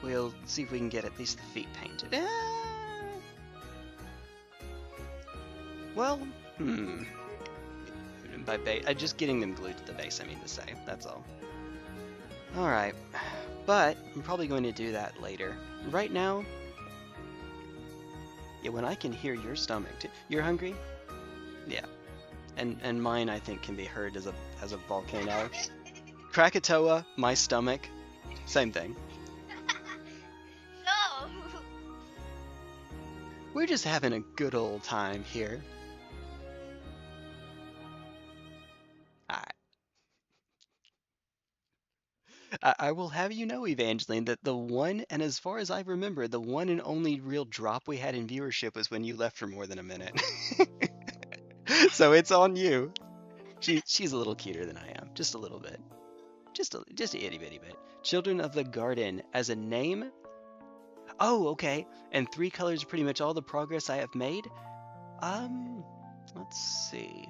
Speaker 1: we'll see if we can get at least the feet painted. Well, by base, just getting them glued to the base, I mean to say. That's all. Alright. But I'm probably going to do that later. Right now... Yeah, when I can hear your stomach too. You're hungry? Yeah. And mine, I think, can be heard as a volcano. Krakatoa, my stomach, same thing.
Speaker 2: No!
Speaker 1: We're just having a good old time here. I will have you know, Evangeline, that the one, and as far as I remember, the one and only real drop we had in viewership was when you left for more than a minute. So it's on you. She's a little cuter than I am, just a little bit, just a itty bitty bit. Children of the Garden as a name. Oh, okay. And 3 colors are pretty much all the progress I have made. Let's see.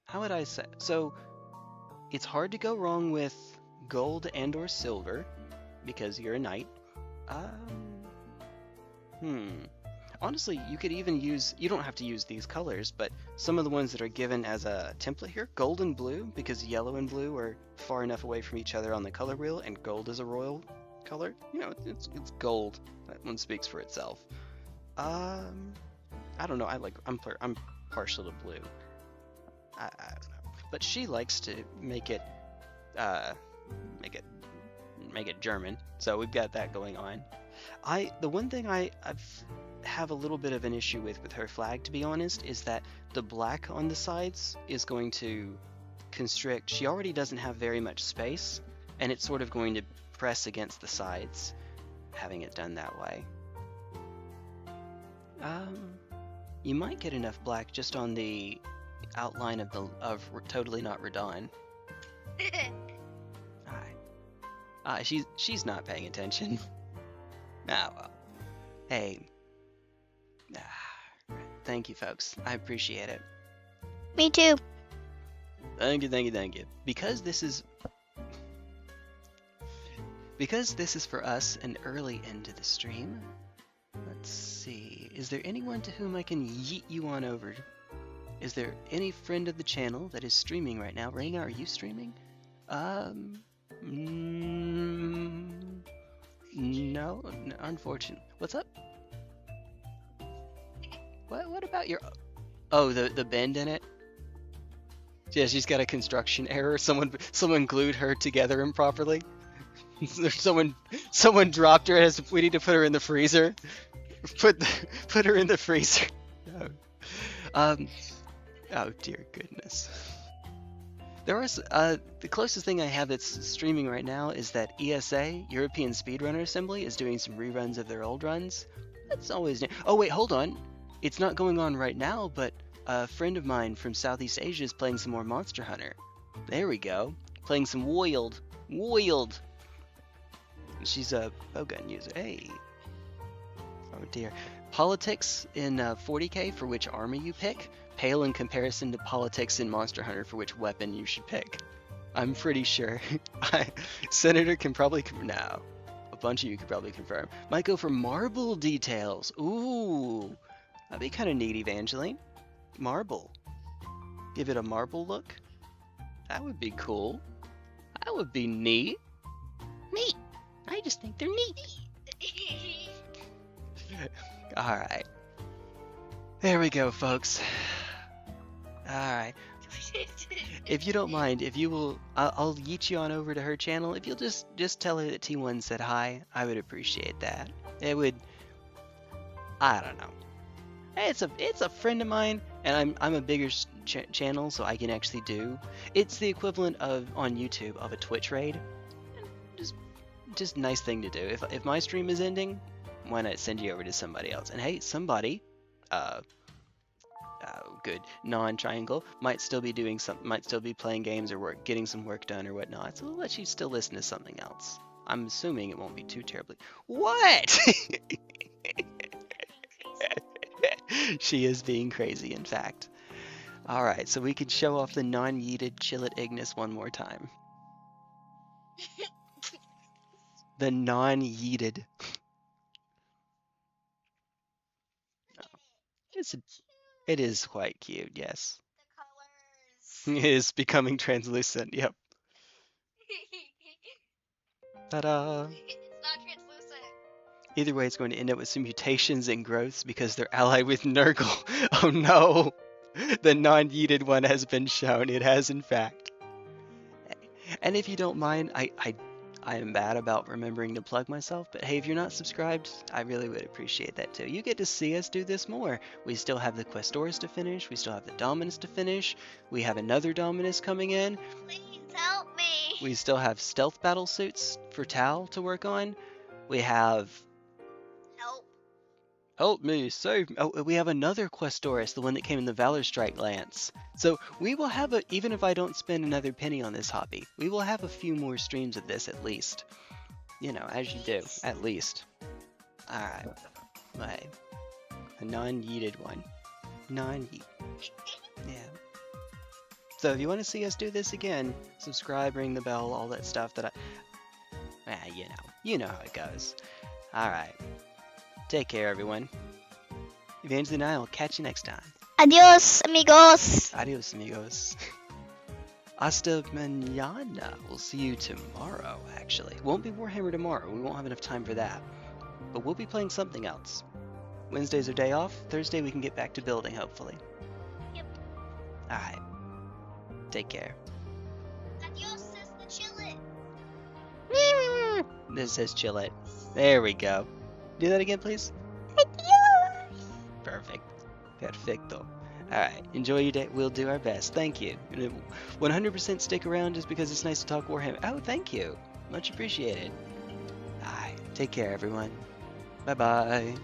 Speaker 1: How would I say? So it's hard to go wrong with gold and or silver because you're a knight. Honestly, you could even use, you don't have to use these colors, but some of the ones that are given as a template here, gold and blue, because yellow and blue are far enough away from each other on the color wheel, and gold is a royal color. You know, it's gold. That one speaks for itself. I don't know. I'm partial to blue. I don't know, but she likes to make it German, so we've got that going on. The one thing I have a little bit of an issue with her flag, to be honest, is that the black on the sides is going to constrict. She already doesn't have very much space, and it's sort of going to press against the sides, having it done that way. You might get enough black just on the outline of Totally Not Radon. Alright. She's not paying attention. Ah, well. Hey. Thank you, folks. I appreciate it.
Speaker 2: Me too.
Speaker 1: Thank you. Because this is for us an early end to the stream, let's see. Is there anyone to whom I can yeet you on over? Is there any friend of the channel that is streaming right now? Raina, are you streaming? No, unfortunately. What's up? What about your... Oh, the bend in it? Yeah, she's got a construction error. Someone glued her together improperly. Someone dropped her. We need to put her in the freezer. Put her in the freezer. No. Oh dear goodness. There was the closest thing I have that's streaming right now is that ESA, European Speedrunner Assembly, is doing some reruns of their old runs. That's always new. Oh wait, hold on. It's not going on right now, but a friend of mine from Southeast Asia is playing some more Monster Hunter. There we go. Playing some Woiled. She's a bowgun user. Hey. Oh dear. Politics in 40k for which army you pick pale in comparison to politics in Monster Hunter for which weapon you should pick. I'm pretty sure. Senator can probably... No. A bunch of you could probably confirm. Might go for marble details. Ooh. That'd be kind of neat, Evangeline. Marble. Give it a marble look. That would be cool. That would be neat. Neat. I just think they're neat. Alright. There we go, folks. Alright. If you don't mind, if you will, I'll yeet you on over to her channel. If you'll just tell her that T1 said hi, I would appreciate that. It would... I don't know. It's a friend of mine, and I'm a bigger channel, so I can actually do. It's the equivalent of on YouTube of a Twitch raid. Just nice thing to do. If my stream is ending, why not send you over to somebody else? And hey, somebody, good non-triangle might still be doing might still be playing games or getting some work done or whatnot. So we'll let you still listen to something else. I'm assuming it won't be too terribly. What? She is being crazy, in fact. Alright, so we could show off the non-yeeted Chillet Ignis one more time. The non-yeeted. It is quite cute, yes.
Speaker 2: The colors.
Speaker 1: It is becoming translucent, yep. Ta-da!
Speaker 2: It's not translucent.
Speaker 1: Either way, it's going to end up with some mutations and growths because they're allied with Nurgle. Oh no! The non-yeeted one has been shown. It has, in fact. And if you don't mind, I am bad about remembering to plug myself, but hey, if you're not subscribed, I really would appreciate that too. You get to see us do this more. We still have the Questoris to finish. We still have the Dominus to finish. We have another Dominus coming in.
Speaker 2: Please help me.
Speaker 1: We still have stealth battle suits for Tal to work on. We have... Help me, save me. Oh, we have another Questoris, the one that came in the Valor Strike Lance. So we will have even if I don't spend another penny on this hobby, we will have a few more streams of this at least. You know, as you do, at least. Alright. A non-yeeted one. Non-yeet. Yeah. So if you want to see us do this again, subscribe, ring the bell, all that stuff that you know how it goes. Alright. Take care, everyone. Evangeline and I will catch you next time.
Speaker 2: Adios, amigos.
Speaker 1: Adios, amigos. Hasta mañana. We'll see you tomorrow, actually. Won't be Warhammer tomorrow. We won't have enough time for that. But we'll be playing something else. Wednesdays are day off. Thursday we can get back to building, hopefully.
Speaker 2: Yep.
Speaker 1: Alright. Take care.
Speaker 2: Adios, says the Chillet.
Speaker 1: This says Chillet. There we go. Do that again, please.
Speaker 2: Adios.
Speaker 1: Perfect. Perfecto. Alright, enjoy your day. We'll do our best. Thank you. 100% stick around just because it's nice to talk Warhammer. Oh, thank you. Much appreciated. Alright, take care, everyone. Bye-bye.